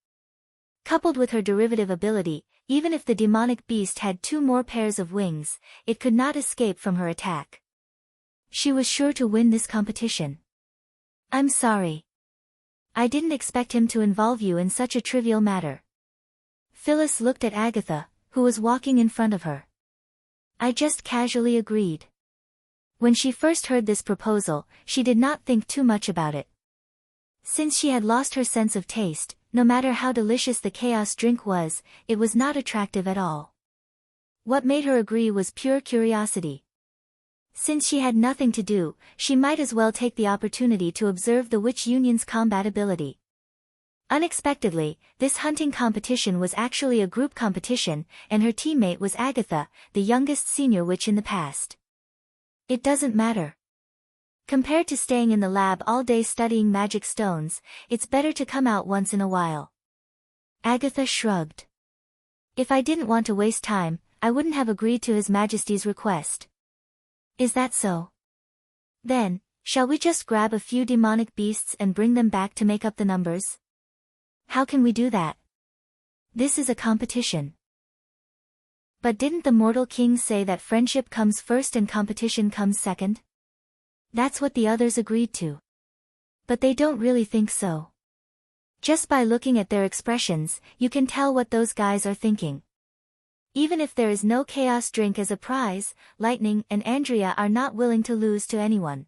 Coupled with her derivative ability, even if the demonic beast had 2 more pairs of wings, it could not escape from her attack. She was sure to win this competition. I'm sorry. I didn't expect him to involve you in such a trivial matter. Phyllis looked at Agatha, who was walking in front of her. I just casually agreed. When she first heard this proposal, she did not think too much about it. Since she had lost her sense of taste, no matter how delicious the chaos drink was, it was not attractive at all. What made her agree was pure curiosity. Since she had nothing to do, she might as well take the opportunity to observe the witch union's combat ability. Unexpectedly, this hunting competition was actually a group competition, and her teammate was Agatha, the youngest senior witch in the past. It doesn't matter. Compared to staying in the lab all day studying magic stones, it's better to come out once in a while. Agatha shrugged. If I didn't want to waste time, I wouldn't have agreed to His Majesty's request. Is that so? Then, shall we just grab a few demonic beasts and bring them back to make up the numbers? How can we do that? This is a competition. But didn't the mortal king say that friendship comes first and competition comes second? That's what the others agreed to. But they don't really think so. Just by looking at their expressions, you can tell what those guys are thinking. Even if there is no chaos drink as a prize, Lightning and Andrea are not willing to lose to anyone.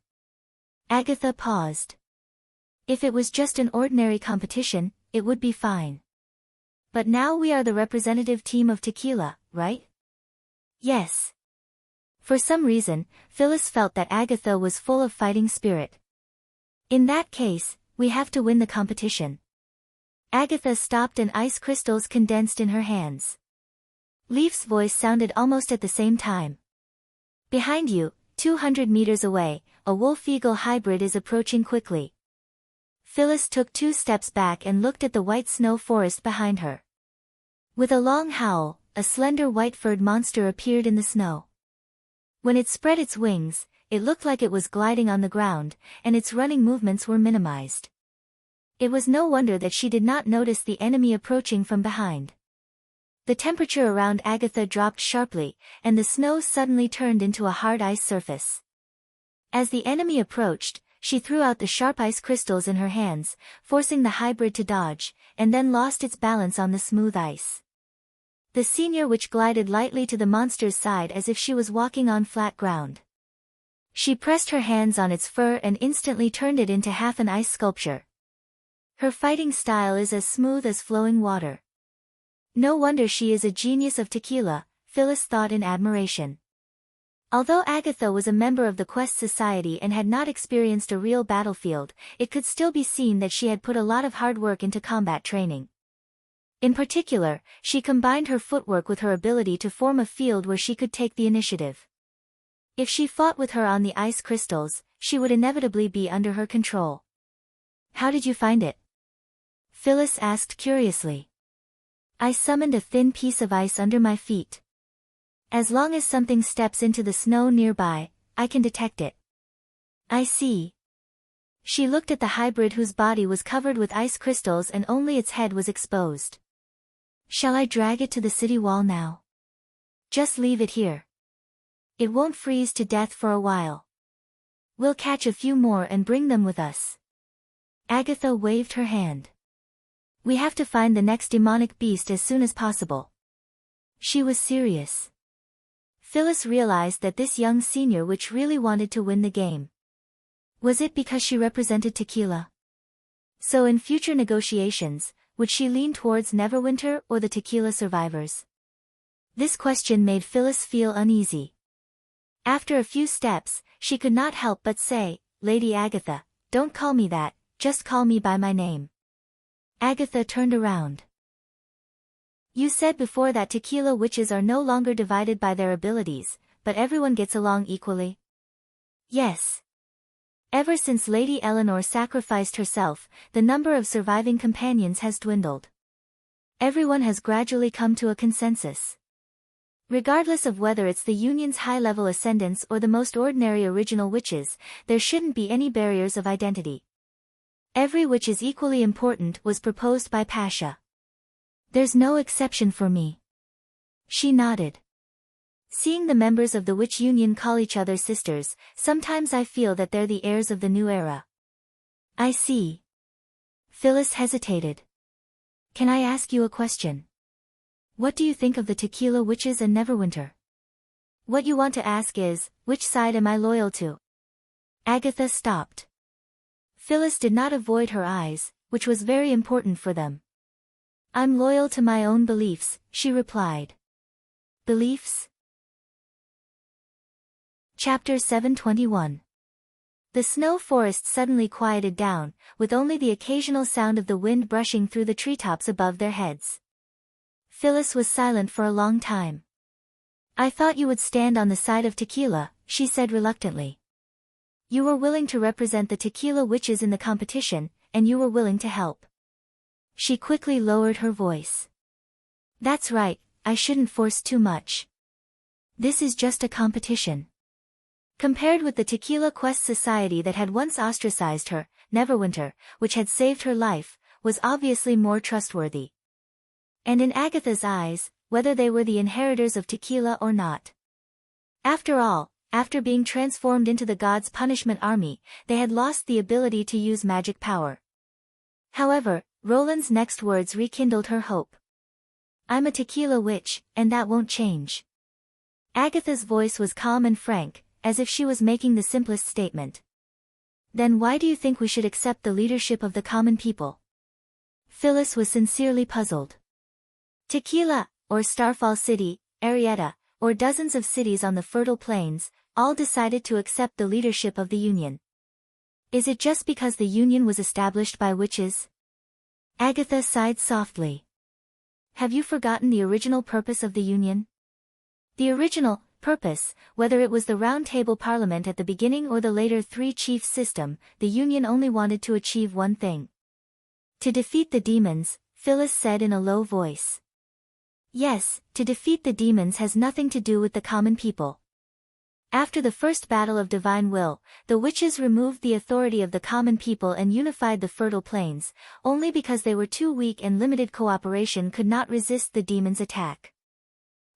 Agatha paused. If it was just an ordinary competition, it would be fine. But now we are the representative team of Tequila, right? Yes. For some reason, Phyllis felt that Agatha was full of fighting spirit. In that case, we have to win the competition. Agatha stopped and ice crystals condensed in her hands. Leaf's voice sounded almost at the same time. Behind you, 200 meters away, a wolf-eagle hybrid is approaching quickly. Phyllis took 2 steps back and looked at the white snow forest behind her. With a long howl, a slender white-furred monster appeared in the snow. When it spread its wings, it looked like it was gliding on the ground, and its running movements were minimized. It was no wonder that she did not notice the enemy approaching from behind. The temperature around Agatha dropped sharply, and the snow suddenly turned into a hard ice surface. As the enemy approached, she threw out the sharp ice crystals in her hands, forcing the hybrid to dodge, and then lost its balance on the smooth ice. The senior witch glided lightly to the monster's side as if she was walking on flat ground. She pressed her hands on its fur and instantly turned it into half an ice sculpture. Her fighting style is as smooth as flowing water. No wonder she is a genius of tequila, Phyllis thought in admiration. Although Agatha was a member of the Quest Society and had not experienced a real battlefield, it could still be seen that she had put a lot of hard work into combat training. In particular, she combined her footwork with her ability to form a field where she could take the initiative. If she fought with her on the ice crystals, she would inevitably be under her control. How did you find it? Phyllis asked curiously. I summoned a thin piece of ice under my feet. As long as something steps into the snow nearby, I can detect it. I see. She looked at the hybrid whose body was covered with ice crystals and only its head was exposed. Shall I drag it to the city wall now? Just leave it here. It won't freeze to death for a while. We'll catch a few more and bring them with us. Agatha waved her hand. We have to find the next demonic beast as soon as possible. She was serious. Phyllis realized that this young senior witch really wanted to win the game. Was it because she represented tequila? So in future negotiations, would she lean towards Neverwinter or the tequila survivors? This question made Phyllis feel uneasy. After a few steps, she could not help but say, Lady Agatha, don't call me that, just call me by my name. Agatha turned around. You said before that tequila witches are no longer divided by their abilities, but everyone gets along equally? Yes. Ever since Lady Eleanor sacrificed herself, the number of surviving companions has dwindled. Everyone has gradually come to a consensus. Regardless of whether it's the Union's high-level ascendants or the most ordinary original witches, there shouldn't be any barriers of identity. Every witch is equally important was proposed by Pasha. There's no exception for me. She nodded. Seeing the members of the Witch Union call each other sisters, sometimes I feel that they're the heirs of the new era. I see. Phyllis hesitated. Can I ask you a question? What do you think of the Tequila Witches and Neverwinter? What you want to ask is, which side am I loyal to? Agatha stopped. Phyllis did not avoid her eyes, which was very important for them. I'm loyal to my own beliefs, she replied. Beliefs? Chapter 721. The snow forest suddenly quieted down, with only the occasional sound of the wind brushing through the treetops above their heads. Phyllis was silent for a long time. I thought you would stand on the side of Tequila, she said reluctantly. You were willing to represent the Tequila Witches in the competition, and you were willing to help. She quickly lowered her voice. That's right, I shouldn't force too much. This is just a competition. Compared with the Tequila Quest Society that had once ostracized her, Neverwinter, which had saved her life, was obviously more trustworthy. And in Agatha's eyes, whether they were the inheritors of Tequila or not. After all, after being transformed into the God's Punishment Army, they had lost the ability to use magic power. However, Roland's next words rekindled her hope. I'm a Tequila Witch, and that won't change. Agatha's voice was calm and frank, as if she was making the simplest statement. Then why do you think we should accept the leadership of the common people? Phyllis was sincerely puzzled. Tequila, or Starfall City, Arietta, or dozens of cities on the fertile plains, all decided to accept the leadership of the Union. Is it just because the Union was established by witches? Agatha sighed softly. Have you forgotten the original purpose of the Union? The original purpose, whether it was the Round Table Parliament at the beginning or the later three-chief system, the Union only wanted to achieve one thing. To defeat the demons, Phyllis said in a low voice. Yes, to defeat the demons has nothing to do with the common people. After the first battle of divine will, the witches removed the authority of the common people and unified the fertile plains, only because they were too weak and limited cooperation could not resist the demons' attack.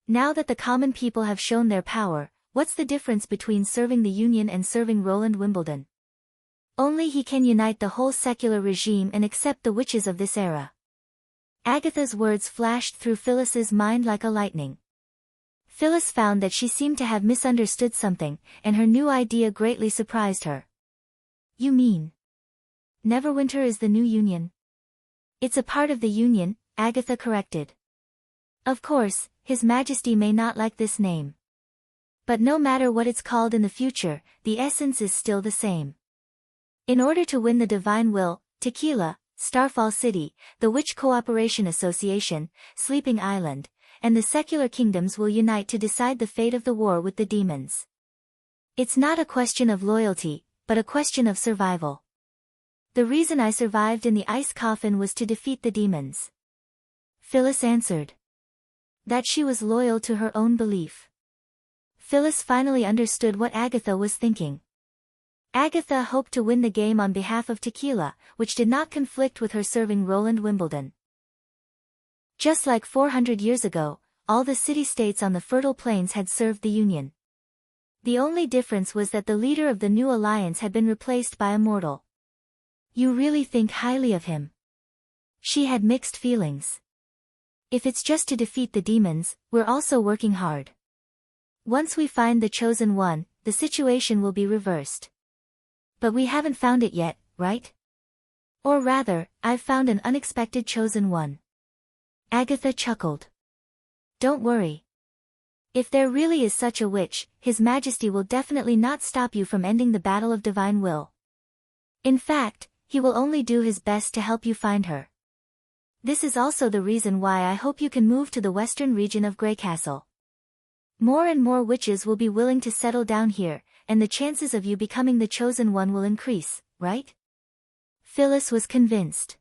Now that the common people have shown their power, what's the difference between serving the Union and serving Roland Wimbledon? Only he can unite the whole secular regime and accept the witches of this era. Agatha's words flashed through Phyllis's mind like a lightning. Phyllis found that she seemed to have misunderstood something, and her new idea greatly surprised her. You mean? Neverwinter is the new Union? It's a part of the Union, Agatha corrected. Of course, His Majesty may not like this name. But no matter what it's called in the future, the essence is still the same. In order to win the divine will, Tequila, Starfall City, the Witch Cooperation Association, Sleeping Island, and the secular kingdoms will unite to decide the fate of the war with the demons. It's not a question of loyalty, but a question of survival. The reason I survived in the ice coffin was to defeat the demons. Phyllis answered. That she was loyal to her own belief. Phyllis finally understood what Agatha was thinking. Agatha hoped to win the game on behalf of Tequila, which did not conflict with her serving Roland Wimbledon. Just like 400 years ago, all the city-states on the fertile plains had served the Union. The only difference was that the leader of the new alliance had been replaced by a mortal. You really think highly of him? She had mixed feelings. If it's just to defeat the demons, we're also working hard. Once we find the chosen one, the situation will be reversed. But we haven't found it yet, right? Or rather, I've found an unexpected chosen one. Agatha chuckled. Don't worry. If there really is such a witch, His Majesty will definitely not stop you from ending the battle of divine will. In fact, he will only do his best to help you find her. This is also the reason why I hope you can move to the western region of Greycastle. More and more witches will be willing to settle down here, and the chances of you becoming the chosen one will increase, right? Phyllis was convinced.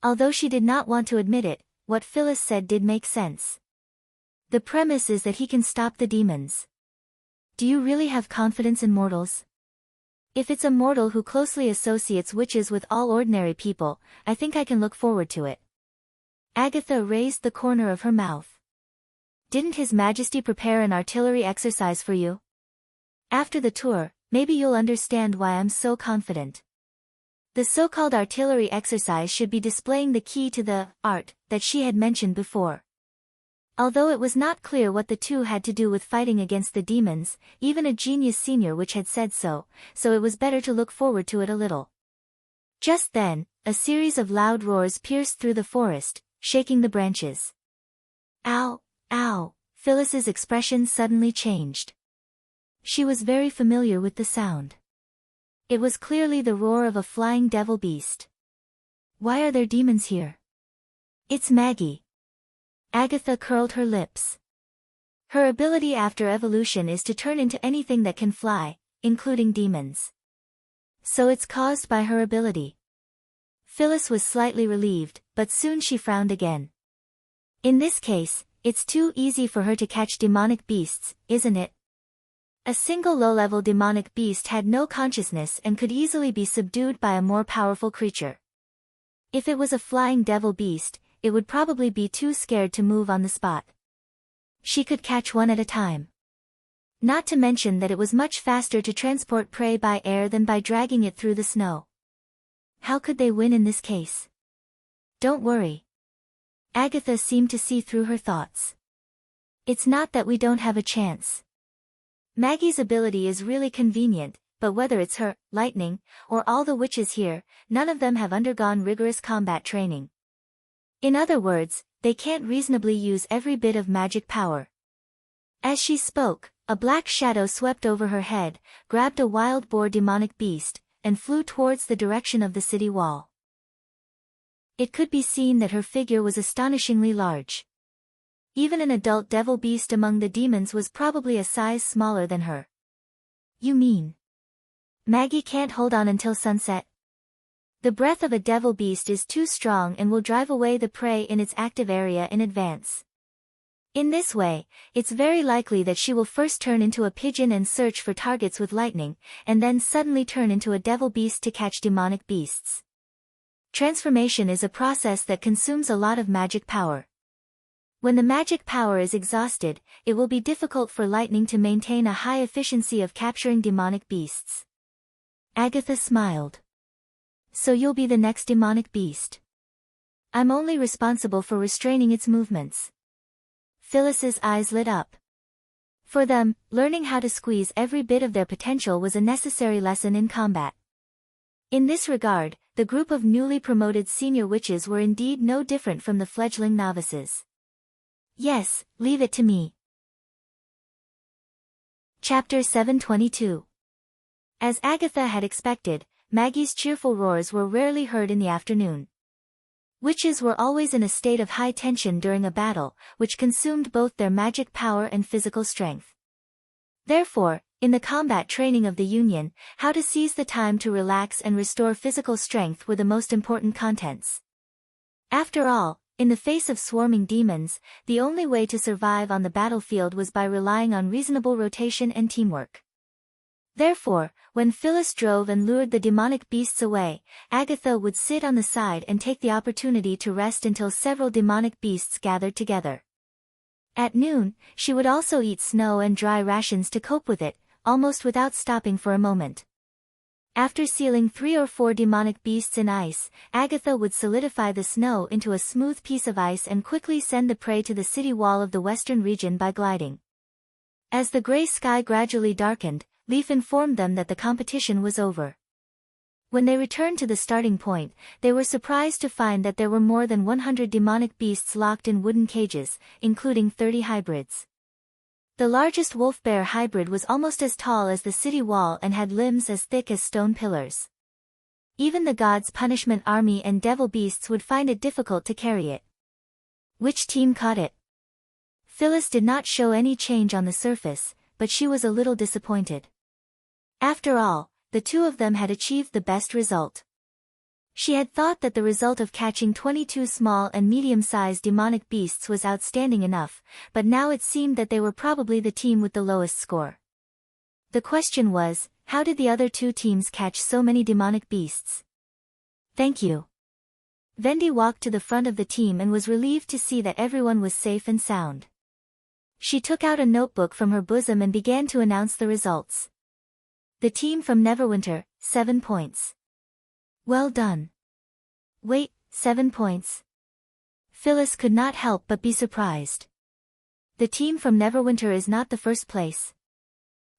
Although she did not want to admit it, what Phyllis said did make sense. The premise is that he can stop the demons. Do you really have confidence in mortals? If it's a mortal who closely associates witches with all ordinary people, I think I can look forward to it. Agatha raised the corner of her mouth. Didn't His Majesty prepare an artillery exercise for you? After the tour, maybe you'll understand why I'm so confident. The so-called artillery exercise should be displaying the key to the art that she had mentioned before. Although it was not clear what the two had to do with fighting against the demons, even a genius senior witch had said so it was better to look forward to it a little. Just then, a series of loud roars pierced through the forest, shaking the branches. Ow, ow, Phyllis's expression suddenly changed. She was very familiar with the sound. It was clearly the roar of a flying devil beast. Why are there demons here? It's Maggie. Agatha curled her lips. Her ability after evolution is to turn into anything that can fly, including demons. So it's caused by her ability. Phyllis was slightly relieved, but soon she frowned again. In this case, it's too easy for her to catch demonic beasts, isn't it? A single low-level demonic beast had no consciousness and could easily be subdued by a more powerful creature. If it was a flying devil beast, it would probably be too scared to move on the spot. She could catch one at a time. Not to mention that it was much faster to transport prey by air than by dragging it through the snow. How could they win in this case? Don't worry. Agatha seemed to see through her thoughts. It's not that we don't have a chance. Maggie's ability is really convenient, but whether it's her, lightning, or all the witches here, none of them have undergone rigorous combat training. In other words, they can't reasonably use every bit of magic power. As she spoke, a black shadow swept over her head, grabbed a wild boar demonic beast, and flew towards the direction of the city wall. It could be seen that her figure was astonishingly large. Even an adult devil beast among the demons was probably a size smaller than her. You mean Maggie can't hold on until sunset? The breath of a devil beast is too strong and will drive away the prey in its active area in advance. In this way, it's very likely that she will first turn into a pigeon and search for targets with lightning, and then suddenly turn into a devil beast to catch demonic beasts. Transformation is a process that consumes a lot of magic power. When the magic power is exhausted, it will be difficult for lightning to maintain a high efficiency of capturing demonic beasts. Agatha smiled. So you'll be the next demonic beast. I'm only responsible for restraining its movements. Phyllis's eyes lit up. For them, learning how to squeeze every bit of their potential was a necessary lesson in combat. In this regard, the group of newly promoted senior witches were indeed no different from the fledgling novices. Yes, leave it to me. Chapter 722. As Agatha had expected, Maggie's cheerful roars were rarely heard in the afternoon. Witches were always in a state of high tension during a battle, which consumed both their magic power and physical strength. Therefore, in the combat training of the Union, how to seize the time to relax and restore physical strength were the most important contents. After all, in the face of swarming demons, the only way to survive on the battlefield was by relying on reasonable rotation and teamwork. Therefore, when Phyllis drove and lured the demonic beasts away, Agatha would sit on the side and take the opportunity to rest until several demonic beasts gathered together. At noon, she would also eat snow and dry rations to cope with it, almost without stopping for a moment. After sealing 3 or 4 demonic beasts in ice, Agatha would solidify the snow into a smooth piece of ice and quickly send the prey to the city wall of the western region by gliding. As the gray sky gradually darkened, Leaf informed them that the competition was over. When they returned to the starting point, they were surprised to find that there were more than 100 demonic beasts locked in wooden cages, including 30 hybrids. The largest wolf-bear hybrid was almost as tall as the city wall and had limbs as thick as stone pillars. Even the God's Punishment Army and devil beasts would find it difficult to carry it. Which team caught it? Phyllis did not show any change on the surface, but she was a little disappointed. After all, the two of them had achieved the best result. She had thought that the result of catching 22 small and medium-sized demonic beasts was outstanding enough, but now it seemed that they were probably the team with the lowest score. The question was, how did the other two teams catch so many demonic beasts? Thank you. Vendi walked to the front of the team and was relieved to see that everyone was safe and sound. She took out a notebook from her bosom and began to announce the results. The team from Neverwinter, 7 points. Well done. Wait, 7 points. Phyllis could not help but be surprised. The team from Neverwinter is not the first place.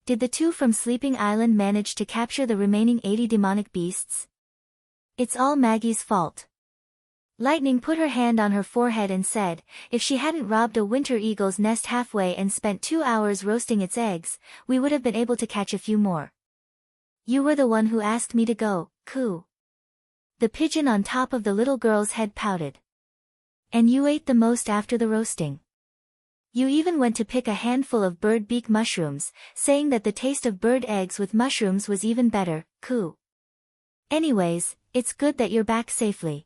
Did the 2 from Sleeping Island manage to capture the remaining 80 demonic beasts? It's all Maggie's fault. Lightning put her hand on her forehead and said, if she hadn't robbed a winter eagle's nest halfway and spent 2 hours roasting its eggs, we would have been able to catch a few more. You were the one who asked me to go, coo. The pigeon on top of the little girl's head pouted. And you ate the most after the roasting. You even went to pick a handful of bird beak mushrooms, saying that the taste of bird eggs with mushrooms was even better, coo. Anyways, it's good that you're back safely.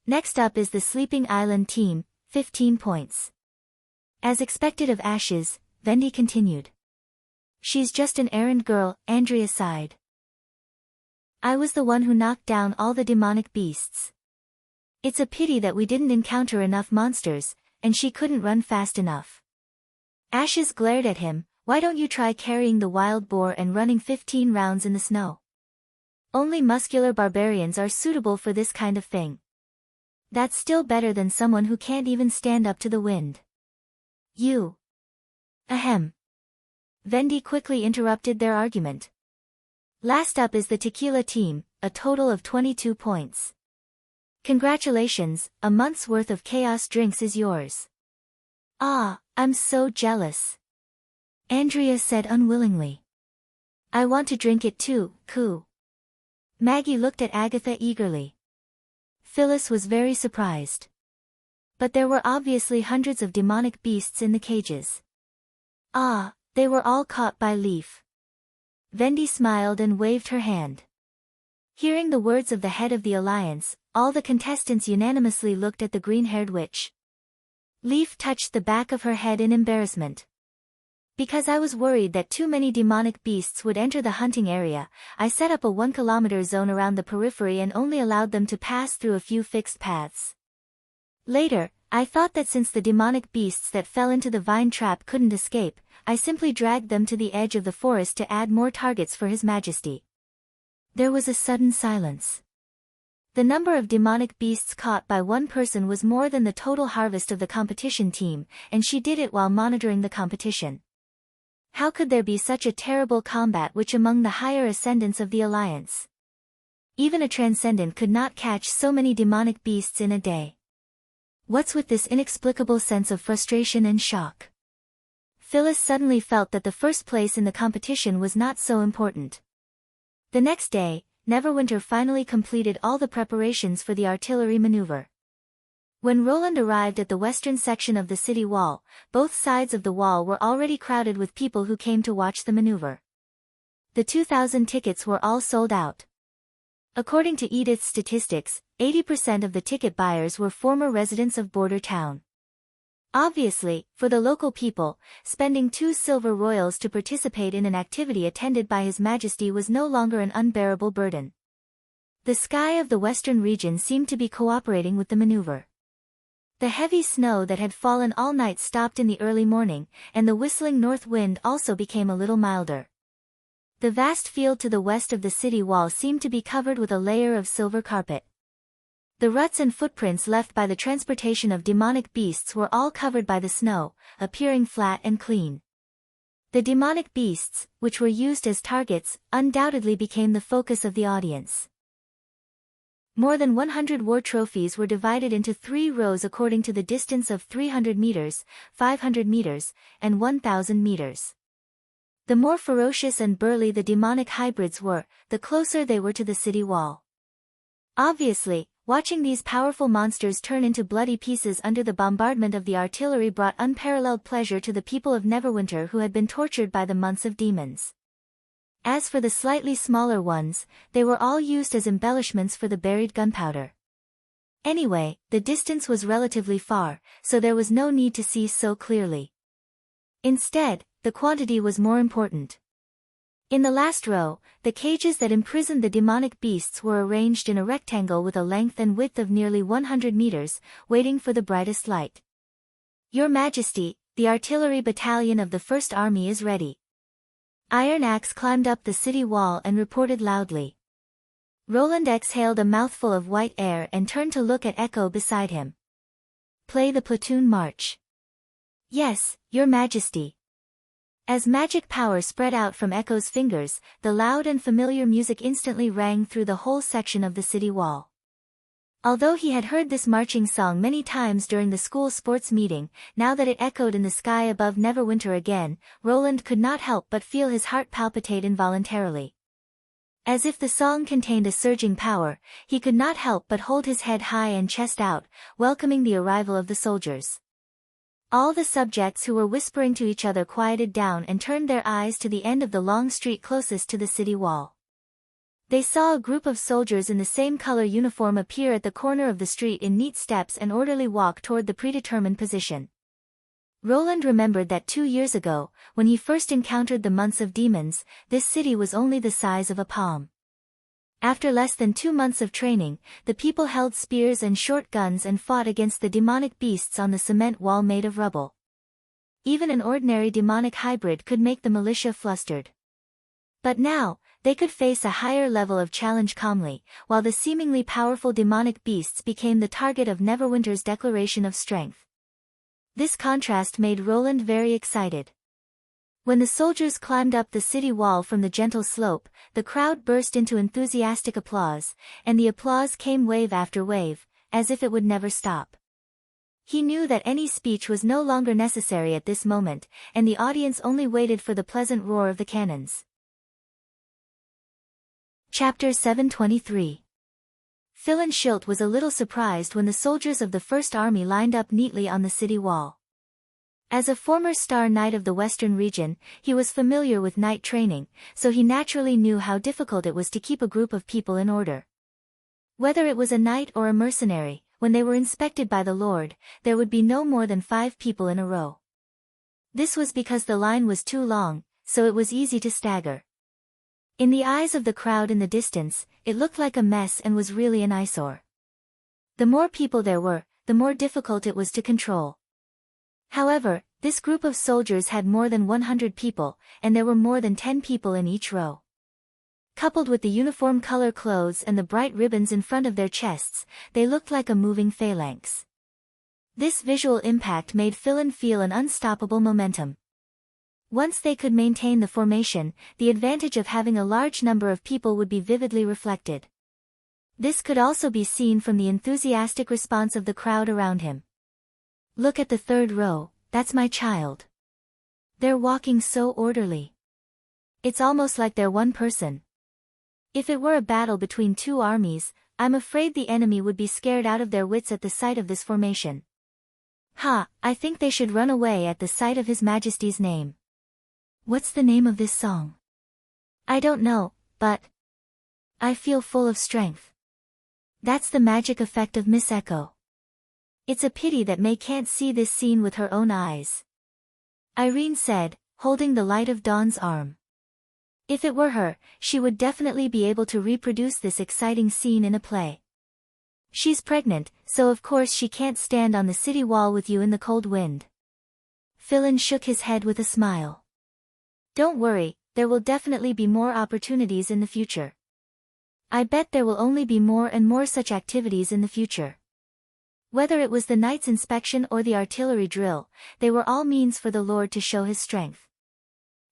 Next up is the Sleeping Island team, 15 points. As expected of Ashes, Vendi continued. She's just an errand girl, Andrea sighed. I was the one who knocked down all the demonic beasts. It's a pity that we didn't encounter enough monsters, and she couldn't run fast enough. Ashes glared at him. Why don't you try carrying the wild boar and running 15 rounds in the snow? Only muscular barbarians are suitable for this kind of thing. That's still better than someone who can't even stand up to the wind. You. Ahem. Vendi quickly interrupted their argument. Last up is the Tequila team, a total of 22 points. Congratulations, a month's worth of chaos drinks is yours. Ah, I'm so jealous. Andrea said unwillingly. I want to drink it too, coo. Maggie looked at Agatha eagerly. Phyllis was very surprised. But there were obviously hundreds of demonic beasts in the cages. Ah, they were all caught by Leaf. Vendi smiled and waved her hand. Hearing the words of the head of the alliance, all the contestants unanimously looked at the green-haired witch. Leaf touched the back of her head in embarrassment. Because I was worried that too many demonic beasts would enter the hunting area, I set up a 1-kilometer zone around the periphery and only allowed them to pass through a few fixed paths. Later, I thought that since the demonic beasts that fell into the vine trap couldn't escape, I simply dragged them to the edge of the forest to add more targets for His Majesty. There was a sudden silence. The number of demonic beasts caught by one person was more than the total harvest of the competition team, and she did it while monitoring the competition. How could there be such a terrible combat which among the higher ascendants of the Alliance? Even a transcendent could not catch so many demonic beasts in a day. What's with this inexplicable sense of frustration and shock? Phyllis suddenly felt that the first place in the competition was not so important. The next day, Neverwinter finally completed all the preparations for the artillery maneuver. When Roland arrived at the western section of the city wall, both sides of the wall were already crowded with people who came to watch the maneuver. The 2,000 tickets were all sold out. According to Edith's statistics, 80% of the ticket buyers were former residents of Border Town. Obviously, for the local people, spending 2 silver royals to participate in an activity attended by His Majesty was no longer an unbearable burden. The sky of the western region seemed to be cooperating with the maneuver. The heavy snow that had fallen all night stopped in the early morning, and the whistling north wind also became a little milder. The vast field to the west of the city wall seemed to be covered with a layer of silver carpet. The ruts and footprints left by the transportation of demonic beasts were all covered by the snow, appearing flat and clean. The demonic beasts, which were used as targets, undoubtedly became the focus of the audience. More than 100 war trophies were divided into 3 rows according to the distance of 300 meters, 500 meters, and 1,000 meters. The more ferocious and burly the demonic hybrids were, the closer they were to the city wall. Obviously, watching these powerful monsters turn into bloody pieces under the bombardment of the artillery brought unparalleled pleasure to the people of Neverwinter who had been tortured by the months of demons. As for the slightly smaller ones, they were all used as embellishments for the buried gunpowder. Anyway, the distance was relatively far, so there was no need to see so clearly. Instead, the quantity was more important. In the last row, the cages that imprisoned the demonic beasts were arranged in a rectangle with a length and width of nearly 100 meters, waiting for the brightest light. Your Majesty, The artillery battalion of the First Army is ready. Iron Axe climbed up the city wall and reported loudly. Roland exhaled a mouthful of white air and turned to look at Echo beside him. Play the platoon march. Yes, Your Majesty. As magic power spread out from Echo's fingers, the loud and familiar music instantly rang through the whole section of the city wall. Although he had heard this marching song many times during the school sports meeting, now that it echoed in the sky above Neverwinter again, Roland could not help but feel his heart palpitate involuntarily. As if the song contained a surging power, he could not help but hold his head high and chest out, welcoming the arrival of the soldiers. All the subjects who were whispering to each other quieted down and turned their eyes to the end of the long street closest to the city wall. They saw a group of soldiers in the same color uniform appear at the corner of the street in neat steps and orderly walk toward the predetermined position. Roland remembered that 2 years ago, when he first encountered the months of demons, this city was only the size of a palm. After less than 2 months of training, the people held spears and short guns and fought against the demonic beasts on the cement wall made of rubble. Even an ordinary demonic hybrid could make the militia flustered. But now, they could face a higher level of challenge calmly, while the seemingly powerful demonic beasts became the target of Neverwinter's declaration of strength. This contrast made Roland very excited. When the soldiers climbed up the city wall from the gentle slope, the crowd burst into enthusiastic applause, and the applause came wave after wave, as if it would never stop. He knew that any speech was no longer necessary at this moment, and the audience only waited for the pleasant roar of the cannons. Chapter 723. Phil and Schilt was a little surprised when the soldiers of the First Army lined up neatly on the city wall. As a former Star Knight of the Western region, he was familiar with knight training, so he naturally knew how difficult it was to keep a group of people in order. Whether it was a knight or a mercenary, when they were inspected by the Lord, there would be no more than 5 people in a row. This was because the line was too long, so it was easy to stagger. In the eyes of the crowd in the distance, it looked like a mess and was really an eyesore. The more people there were, the more difficult it was to control. However, this group of soldiers had more than 100 people, and there were more than 10 people in each row. Coupled with the uniform color clothes and the bright ribbons in front of their chests, they looked like a moving phalanx. This visual impact made Philin feel an unstoppable momentum. Once they could maintain the formation, the advantage of having a large number of people would be vividly reflected. This could also be seen from the enthusiastic response of the crowd around him. Look at the 3rd row, that's my child. They're walking so orderly. It's almost like they're one person. If it were a battle between 2 armies, I'm afraid the enemy would be scared out of their wits at the sight of this formation. I think they should run away at the sight of His Majesty's name. What's the name of this song? I don't know, but I feel full of strength. That's the magic effect of Miss Echo. It's a pity that May can't see this scene with her own eyes. Irene said, holding the Light of Dawn's arm. If it were her, she would definitely be able to reproduce this exciting scene in a play. She's pregnant, so of course she can't stand on the city wall with you in the cold wind. Philin shook his head with a smile. Don't worry, there will definitely be more opportunities in the future. I bet there will only be more and more such activities in the future. Whether it was the knight's inspection or the artillery drill, they were all means for the Lord to show his strength.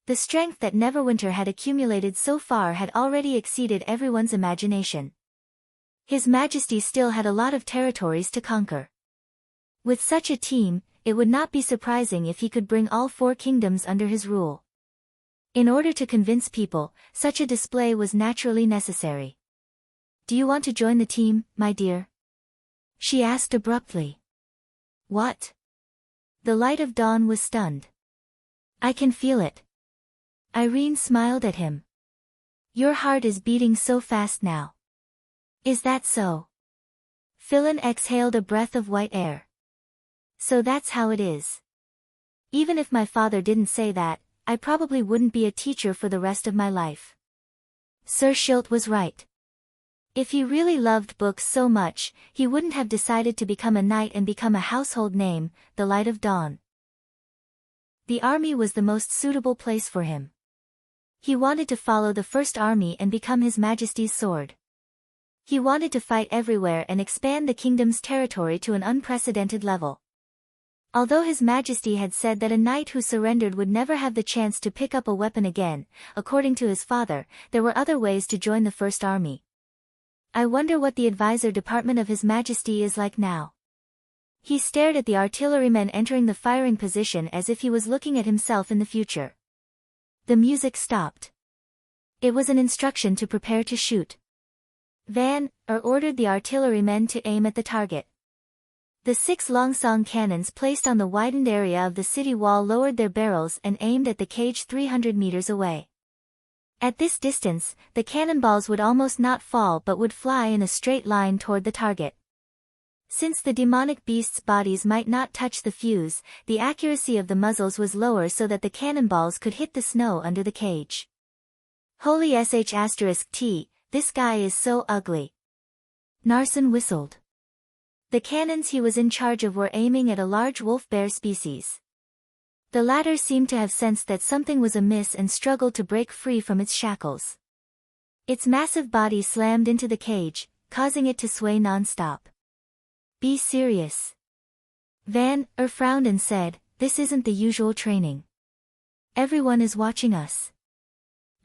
The strength that Neverwinter had accumulated so far had already exceeded everyone's imagination. His Majesty still had a lot of territories to conquer. With such a team, it would not be surprising if he could bring all 4 kingdoms under his rule. In order to convince people, such a display was naturally necessary. Do you want to join the team, my dear? She asked abruptly. What? The Light of Dawn was stunned. I can feel it. Irene smiled at him. Your heart is beating so fast now. Is that so? Philin exhaled a breath of white air. So that's how it is. Even if my father didn't say that, I probably wouldn't be a teacher for the rest of my life. Sir Schilt was right. If he really loved books so much, he wouldn't have decided to become a knight and become a household name, the Light of Dawn. The army was the most suitable place for him. He wanted to follow the first army and become His Majesty's sword. He wanted to fight everywhere and expand the kingdom's territory to an unprecedented level. Although His Majesty had said that a knight who surrendered would never have the chance to pick up a weapon again, according to his father, there were other ways to join the First Army. I wonder what the advisor department of His Majesty is like now. He stared at the artillerymen entering the firing position as if he was looking at himself in the future. The music stopped. It was an instruction to prepare to shoot. Van ordered the artillerymen to aim at the target. The 6 Longsong cannons placed on the widened area of the city wall lowered their barrels and aimed at the cage 300 meters away. At this distance, the cannonballs would almost not fall but would fly in a straight line toward the target. Since the demonic beasts' bodies might not touch the fuse, the accuracy of the muzzles was lower so that the cannonballs could hit the snow under the cage. Holy sh*t, this guy is so ugly. Narsen whistled. The cannons he was in charge of were aiming at a large wolf-bear species. The latter seemed to have sensed that something was amiss and struggled to break free from its shackles. Its massive body slammed into the cage, causing it to sway non-stop. Be serious. Van frowned and said, this isn't the usual training. Everyone is watching us.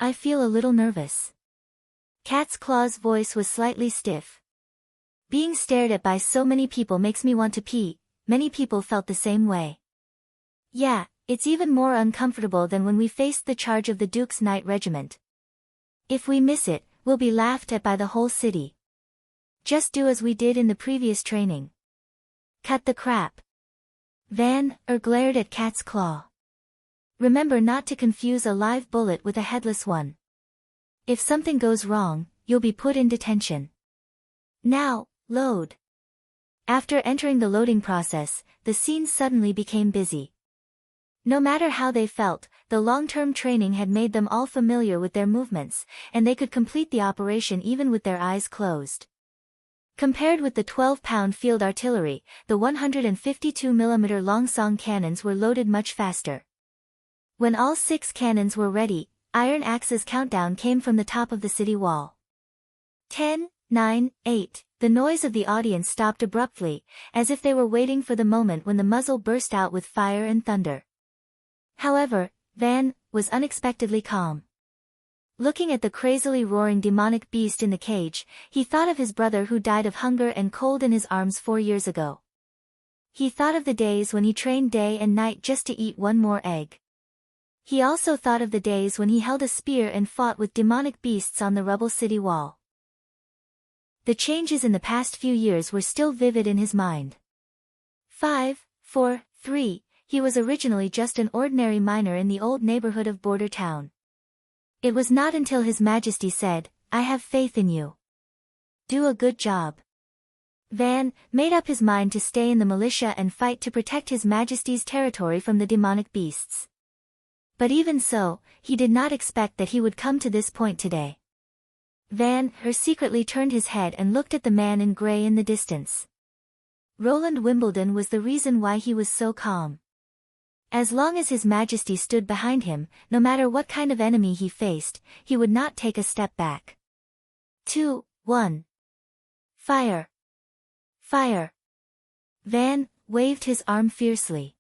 I feel a little nervous. Cat's Claw's voice was slightly stiff. Being stared at by so many people makes me want to pee. Many people felt the same way. Yeah, it's even more uncomfortable than when we faced the charge of the Duke's Knight Regiment. If we miss it, we'll be laughed at by the whole city. Just do as we did in the previous training. Cut the crap. Van glared at Cat's Claw. Remember not to confuse a live bullet with a headless one. If something goes wrong, you'll be put in detention. Now, load. After entering the loading process, the scene suddenly became busy. No matter how they felt, the long-term training had made them all familiar with their movements, and they could complete the operation even with their eyes closed. Compared with the 12-pound field artillery, the 152mm Longsong cannons were loaded much faster. When all 6 cannons were ready, Iron Axe's countdown came from the top of the city wall. 10, 9, 8. The noise of the audience stopped abruptly, as if they were waiting for the moment when the muzzle burst out with fire and thunder. However, Van was unexpectedly calm. Looking at the crazily roaring demonic beast in the cage, he thought of his brother who died of hunger and cold in his arms 4 years ago. He thought of the days when he trained day and night just to eat one more egg. He also thought of the days when he held a spear and fought with demonic beasts on the rubble city wall. The changes in the past few years were still vivid in his mind. 5, 4, 3, he was originally just an ordinary miner in the old neighborhood of Border Town. It was not until His Majesty said, I have faith in you. Do a good job. Van made up his mind to stay in the militia and fight to protect His Majesty's territory from the demonic beasts. But even so, he did not expect that he would come to this point today. Van secretly turned his head and looked at the man in grey in the distance. Roland Wimbledon was the reason why he was so calm. As long as His Majesty stood behind him, no matter what kind of enemy he faced, he would not take a step back. 2, 1. Fire! Fire! Van waved his arm fiercely.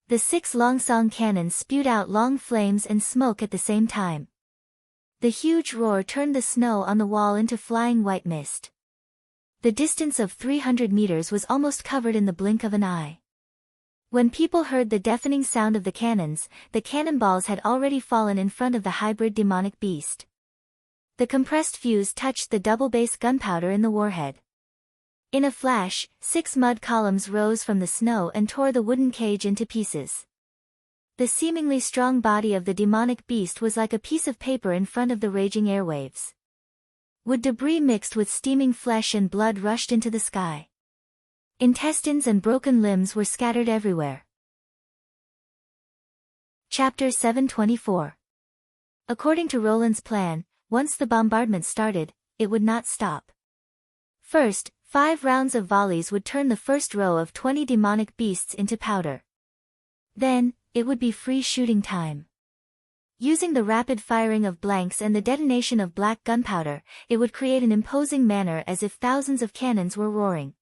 The 6 Longsong cannons spewed out long flames and smoke at the same time. The huge roar turned the snow on the wall into flying white mist. The distance of 300 meters was almost covered in the blink of an eye. When people heard the deafening sound of the cannonballs had already fallen in front of the hybrid demonic beast. The compressed fuse touched the double-base gunpowder in the warhead. In a flash, 6 mud columns rose from the snow and tore the wooden cage into pieces. The seemingly strong body of the demonic beast was like a piece of paper in front of the raging airwaves. Wood debris mixed with steaming flesh and blood rushed into the sky. Intestines and broken limbs were scattered everywhere. Chapter 724. According to Roland's plan, once the bombardment started, it would not stop. First, 5 rounds of volleys would turn the first row of 20 demonic beasts into powder. Then, it would be free shooting time. Using the rapid firing of blanks and the detonation of black gunpowder, it would create an imposing manner as if thousands of cannons were roaring.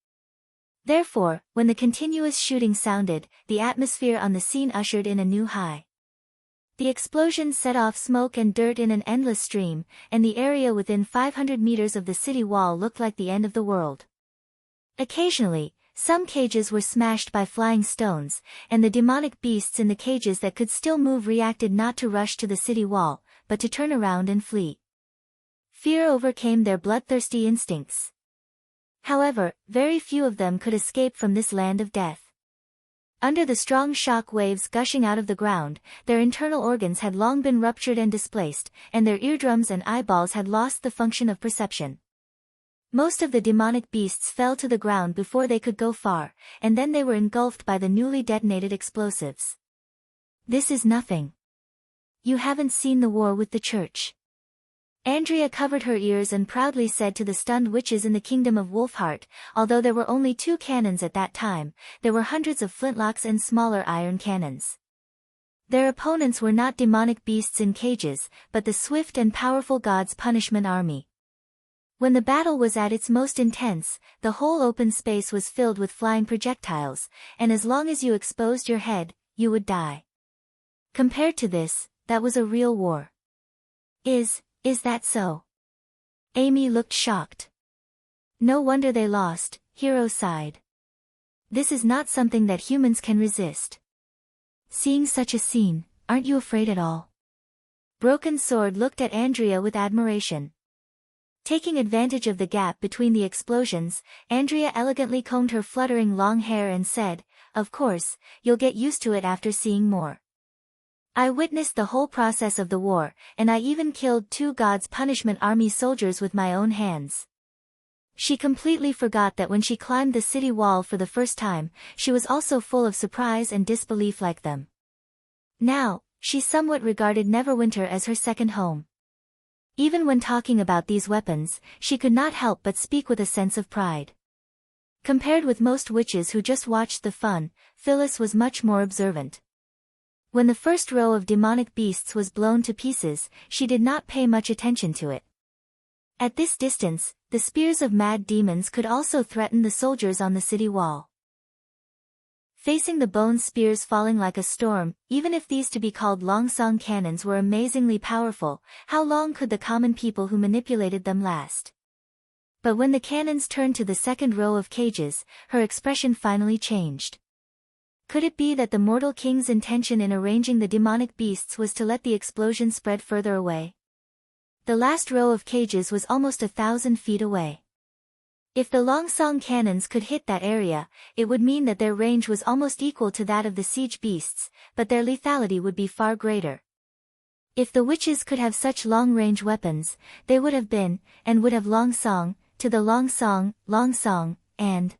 Therefore, when the continuous shooting sounded, the atmosphere on the scene ushered in a new high. The explosions set off smoke and dirt in an endless stream, and the area within 500 meters of the city wall looked like the end of the world. Occasionally, some cages were smashed by flying stones, and the demonic beasts in the cages that could still move reacted not to rush to the city wall, but to turn around and flee. Fear overcame their bloodthirsty instincts. However, very few of them could escape from this land of death. Under the strong shock waves gushing out of the ground, their internal organs had long been ruptured and displaced, and their eardrums and eyeballs had lost the function of perception. Most of the demonic beasts fell to the ground before they could go far, and then they were engulfed by the newly detonated explosives. This is nothing. You haven't seen the war with the church. Andrea covered her ears and proudly said to the stunned witches in the kingdom of Wolfheart, although there were only 2 cannons at that time, there were hundreds of flintlocks and smaller iron cannons. Their opponents were not demonic beasts in cages, but the swift and powerful God's punishment army. When the battle was at its most intense, the whole open space was filled with flying projectiles, and as long as you exposed your head, you would die. Compared to this, that was a real war. Is that so? Amy looked shocked. No wonder they lost, Hero sighed. This is not something that humans can resist. Seeing such a scene, aren't you afraid at all? Broken Sword looked at Andrea with admiration. Taking advantage of the gap between the explosions, Andrea elegantly combed her fluttering long hair and said, "Of course, you'll get used to it after seeing more. I witnessed the whole process of the war, and I even killed 2 God's punishment army soldiers with my own hands." She completely forgot that when she climbed the city wall for the first time, she was also full of surprise and disbelief like them. Now, she somewhat regarded Neverwinter as her second home. Even when talking about these weapons, she could not help but speak with a sense of pride. Compared with most witches who just watched the fun, Phyllis was much more observant. When the first row of demonic beasts was blown to pieces, she did not pay much attention to it. At this distance, the spears of mad demons could also threaten the soldiers on the city wall. Facing the bone spears falling like a storm, even if these to be called longsong cannons were amazingly powerful, how long could the common people who manipulated them last? But when the cannons turned to the second row of cages, her expression finally changed. Could it be that the mortal king's intention in arranging the demonic beasts was to let the explosion spread further away? The last row of cages was almost 1,000 feet away. If the longsong cannons could hit that area, it would mean that their range was almost equal to that of the siege beasts, but their lethality would be far greater. If the witches could have such long-range weapons, they would have been, and would have longsong, to the longsong, and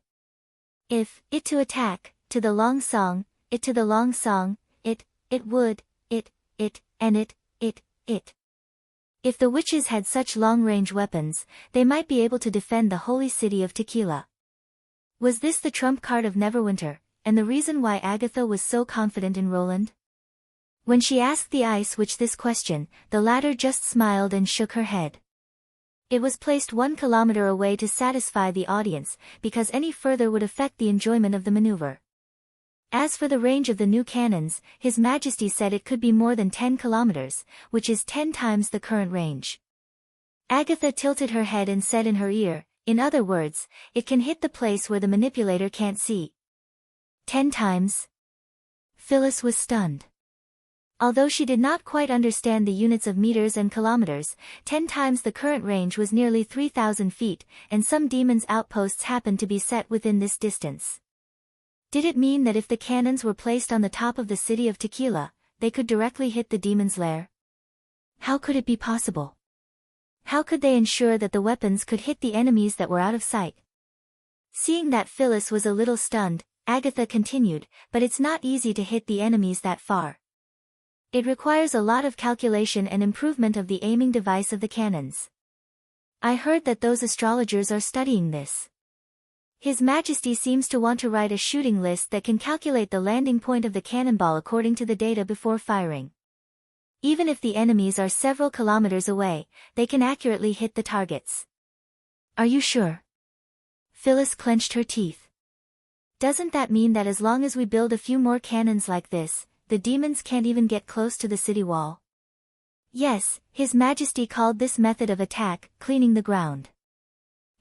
if it to attack, to the longsong, it to the longsong, it would, and it. If the witches had such long-range weapons, they might be able to defend the holy city of Tequila. Was this the trump card of Neverwinter, and the reason why Agatha was so confident in Roland? When she asked the Ice Witch this question, the latter just smiled and shook her head. It was placed 1 kilometer away to satisfy the audience, because any further would affect the enjoyment of the maneuver. As for the range of the new cannons, His Majesty said it could be more than 10 kilometers, which is 10 times the current range. Agatha tilted her head and said in her ear, "In other words, it can hit the place where the manipulator can't see." 10 times? Phyllis was stunned. Although she did not quite understand the units of meters and kilometers, 10 times the current range was nearly 3,000 feet, and some demons' outposts happened to be set within this distance. Did it mean that if the cannons were placed on the top of the city of Tequila, they could directly hit the demon's lair? How could it be possible? How could they ensure that the weapons could hit the enemies that were out of sight? Seeing that Phyllis was a little stunned, Agatha continued, "But it's not easy to hit the enemies that far. It requires a lot of calculation and improvement of the aiming device of the cannons. I heard that those astrologers are studying this." His Majesty seems to want to write a shooting list that can calculate the landing point of the cannonball according to the data before firing. Even if the enemies are several kilometers away, they can accurately hit the targets. Are you sure? Phyllis clenched her teeth. Doesn't that mean that as long as we build a few more cannons like this, the demons can't even get close to the city wall? Yes, His Majesty called this method of attack, cleaning the ground.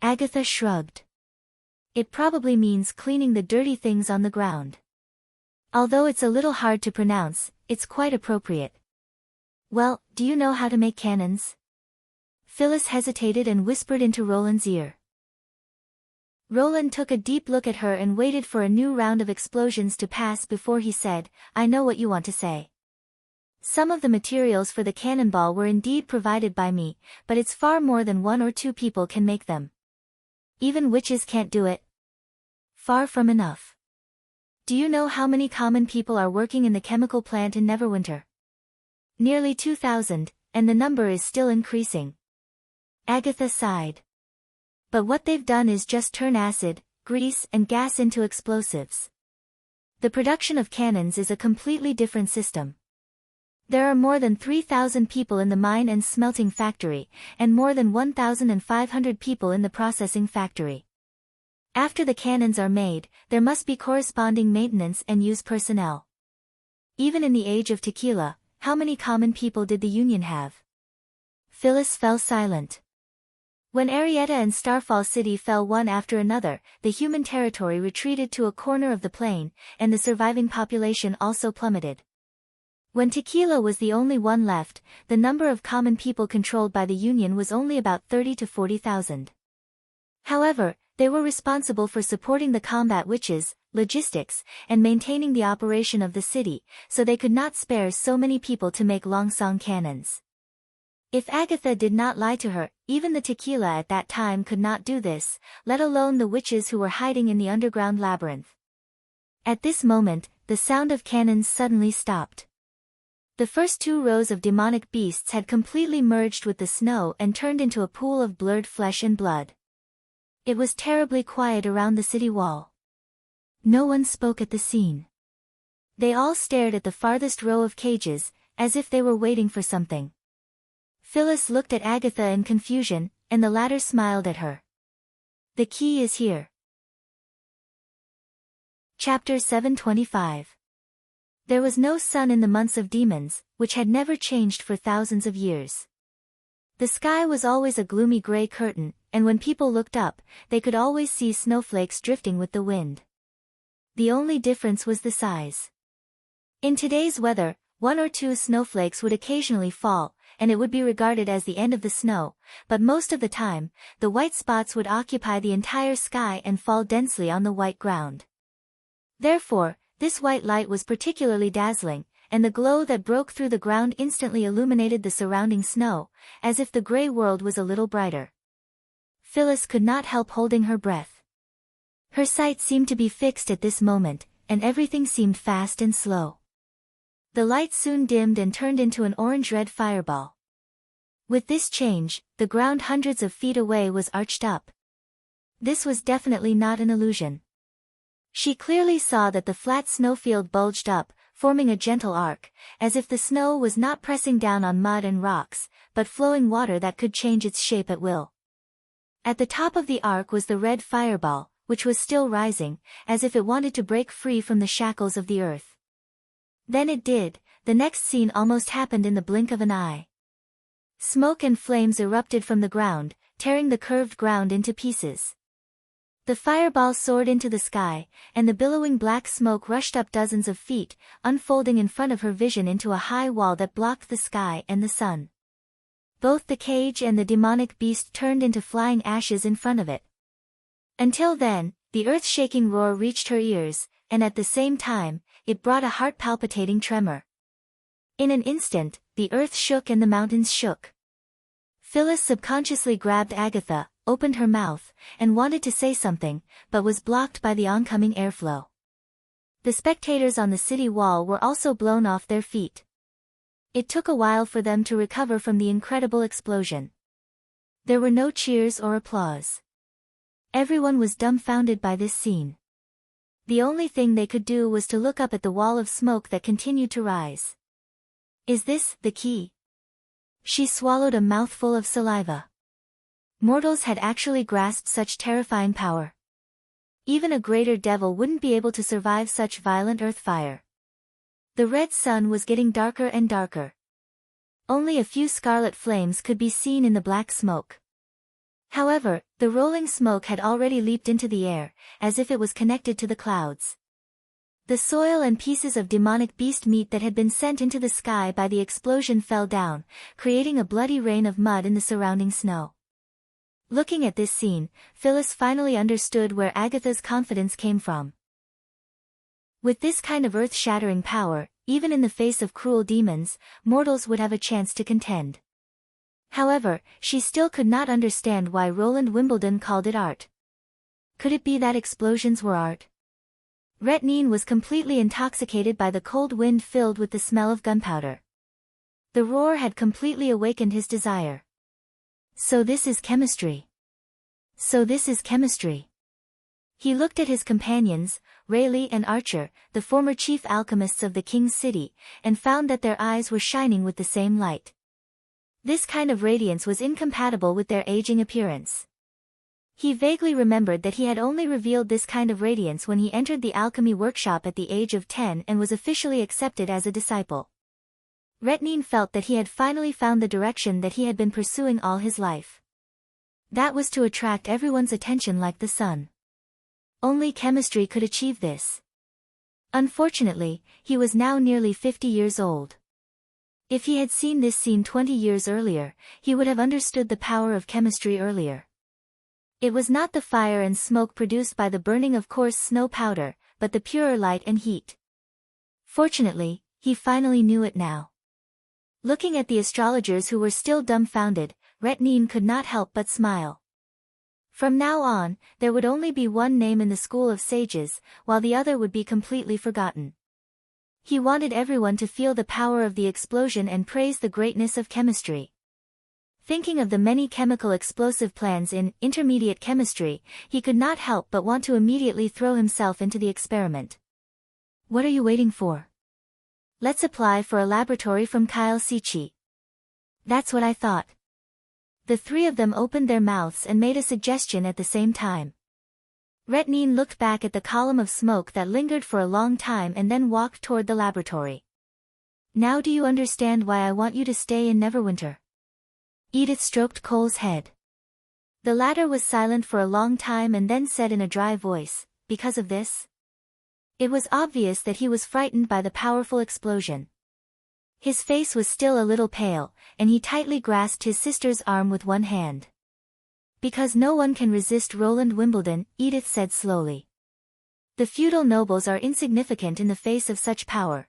Agatha shrugged. It probably means cleaning the dirty things on the ground. Although it's a little hard to pronounce, it's quite appropriate. Well, do you know how to make cannons? Phyllis hesitated and whispered into Roland's ear. Roland took a deep look at her and waited for a new round of explosions to pass before he said, I know what you want to say. Some of the materials for the cannonball were indeed provided by me, but it's far more than 1 or 2 people can make them. Even witches can't do it. Far from enough. Do you know how many common people are working in the chemical plant in Neverwinter? Nearly 2,000, and the number is still increasing. Agatha sighed. But what they've done is just turn acid, grease, and gas into explosives. The production of cannons is a completely different system. There are more than 3,000 people in the mine and smelting factory, and more than 1,500 people in the processing factory. After the cannons are made, there must be corresponding maintenance and use personnel. Even in the age of tequila, how many common people did the Union have? Phyllis fell silent. When Arietta and Starfall City fell one after another, the human territory retreated to a corner of the plain, and the surviving population also plummeted. When Tequila was the only one left, the number of common people controlled by the Union was only about 30 to 40,000. However, they were responsible for supporting the combat witches, logistics, and maintaining the operation of the city, so they could not spare so many people to make Longsong cannons. If Agatha did not lie to her, even the Tequila at that time could not do this, let alone the witches who were hiding in the underground labyrinth. At this moment, the sound of cannons suddenly stopped. The first 2 rows of demonic beasts had completely merged with the snow and turned into a pool of blurred flesh and blood. It was terribly quiet around the city wall. No one spoke at the scene. They all stared at the farthest row of cages, as if they were waiting for something. Phyllis looked at Agatha in confusion, and the latter smiled at her. The key is here. Chapter 725. There was no sun in the months of demons, which had never changed for thousands of years. The sky was always a gloomy gray curtain, and when people looked up, they could always see snowflakes drifting with the wind. The only difference was the size. In today's weather, 1 or 2 snowflakes would occasionally fall, and it would be regarded as the end of the snow, but most of the time, the white spots would occupy the entire sky and fall densely on the white ground. Therefore, this white light was particularly dazzling, and the glow that broke through the ground instantly illuminated the surrounding snow, as if the gray world was a little brighter. Phyllis could not help holding her breath. Her sight seemed to be fixed at this moment, and everything seemed fast and slow. The light soon dimmed and turned into an orange-red fireball. With this change, the ground hundreds of feet away was arched up. This was definitely not an illusion. She clearly saw that the flat snowfield bulged up, forming a gentle arc, as if the snow was not pressing down on mud and rocks, but flowing water that could change its shape at will. At the top of the arc was the red fireball, which was still rising, as if it wanted to break free from the shackles of the earth. Then it did. The next scene almost happened in the blink of an eye. Smoke and flames erupted from the ground, tearing the curved ground into pieces. The fireball soared into the sky, and the billowing black smoke rushed up dozens of feet, unfolding in front of her vision into a high wall that blocked the sky and the sun. Both the cage and the demonic beast turned into flying ashes in front of it. Until then, the earth-shaking roar reached her ears, and at the same time, it brought a heart-palpitating tremor. In an instant, the earth shook and the mountains shook. Phyllis subconsciously grabbed Agatha, opened her mouth, and wanted to say something, but was blocked by the oncoming airflow. The spectators on the city wall were also blown off their feet. It took a while for them to recover from the incredible explosion. There were no cheers or applause. Everyone was dumbfounded by this scene. The only thing they could do was to look up at the wall of smoke that continued to rise. Is this the key? She swallowed a mouthful of saliva. Mortals had actually grasped such terrifying power. Even a greater devil wouldn't be able to survive such violent earth fire. The red sun was getting darker and darker. Only a few scarlet flames could be seen in the black smoke. However, the rolling smoke had already leaped into the air, as if it was connected to the clouds. The soil and pieces of demonic beast meat that had been sent into the sky by the explosion fell down, creating a bloody rain of mud in the surrounding snow. Looking at this scene, Phyllis finally understood where Agatha's confidence came from. With this kind of earth-shattering power, even in the face of cruel demons, mortals would have a chance to contend. However, she still could not understand why Roland Wimbledon called it art. Could it be that explosions were art? Retnine was completely intoxicated by the cold wind filled with the smell of gunpowder. The roar had completely awakened his desire. So this is chemistry. So this is chemistry. He looked at his companions, Rayleigh and Archer, the former chief alchemists of the king's city, and found that their eyes were shining with the same light. This kind of radiance was incompatible with their aging appearance. He vaguely remembered that he had only revealed this kind of radiance when he entered the alchemy workshop at the age of 10 and was officially accepted as a disciple. Retnine felt that he had finally found the direction that he had been pursuing all his life. That was to attract everyone's attention like the sun. Only chemistry could achieve this. Unfortunately, he was now nearly 50 years old. If he had seen this scene 20 years earlier, he would have understood the power of chemistry earlier. It was not the fire and smoke produced by the burning of coarse snow powder, but the purer light and heat. Fortunately, he finally knew it now. Looking at the astrologers who were still dumbfounded, Retnine could not help but smile. From now on, there would only be one name in the school of sages, while the other would be completely forgotten. He wanted everyone to feel the power of the explosion and praise the greatness of chemistry. Thinking of the many chemical explosive plans in intermediate chemistry, he could not help but want to immediately throw himself into the experiment. What are you waiting for? Let's apply for a laboratory from Kyle Sichi. That's what I thought. The three of them opened their mouths and made a suggestion at the same time. Retnine looked back at the column of smoke that lingered for a long time and then walked toward the laboratory. Now do you understand why I want you to stay in Neverwinter? Edith stroked Cole's head. The latter was silent for a long time and then said in a dry voice, because of this? It was obvious that he was frightened by the powerful explosion. His face was still a little pale, and he tightly grasped his sister's arm with one hand. Because no one can resist Roland Wimbledon, Edith said slowly. The feudal nobles are insignificant in the face of such power.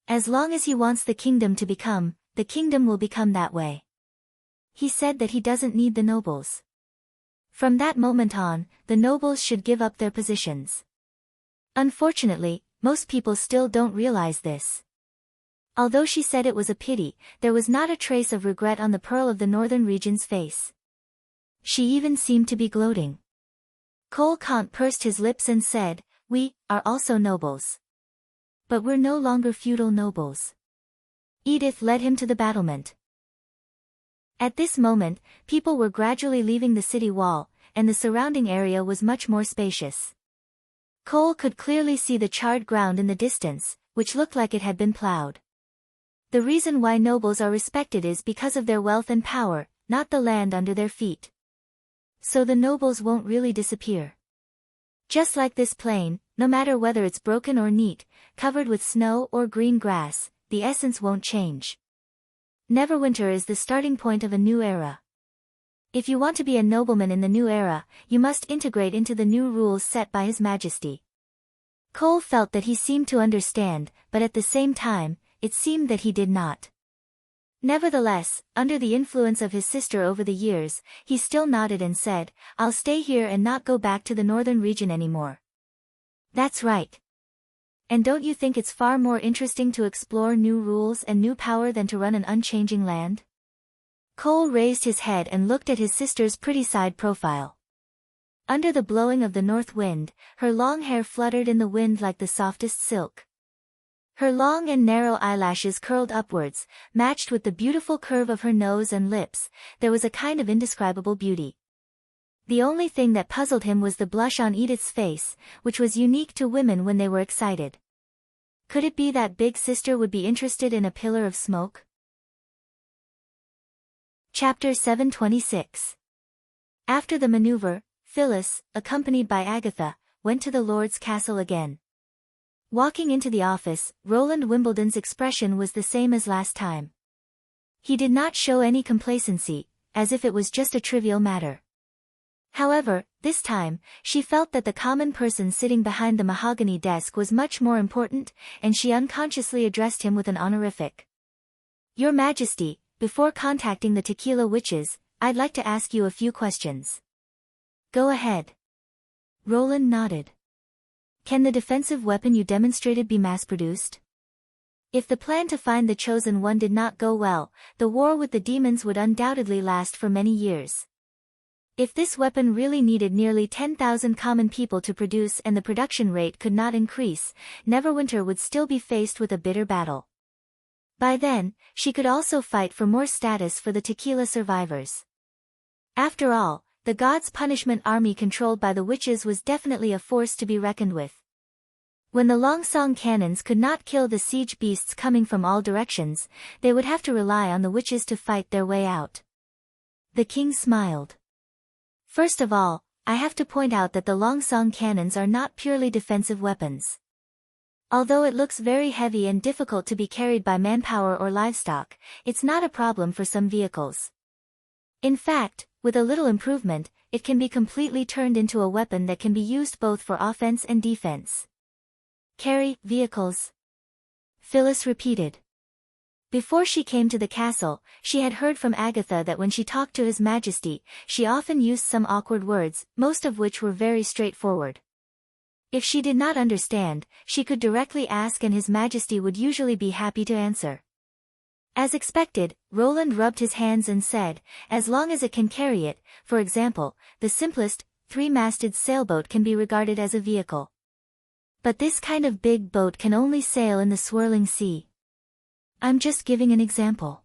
As long as he wants the kingdom to become, the kingdom will become that way. He said that he doesn't need the nobles. From that moment on, the nobles should give up their positions. Unfortunately, most people still don't realize this. Although she said it was a pity, there was not a trace of regret on the Pearl of the Northern Region's face. She even seemed to be gloating. Cole Kant pursed his lips and said, "We are also nobles. But we're no longer feudal nobles." Edith led him to the battlement. At this moment, people were gradually leaving the city wall, and the surrounding area was much more spacious. Cole could clearly see the charred ground in the distance, which looked like it had been plowed. The reason why nobles are respected is because of their wealth and power, not the land under their feet. So the nobles won't really disappear. Just like this plain, no matter whether it's broken or neat, covered with snow or green grass, the essence won't change. Neverwinter is the starting point of a new era. If you want to be a nobleman in the new era, you must integrate into the new rules set by His Majesty. Cole felt that he seemed to understand, but at the same time, it seemed that he did not. Nevertheless, under the influence of his sister over the years, he still nodded and said, "I'll stay here and not go back to the northern region anymore." That's right. And don't you think it's far more interesting to explore new rules and new power than to run an unchanging land? Cole raised his head and looked at his sister's pretty side profile. Under the blowing of the north wind, her long hair fluttered in the wind like the softest silk. Her long and narrow eyelashes curled upwards, matched with the beautiful curve of her nose and lips. There was a kind of indescribable beauty. The only thing that puzzled him was the blush on Edith's face, which was unique to women when they were excited. Could it be that Big Sister would be interested in a pillar of smoke? Chapter 726. After the maneuver, Phyllis, accompanied by Agatha, went to the Lord's castle again. Walking into the office, Roland Wimbledon's expression was the same as last time. He did not show any complacency, as if it was just a trivial matter. However, this time, she felt that the common person sitting behind the mahogany desk was much more important, and she unconsciously addressed him with an honorific. "Your Majesty, before contacting the Tequila Witches, I'd like to ask you a few questions." "Go ahead." Roland nodded. "Can the defensive weapon you demonstrated be mass-produced?" If the plan to find the chosen one did not go well, the war with the demons would undoubtedly last for many years. If this weapon really needed nearly 10,000 common people to produce and the production rate could not increase, Neverwinter would still be faced with a bitter battle. By then, she could also fight for more status for the tequila survivors. After all, the God's Punishment Army controlled by the witches was definitely a force to be reckoned with. When the Longsong cannons could not kill the siege beasts coming from all directions, they would have to rely on the witches to fight their way out. The king smiled. "First of all, I have to point out that the Longsong cannons are not purely defensive weapons. Although it looks very heavy and difficult to be carried by manpower or livestock, it's not a problem for some vehicles. In fact, with a little improvement, it can be completely turned into a weapon that can be used both for offense and defense." "Carry vehicles?" Phyllis repeated. Before she came to the castle, she had heard from Agatha that when she talked to His Majesty, she often used some awkward words, most of which were very straightforward. If she did not understand, she could directly ask and His Majesty would usually be happy to answer. As expected, Roland rubbed his hands and said, "As long as it can carry it, for example, the simplest, three-masted sailboat can be regarded as a vehicle. But this kind of big boat can only sail in the swirling sea. I'm just giving an example.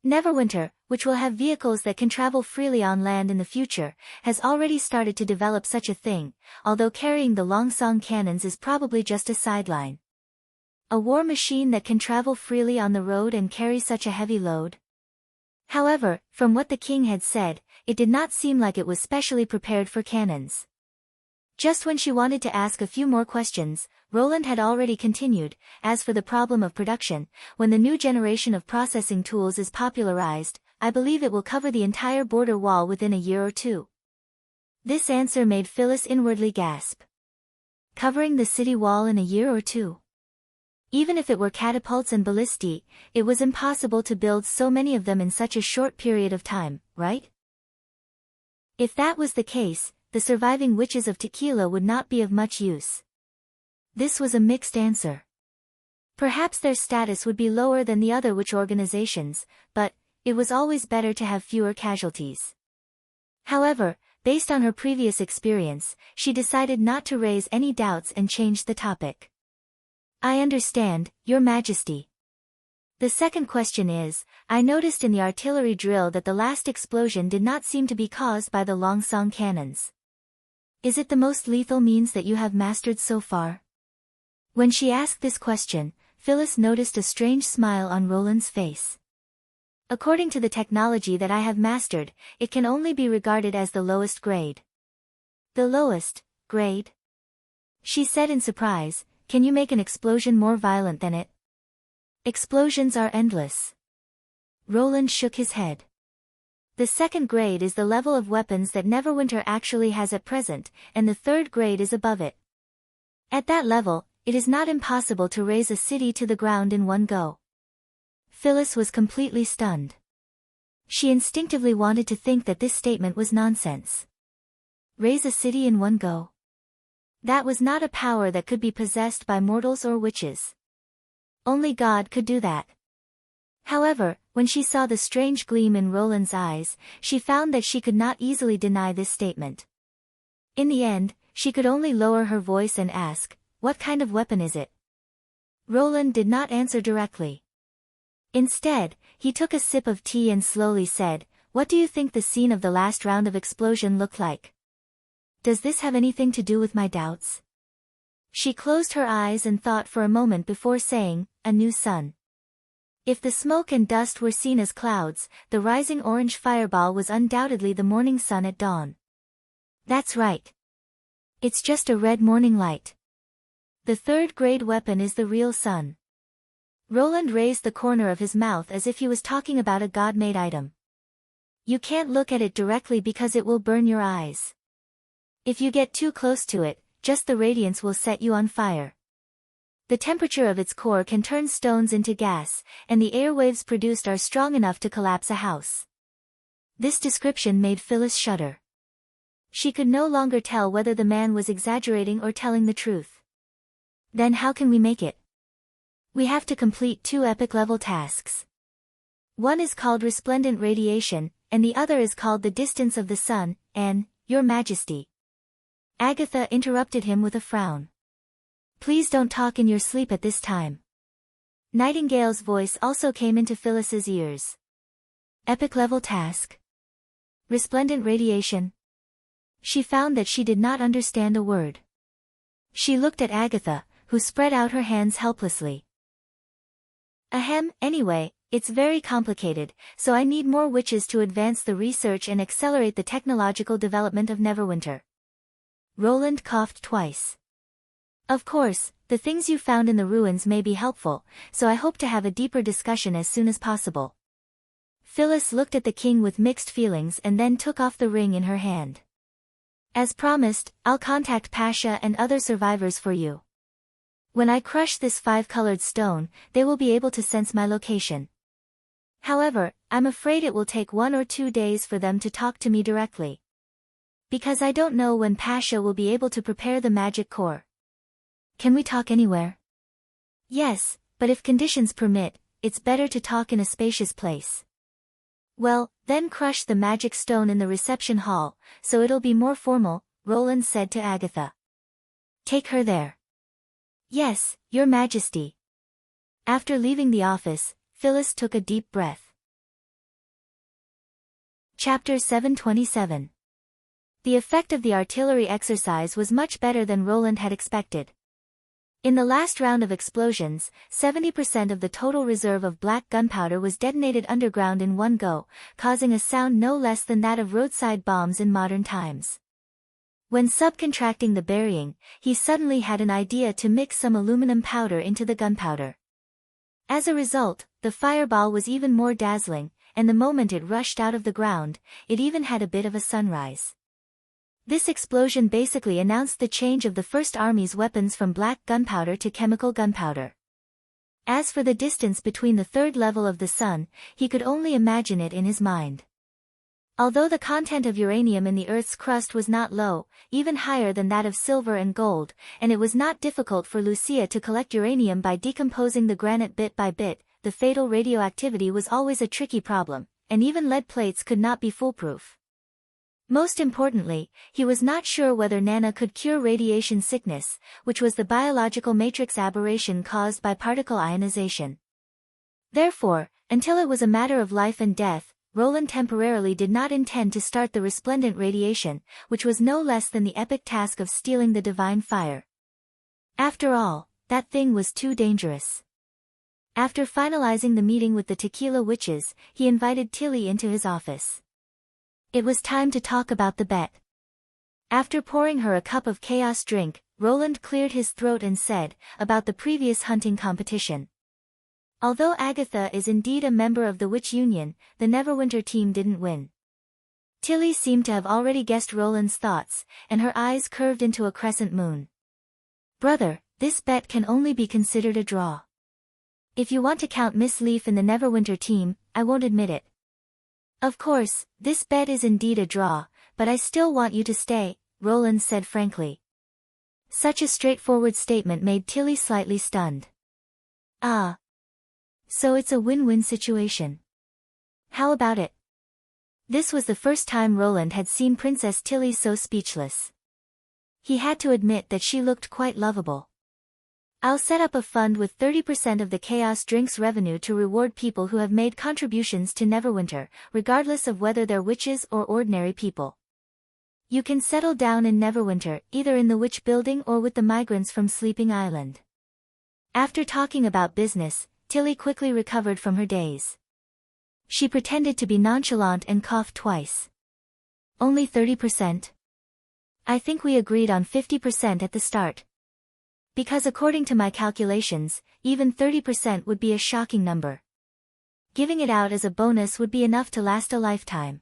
Neverwinter, which will have vehicles that can travel freely on land in the future, has already started to develop such a thing, although carrying the Longsong cannons is probably just a sideline. A war machine that can travel freely on the road and carry such a heavy load?" However, from what the king had said, it did not seem like it was specially prepared for cannons. Just when she wanted to ask a few more questions, Roland had already continued. "As for the problem of production, when the new generation of processing tools is popularized, I believe it will cover the entire border wall within a year or two." This answer made Phyllis inwardly gasp. Covering the city wall in a year or two? Even if it were catapults and ballistae, it was impossible to build so many of them in such a short period of time, right? If that was the case, the surviving witches of Tequila would not be of much use. This was a mixed answer. Perhaps their status would be lower than the other witch organizations, but it was always better to have fewer casualties. However, based on her previous experience, she decided not to raise any doubts and changed the topic. "I understand, Your Majesty. The second question is, I noticed in the artillery drill that the last explosion did not seem to be caused by the Longsong cannons. Is it the most lethal means that you have mastered so far?" When she asked this question, Phyllis noticed a strange smile on Roland's face. "According to the technology that I have mastered, it can only be regarded as the lowest grade." "The lowest grade?" she said in surprise. "Can you make an explosion more violent than it?" "Explosions are endless." Roland shook his head. "The second grade is the level of weapons that Neverwinter actually has at present, and the third grade is above it. At that level, it is not impossible to raise a city to the ground in one go." Phyllis was completely stunned. She instinctively wanted to think that this statement was nonsense. Raise a city in one go? That was not a power that could be possessed by mortals or witches. Only God could do that. However, when she saw the strange gleam in Roland's eyes, she found that she could not easily deny this statement. In the end, she could only lower her voice and ask, "What kind of weapon is it?" Roland did not answer directly. Instead, he took a sip of tea and slowly said, "What do you think the scene of the last round of explosion looked like? Does this have anything to do with my doubts?" She closed her eyes and thought for a moment before saying, "A new sun." If the smoke and dust were seen as clouds, the rising orange fireball was undoubtedly the morning sun at dawn. That's right. It's just a red morning light. The third-grade weapon is the real sun. Roland raised the corner of his mouth as if he was talking about a god-made item. You can't look at it directly because it will burn your eyes. If you get too close to it, just the radiance will set you on fire. The temperature of its core can turn stones into gas, and the airwaves produced are strong enough to collapse a house. This description made Phyllis shudder. She could no longer tell whether the man was exaggerating or telling the truth. Then how can we make it? We have to complete 2 epic-level tasks. One is called resplendent radiation, and the other is called the distance of the sun, and, Your Majesty. Agatha interrupted him with a frown. Please don't talk in your sleep at this time. Nightingale's voice also came into Phyllis's ears. Epic-level task. Resplendent radiation. She found that she did not understand a word. She looked at Agatha, who spread out her hands helplessly. Ahem, anyway, it's very complicated, so I need more witches to advance the research and accelerate the technological development of Neverwinter. Roland coughed twice. Of course, the things you found in the ruins may be helpful, so I hope to have a deeper discussion as soon as possible. Phyllis looked at the king with mixed feelings and then took off the ring in her hand. As promised, I'll contact Pasha and other survivors for you. When I crush this 5-colored stone, they will be able to sense my location. However, I'm afraid it will take 1 or 2 days for them to talk to me directly. Because I don't know when Pasha will be able to prepare the magic core. Can we talk anywhere? Yes, but if conditions permit, it's better to talk in a spacious place. Well, then crush the magic stone in the reception hall, so it'll be more formal, Roland said to Agatha. Take her there. Yes, Your Majesty. After leaving the office, Phyllis took a deep breath. Chapter 727. The effect of the artillery exercise was much better than Roland had expected. In the last round of explosions, 70% of the total reserve of black gunpowder was detonated underground in one go, causing a sound no less than that of roadside bombs in modern times. When subcontracting the burying, he suddenly had an idea to mix some aluminum powder into the gunpowder. As a result, the fireball was even more dazzling, and the moment it rushed out of the ground, it even had a bit of a sunrise. This explosion basically announced the change of the First Army's weapons from black gunpowder to chemical gunpowder. As for the distance between the third level of the sun, he could only imagine it in his mind. Although the content of uranium in the Earth's crust was not low, even higher than that of silver and gold, and it was not difficult for Lucia to collect uranium by decomposing the granite bit by bit, the fatal radioactivity was always a tricky problem, and even lead plates could not be foolproof. Most importantly, he was not sure whether Nana could cure radiation sickness, which was the biological matrix aberration caused by particle ionization. Therefore, until it was a matter of life and death, Roland temporarily did not intend to start the resplendent radiation, which was no less than the epic task of stealing the divine fire. After all, that thing was too dangerous. After finalizing the meeting with the Tequila Witches, he invited Tilly into his office. It was time to talk about the bet. After pouring her a cup of chaos drink, Roland cleared his throat and said, about the previous hunting competition. Although Agatha is indeed a member of the Witch Union, the Neverwinter team didn't win. Tilly seemed to have already guessed Roland's thoughts, and her eyes curved into a crescent moon. Brother, this bet can only be considered a draw. If you want to count Miss Leaf in the Neverwinter team, I won't admit it. Of course, this bet is indeed a draw, but I still want you to stay, Roland said frankly. Such a straightforward statement made Tilly slightly stunned. Ah. So it's a win-win situation. How about it? This was the first time Roland had seen Princess Tilly so speechless. He had to admit that she looked quite lovable. I'll set up a fund with 30% of the Chaos Drinks revenue to reward people who have made contributions to Neverwinter, regardless of whether they're witches or ordinary people. You can settle down in Neverwinter, either in the witch building or with the migrants from Sleeping Island. After talking about business, Tilly quickly recovered from her daze. She pretended to be nonchalant and coughed twice. Only 30%? I think we agreed on 50% at the start. Because according to my calculations, even 30% would be a shocking number. Giving it out as a bonus would be enough to last a lifetime.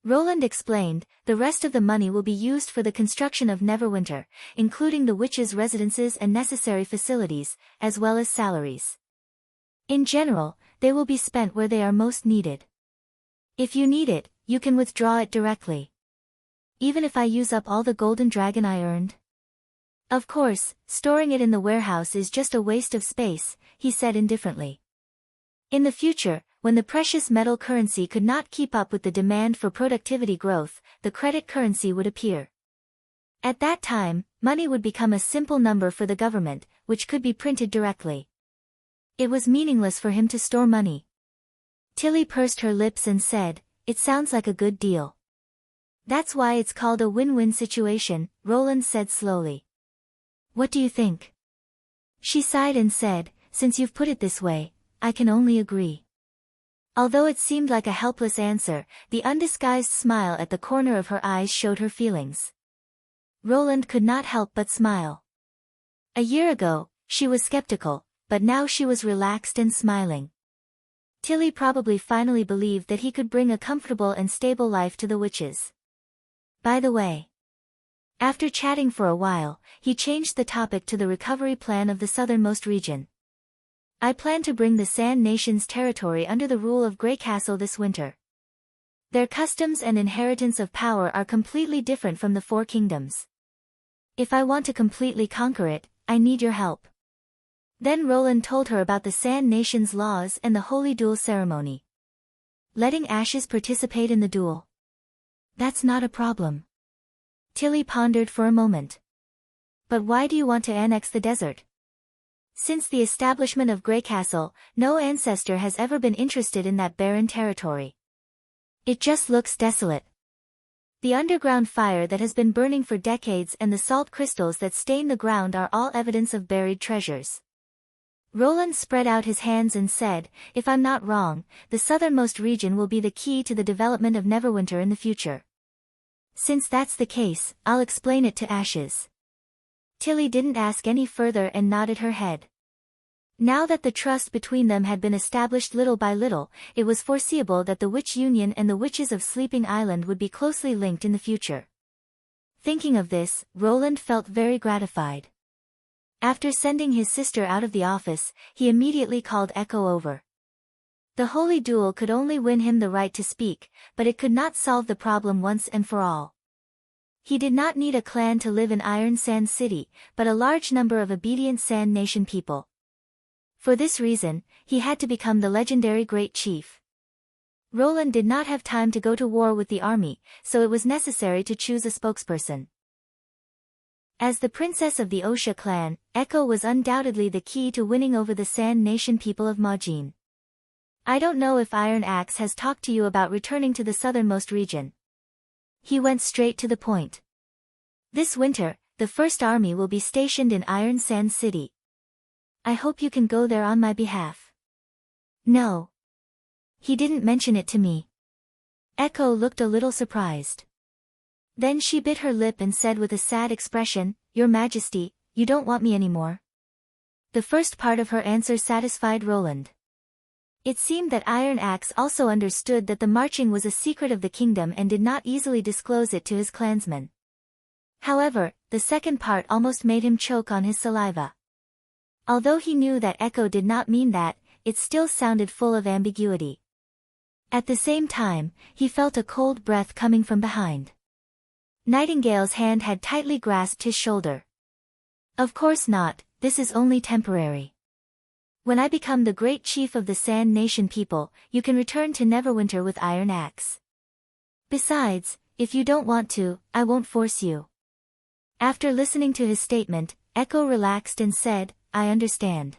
Roland explained, the rest of the money will be used for the construction of Neverwinter, including the witches' residences and necessary facilities, as well as salaries. In general, they will be spent where they are most needed. If you need it, you can withdraw it directly. Even if I use up all the golden dragon I earned? Of course, storing it in the warehouse is just a waste of space, he said indifferently. In the future, when the precious metal currency could not keep up with the demand for productivity growth, the credit currency would appear. At that time, money would become a simple number for the government, which could be printed directly. It was meaningless for him to store money. Tilly pursed her lips and said, "It sounds like a good deal." "That's why it's called a win-win situation," Roland said slowly. "What do you think?" She sighed and said, "Since you've put it this way, I can only agree." Although it seemed like a helpless answer, the undisguised smile at the corner of her eyes showed her feelings. Roland could not help but smile. A year ago, she was skeptical, but now she was relaxed and smiling. Tilly probably finally believed that he could bring a comfortable and stable life to the witches. By the way. After chatting for a while, he changed the topic to the recovery plan of the southernmost region. "I plan to bring the Sand Nation's territory under the rule of Grey Castle this winter. Their customs and inheritance of power are completely different from the Four Kingdoms. If I want to completely conquer it, I need your help." Then Roland told her about the Sand Nation's laws and the holy duel ceremony. Letting Ashes participate in the duel. That's not a problem. Tilly pondered for a moment. But why do you want to annex the desert? Since the establishment of Grey Castle, no ancestor has ever been interested in that barren territory. It just looks desolate. The underground fire that has been burning for decades and the salt crystals that stain the ground are all evidence of buried treasures. Roland spread out his hands and said, "If I'm not wrong, the southernmost region will be the key to the development of Neverwinter in the future. Since that's the case, I'll explain it to Ashes." Tilly didn't ask any further and nodded her head. Now that the trust between them had been established little by little, it was foreseeable that the Witch Union and the Witches of Sleeping Island would be closely linked in the future. Thinking of this, Roland felt very gratified. After sending his sister out of the office, he immediately called Echo over. The holy duel could only win him the right to speak, but it could not solve the problem once and for all. He did not need a clan to live in Iron Sand City, but a large number of obedient Sand Nation people. For this reason, he had to become the legendary Great Chief. Roland did not have time to go to war with the army, so it was necessary to choose a spokesperson. As the princess of the Osha clan, Echo was undoubtedly the key to winning over the Sand Nation people of Majin. "I don't know if Iron Axe has talked to you about returning to the southernmost region." He went straight to the point. "This winter, the First Army will be stationed in Iron Sand City. I hope you can go there on my behalf." "No. He didn't mention it to me." Echo looked a little surprised. Then she bit her lip and said with a sad expression, "Your Majesty, you don't want me anymore." The first part of her answer satisfied Roland. It seemed that Iron Axe also understood that the marching was a secret of the kingdom and did not easily disclose it to his clansmen. However, the second part almost made him choke on his saliva. Although he knew that Echo did not mean that, it still sounded full of ambiguity. At the same time, he felt a cold breath coming from behind. Nightingale's hand had tightly grasped his shoulder. "Of course not, this is only temporary. When I become the great chief of the Sand Nation people, you can return to Neverwinter with Iron Axe. Besides, if you don't want to, I won't force you." After listening to his statement, Echo relaxed and said, I understand.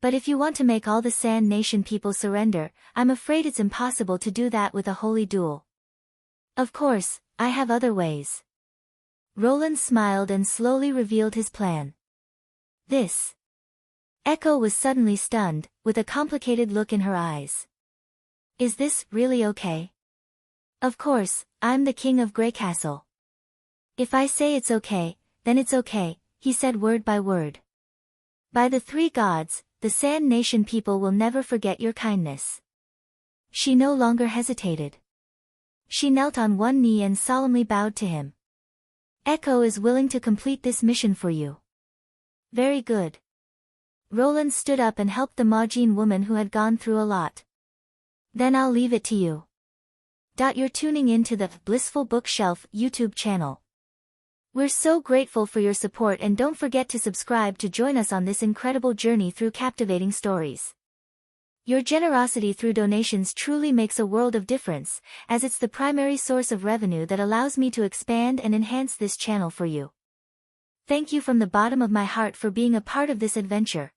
But if you want to make all the Sand Nation people surrender, I'm afraid it's impossible to do that with a holy duel. Of course, I have other ways. Roland smiled and slowly revealed his plan. This. Echo was suddenly stunned, with a complicated look in her eyes. Is this really okay? Of course, I'm the king of Grey Castle. If I say it's okay, then it's okay, he said word by word. By the three gods, the Sand Nation people will never forget your kindness. She no longer hesitated. She knelt on one knee and solemnly bowed to him. Echo is willing to complete this mission for you. Very good. Roland stood up and helped the Majin woman who had gone through a lot. Then I'll leave it to you. You're tuning in to the Blissful Bookshelf YouTube channel. We're so grateful for your support, and don't forget to subscribe to join us on this incredible journey through captivating stories. Your generosity through donations truly makes a world of difference, as it's the primary source of revenue that allows me to expand and enhance this channel for you. Thank you from the bottom of my heart for being a part of this adventure.